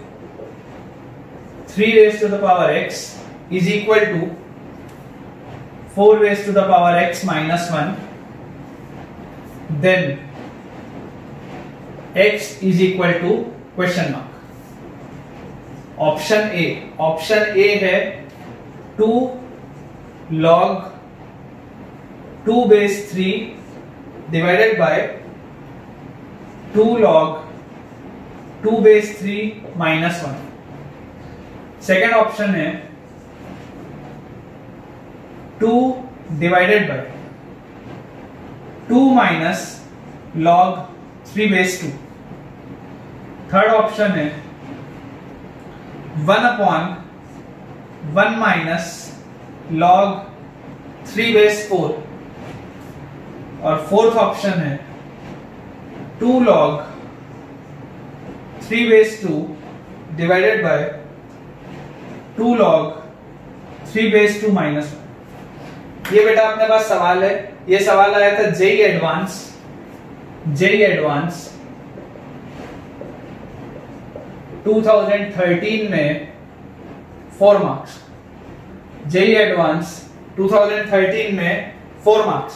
3 raised to the power x is equal to 4 raised to the power x minus 1, then x is equal to question mark. Option A है 2 log 2 base 3 divided by 2 log 2 base 3 minus 1। Second option है 2 divided by 2 minus log 3 base 2। Third option है 1/1 minus log 3 base 4। और fourth option है 2 log 3 base 2 divided by 2 log 3 base 2 minus 1। ये बेटा अपने पास सवाल है, ये सवाल आया था जेई एडवांस 2013 में 4 मार्क्स। जेई एडवांस 2013 में 4 मार्क्स।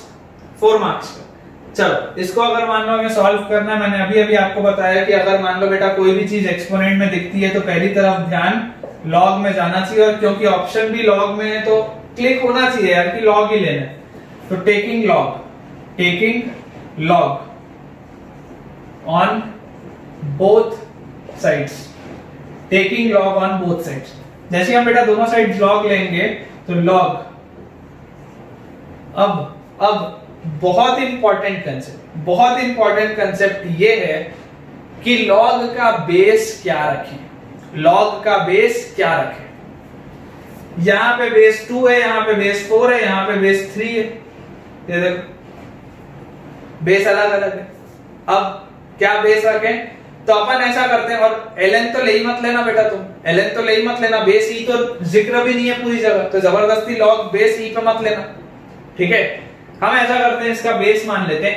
चलो इसको अगर मान लो हमें सॉल्व करना है, मैंने अभी आपको बताया कि अगर मान लो बेटा कोई भी चीज एक्सपोनेंट में दिखती है तो पहली तरफ ध्यान लॉग में जाना चाहिए, और क्योंकि ऑप्शन भी लॉग में है तो क्लिक होना चाहिए यार कि लॉग ही लेना है। तो taking log on both sides, taking log on both sides. जैसे हम बेटा दोनों साइड लॉग लेंगे तो लॉग, अब बहुत इंपॉर्टेंट कंसेप्ट ये है कि लॉग का बेस क्या रखें, यहां पे बेस 2 है, यहां पे बेस 4 है, यहां पे बेस 3 है। ये देखो बेस अलग अलग है। अब क्या बेस रखें, तो अपन ऐसा करते हैं, और ln तो ले ही मत लेना बेटा, तुम ln तो ले ही मत लेना, बेस ई तो जिक्र भी नहीं है पूरी जगह, तो जबरदस्ती लॉग बेस ई पे मत लेना। ठीक है, हम ऐसा करते हैं, इसका बेस मान लेते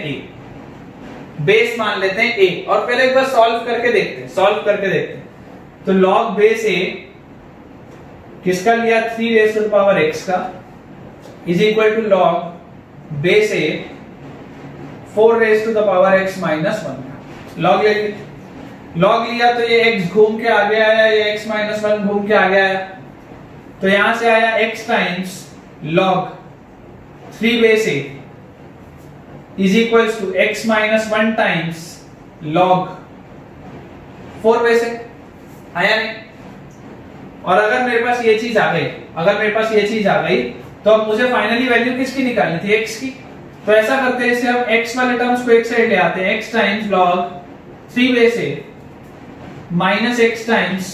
हैं a, और पहले एक बार सॉल्व करके देखते हैं। तो log बेस a किसका लिया, 3 raised to the power x का, is equal to log base a 4 raised to the power x minus 1 का log ले लिया। log लिया तो ये x घूम के आगे आया, ये x minus 1 घूम के आगे आया, तो यहां से आया x times log 3 base a is equal to x minus 1 times log 4 base a। आया नहीं? और अगर मेरे पास ये चीज आ गई, तो अब मुझे फाइनली वैल्यू किसकी निकालनी थी, x की। तो ऐसा करते हैं, इसे हम x वाले टर्म्स को एक साइड ले आते हैं, x times log 3 base a minus x times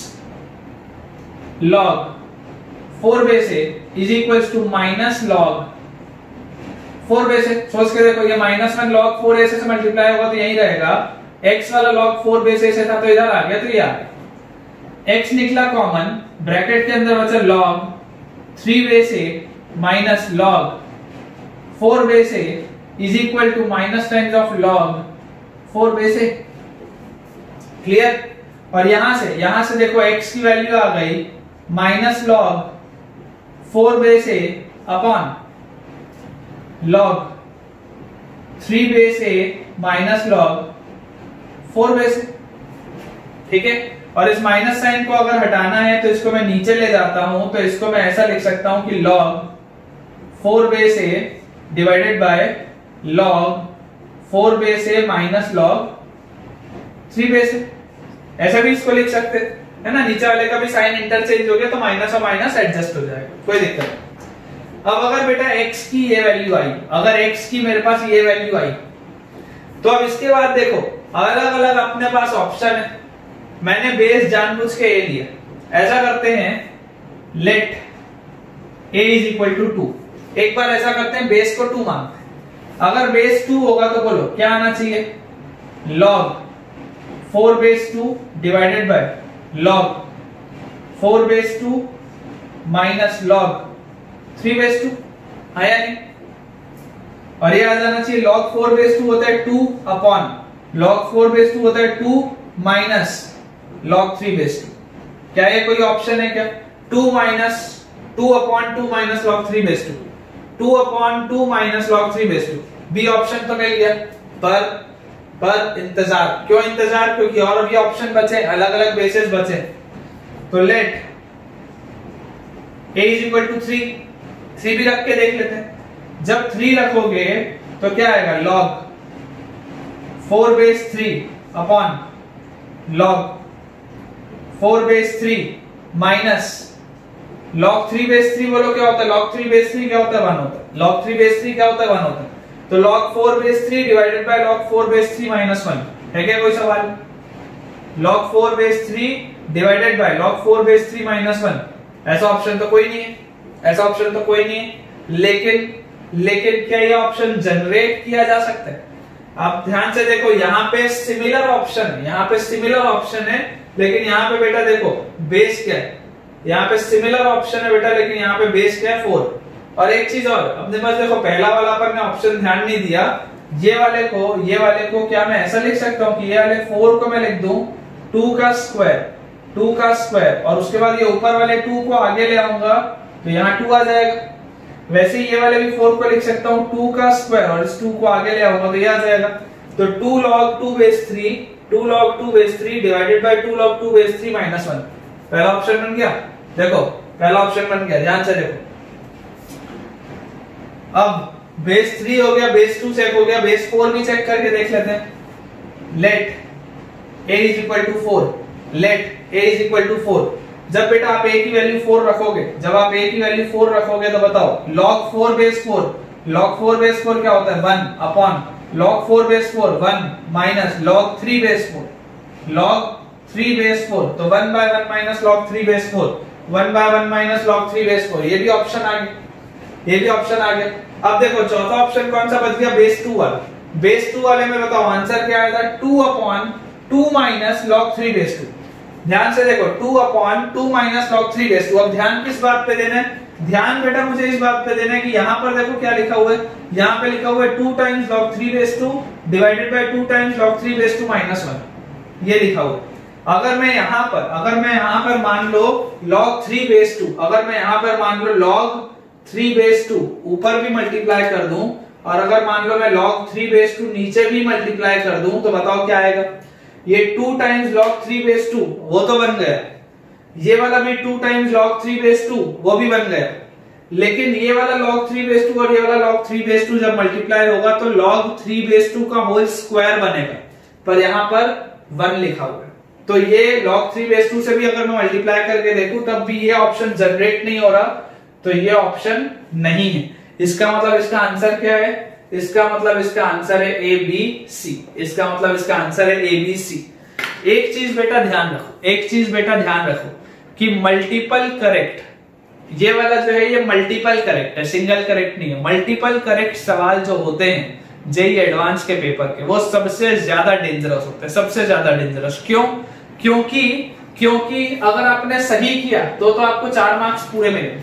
log 4 base a is equal to minus log 4 base a. सोच के देखो, ये माइनस में लॉग 4 ए से मल्टीप्लाई होगा तो यही रहेगा। x वाला log 4 बेस ए से था तो इधर आ गया, तो ये आ गया। x निकला कॉमन, ब्रैकेट के अंदर बचा log 3 base a minus log 4 base a is equal to minus times of log 4 base a. Clear? और यहां से देखो x की वैल्यू आ गई minus log 4 base a upon log 3 base a minus log 4 base. ठीक है, और इस माइनस साइन को अगर हटाना है तो इसको मैं नीचे ले जाता हूं, तो इसको मैं ऐसा लिख सकता हूं कि log 4 base a divided by log 4 base a minus log 3 base a. ऐसा भी इसको लिख सकते है ना, नीचे वाले का भी साइन इंटरचेंज हो गया तो माइनस और माइनस एडजस्ट हो जाएगा, कोई दिक्कत नहीं। अब अगर बेटा x की ये वैल्यू आई, अगर x की मेरे पास ये वैल्यू आई, तो अब इसके बाद देखो अलग अलग अपने पास ऑप्शन है। मैंने बेस जानबूझ के ए लिया। ऐसा करते हैं, let a is equal to 2। एक बार ऐसा करते हैं, बेस को 2 मानते हैं। अगर बेस 2 होगा तो बोलो क्या आना चाहिए, log 4 base 2 divided by log 4 base 2 minus log 3 base 2। आया नहीं? और ये आ जाना चाहिए log 4 बेस 2 होता है 2 अपॉन log 4 बेस 2 होता है 2 माइनस log 3 बेस 2। क्या ये कोई ऑप्शन है क्या? 2 minus 2 upon 2 minus log 3 base 2, 2 upon 2 minus log 3 base 2। B option तो मिल गया, पर इंतजार। क्यों इंतजार? क्योंकि और भी ऑप्शन बचे, अलग अलग बेसिस बचे। तो let a is equal to 3 भी रख के देख लेते हैं। जब 3 रखोगे तो क्या आएगा, log 4 base 3 upon log 4 base 3 minus log 3 base 3। बोलो क्या होता है, log 3 बेस 3 क्या होता है, 1 होता है। log 3 बेस 3 क्या होता है, 1 होता है। तो log 4 base 3 divided by log 4 base 3 minus 1 है क्या कोई सवाल? log 4 base 3 divided by log 4 base 3 minus 1, ऐसा ऑप्शन तो कोई नहीं है, ऐसा ऑप्शन तो कोई नहीं है। लेकिन क्या ये ऑप्शन जनरेट किया जा सकता है? आप ध्यान से देखो, यहाँ पे सिमिलर ऑप्शन है, यहाँ पे सिमिलर ऑप्शन है, लेकिन यहाँ पे बेटा देखो बेस क्या है, यहाँ पे सिमिलर ऑप्शन है बेटा, लेकिन यहाँ पे बेस क्या है, 4। और एक चीज और, अपने पास देखो पहला वाला पर मैं ऑप्शन ध्यान नहीं दिया, ये वाले को क्या मैं ऐसा लिख सकता हूँ कि ये वाले 4 को मैं लिख दूं 2 का स्क्वायर, और उसके बाद ये ऊपर वाले 2 को आगे ले आऊंगा तो यहाँ 2 आ जाएगा। वैसे ही ये वाले भी 4 को लिख सकता हूँ 2 का स्क्वायर, और इस 2 को आगे ले आऊंगा तो ये आ जाएगा। तो 2 log 2 base 3 divided by 2 log 2 base 3 minus 1। पहला ऑप्शन बन गया, देखो पहला ऑप्शन बन गया, ध्यान से देखो। अब बेस 3 हो गया, बेस 2 चेक हो गया, बेस 4 भी चेक करके देख लेते हैं। Let a is equal to 4, let a is equal to 4। जब बेटा आप a की वैल्यू 4 रखोगे, जब आप a की वैल्यू 4 रखोगे तो बताओ log 4 बेस 4, log 4 बेस 4 क्या होता है, 1 upon log 4 base 4 1 minus log 3 base 4, log 3 base 4। तो 1 by 1 minus log 3 base 4, 1 by 1 minus log 3 base 4। ये भी ऑप्शन आ गया, ये भी ऑप्शन आ गया। अब देखो चौथा ऑप्शन कौन सा बच गया, बेस 2 वाला। बेस 2 वाले में बताओ आंसर क्या आएगा, 2 अपॉन 2 माइनस log 3 बेस 2। ध्यान से देखो 2 अपॉन 2 माइनस log 3 बेस 2। अब ध्यान किस बात पे देना है, ध्यान बेटा मुझे इस बात पे देना है कि यहाँ पर देखो क्या लिखा हुआ है, यहाँ पे लिखा हुआ है 2 times log 3 base 2 divided by 2 times log 3 base 2 minus 1, ये लिखा हुआ है। अगर मैं यहाँ पर मान लो log 3 बेस 2, अगर मैं यहाँ पर मान लो log 3 बेस 2 ऊपर भी मल्टीप्लाई कर दूं, और अगर मान लो मैं log 3 बेस 2 नीचे भी मल्टीप्लाई कर दूं, तो बताओ क्या आएगा। ये 2 टाइम्स log 3 बेस 2 वो तो बन गया, ये वाला भी 2 टाइम्स log 3 बेस 2 वो भी बन गया, लेकिन ये वाला log 3 बेस 2 और ये वाला log 3 बेस 2 जब मल्टीप्लाई होगा तो log 3 बेस 2 का होल स्क्वायर बनेगा, पर यहाँ पर 1 लिखा हुआ है। तो ये log 3 बेस 2 से भी अगर मैं मल्टीप्लाई करके देखूं तब भी ये ऑप्शन जनरेट नहीं हो रहा, तो ये ऑप्शन नहीं है। इसका मतलब इसका आंसर क्या है, इसका मतलब इसका आंसर है ए बी सी, इसका मतलब इसका आंसर है ए बी सी। एक चीज बेटा ध्यान रखो, एक चीज बेटा ध्यान रखो कि मल्टीपल करेक्ट, ये वाला जो है ये मल्टीपल करेक्ट है, सिंगल करेक्ट नहीं है। मल्टीपल करेक्ट सवाल जो होते हैं जेईई एडवांस के पेपर के, वो सबसे ज्यादा डेंजरस होते हैं, सबसे ज्यादा डेंजरस। क्यों? क्योंकि अगर आपने सही किया तो आपको 4 मार्क्स पूरे मिलेंगे,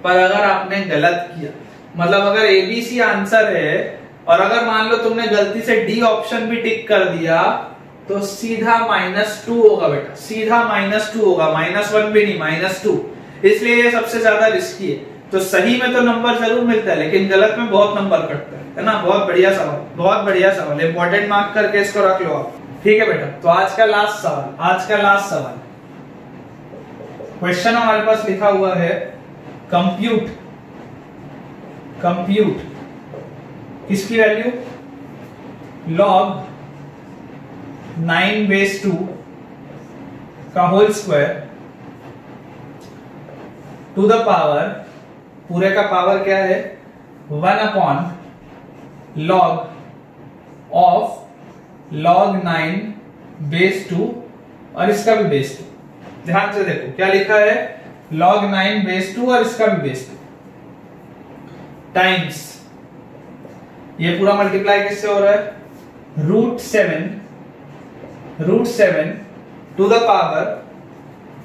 पर अगर आपने गलत किया, मतलब अगर एबीसी आंसर है और अगर मान लो तुमने गलती से डी ऑप्शन भी टिक कर दिया तो सीधा -2 होगा बेटा, सीधा -2 होगा, -1 भी नहीं, -2। इसलिए ये सबसे ज्यादा रिस्की है। तो सही में तो नंबर जरूर मिलता है, लेकिन गलत में बहुत नंबर कटता है ना। बहुत बढ़िया सवाल, बहुत बढ़िया सवाल, इंपॉर्टेंट मार्क करके इसको रख लो आप। ठीक है बेटा, तो आज का लास्ट सवाल, क्वेश्चन हमारे पास लिखा हुआ है कंप्यूट किसकी वैल्यू, log 9 का whole square to the power, पूरे का पावर क्या है 1 log ऑफ log 9 और इसका भी बेस 2। ध्यान से देखो क्या लिखा है, log 9 और इसका भी बेस 2 टाइम्स, ये पूरा मल्टीप्लाई किससे हो रहा है, √7 to the power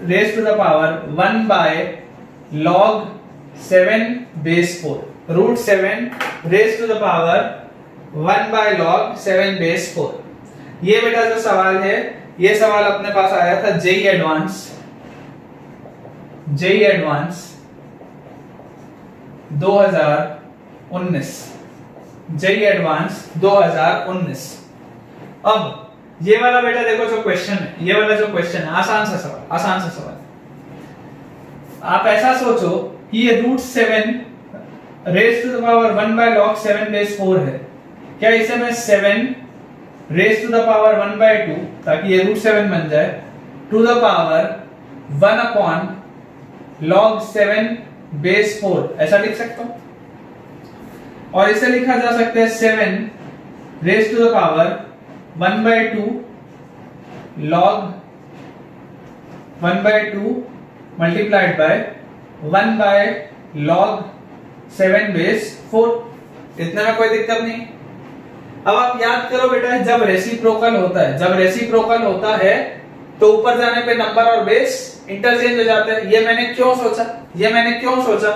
raise to the power 1 log 7 √7 raise to the power 1 log 7 ये बेटा जो सवाल है, ये सवाल अपने पास आया था जेईई एडवांस 2019, जेईई एडवांस 2019। अब ये वाला बेटा देखो जो क्वेश्चन है, ये वाला जो क्वेश्चन है, आसान सा सवाल। आप ऐसा सोचो कि ये √7 raise to the power 1 log 7 है, क्या इसे मैं 7 रेज टू द पावर 1/2, ताकि ये √7 बन जाए, टू द पावर 1 log 7 ऐसा लिख सकता हूं। और इसे लिखा जा सकता है 7 raise to the power 1/2 log 1/2 multiplied by 1 log 7 इतने में कोई दिक्कत नहीं। अब आप याद करो बेटा, जब रेसिप्रोकल होता है तो ऊपर जाने पे नंबर और बेस इंटरचेंज हो जाते हैं। ये मैंने क्यों सोचा,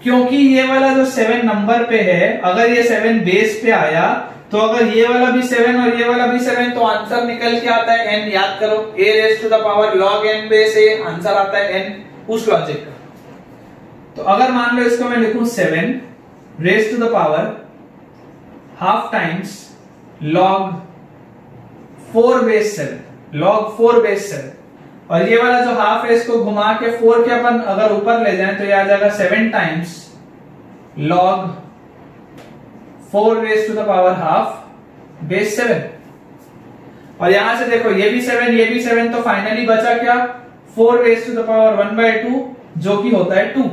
क्योंकि ये वाला जो 7 नंबर पे है, अगर ये 7 बेस पे आया तो अगर ये वाला भी 7 और ये वाला भी 7 तो आंसर निकल के आता है n। याद करो, a raise to the power log n base a, answer आता है n, उस लॉजिक का। तो अगर मान लो इसको मैं लिखूं 7 raise to the power half times log 4 base 7, और ये वाला जो हाफ है इसको घुमा के 4 के अपन अगर ऊपर ले जाएं तो ये आ जाएगा 7 times log 4 raise to the power half base 7। और यहां से देखो ये भी 7 तो फाइनली बचा क्या, 4 रेज टू द पावर 1/2 जो कि होता है 2।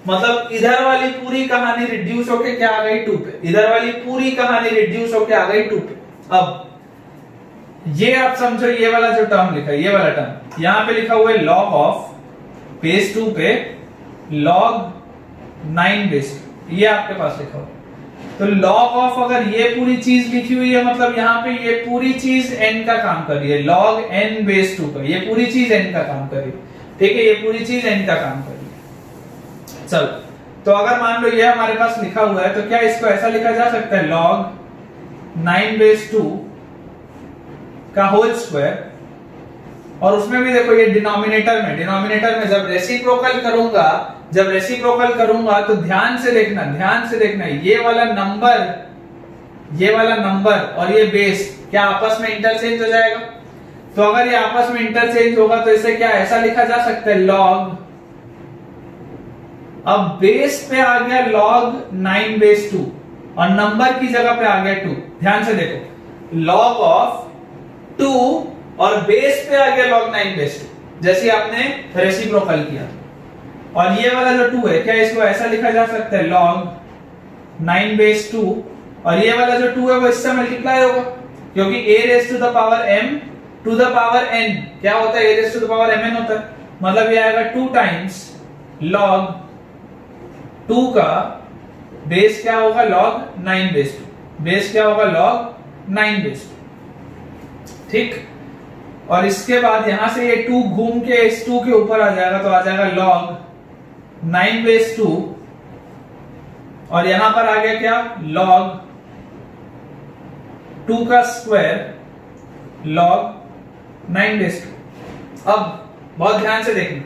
मतलब इधर वाली पूरी कहानी रिड्यूस होके क्या आ गई 2 पे, इधर वाली पूरी कहानी रिड्यूस होके आ गई 2 पे। अब ये आप समझो, ये वाला जो टर्म लिखा है, ये वाला टर्म यहां पे लिखा हुआ है log ऑफ बेस 2 पे log 9 बेस 2, ये आपके पास लिखा हुआ है। तो log ऑफ अगर ये पूरी चीज लिखी हुई है, मतलब यहाँ पे ये पूरी चीज n का काम कर रही है, log n बेस 2 का, ये पूरी चीज n का काम कर रही है। ठीक है, ये पूरी चीज n का काम कर रही है। चलो, तो अगर मान लो ये हमारे पास लिखा हुआ है तो क्या इसको ऐसा लिखा जा सकता है log 9 बेस 2 का होल स्क्वायर, और उसमें भी देखो ये डिनोमिनेटर में जब रेसिप्रोकल करूंगा तो ध्यान से देखना ये वाला नंबर और ये बेस क्या आपस में इंटरचेंज हो जाएगा। तो अगर ये आपस में इंटरचेंज होगा तो इसे क्या ऐसा लिखा जा सकता है log, अब बेस पे आ गया log 9 बेस 2 और नंबर की जगह पे आ गया 2। ध्यान से देखो, log ऑफ 2 और बेस पे आ गया log 9 बेस 2, जैसे आपने रेसिप्रोकल किया। और ये वाला जो 2 है, क्या इसको ऐसा लिखा जा सकता है log 9 बेस 2, और ये वाला जो 2 है वो इससे मल्टीप्लाई होगा, क्योंकि a raise to the power m to the power n क्या होता है, a raise to the power mn होता है, मतलब ये आएगा 2 टाइम्स log 2 का बेस क्या होगा log 9 बेस 2, बेस क्या होगा log 9 बेस 2, ठीक। और इसके बाद यहां से ये 2 घूम के इस 2 के ऊपर आ जाएगा, तो आ जाएगा log 9 बेस 2, और यहां पर आ गया क्या log 2 का स्क्वायर log 9 बेस 2। अब बहुत ध्यान से देखना,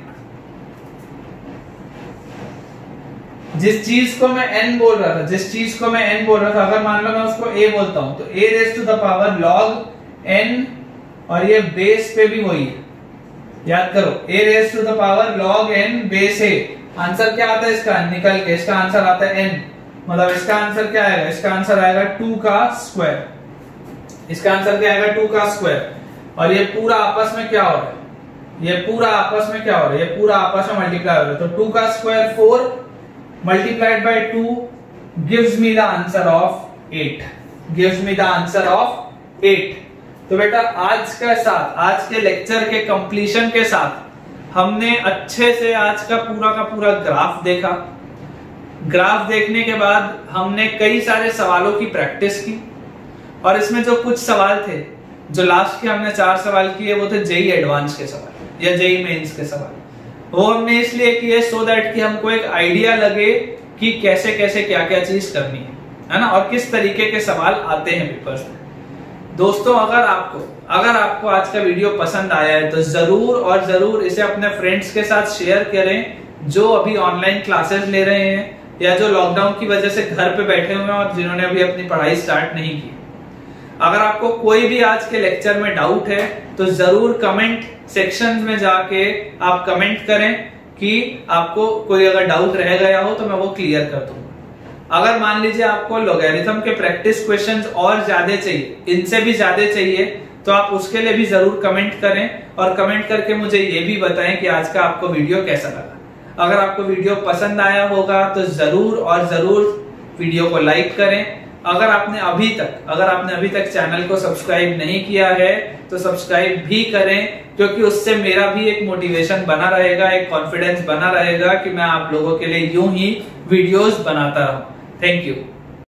जिस चीज को मैं n बोल रहा था, जिस चीज को मैं n बोल रहा था, अगर मान लो मैं उसको a बोलता हूं तो a raise to the power log n, और ये बेस पे भी वही है, याद करो a raise to the power log n base a। Answer क्या आता है इसका, निकल के इसका आंसर आता है n, मतलब इसका आंसर क्या आएगा, इसका आंसर आएगा 2 का स्क्वायर, इसका आंसर क्या आएगा 2 का स्क्वायर। और ये पूरा आपस में क्या हो रहा है, ये पूरा आपस में क्या हो रहा है, ये पूरा आपस में मल्टीप्लाई हो रहा है, तो 2 का square 4 multiplied by 2 gives me the answer of 8, gives me the answer of 8। तो बेटा आज के साथ, आज के लेक्चर के कंप्लीशन के साथ हमने अच्छे से आज का पूरा ग्राफ देखा। ग्राफ देखने के बाद हमने कई सारे सवालों की प्रैक्टिस की, और इसमें जो कुछ सवाल थे, जो लास्ट के हमने 4 सवाल किए, वो थे जेई एडवांस के सवाल या जेई मेंस के सवाल। वो हमने इसलिए किए सो दैट कि हमको एक आइडिया लगे कि कैसे कैसे क्या क्या चीज करनी है ना, और किस तरीके के सवाल आते हैं पेपर्स में। दोस्तों अगर आपको आज का वीडियो पसंद आया है तो जरूर और जरूर इसे अपने फ्रेंड्स के साथ शेयर करें, जो अभी ऑनलाइन क्लासेस ले रहे हैं या जो लॉकडाउन की वजह से घर पे बैठे हुए हैं और जिन्होंने अभी अपनी पढ़ाई स्टार्ट नहीं की। अगर आपको कोई भी आज के लेक्चर में डाउट है तो जरूर कमेंट सेक्शन में जाके आप कमेंट करें कि आपको कोई अगर डाउट रह गया हो तो मैं वो क्लियर कर दूंगा। अगर मान लीजिए आपको लॉगरिथम के प्रैक्टिस क्वेश्चंस और ज्यादा चाहिए, इनसे भी ज्यादा चाहिए, तो आप उसके लिए भी जरूर कमेंट करें, और कमेंट करके मुझे ये भी बताएं कि आज का आपको वीडियो कैसा लगा। अगर आपको वीडियो पसंद आया होगा तो जरूर और जरूर वीडियो को लाइक करें। अगर आपने अभी तक चैनल को सब्सक्राइब नहीं किया है तो सब्सक्राइब भी करें, क्योंकि उससे मेरा भी एक मोटिवेशन बना रहेगा, एक कॉन्फिडेंस बना रहेगा कि मैं आप लोगों के लिए यूं ही वीडियोस बनाता रहूं। Thank you.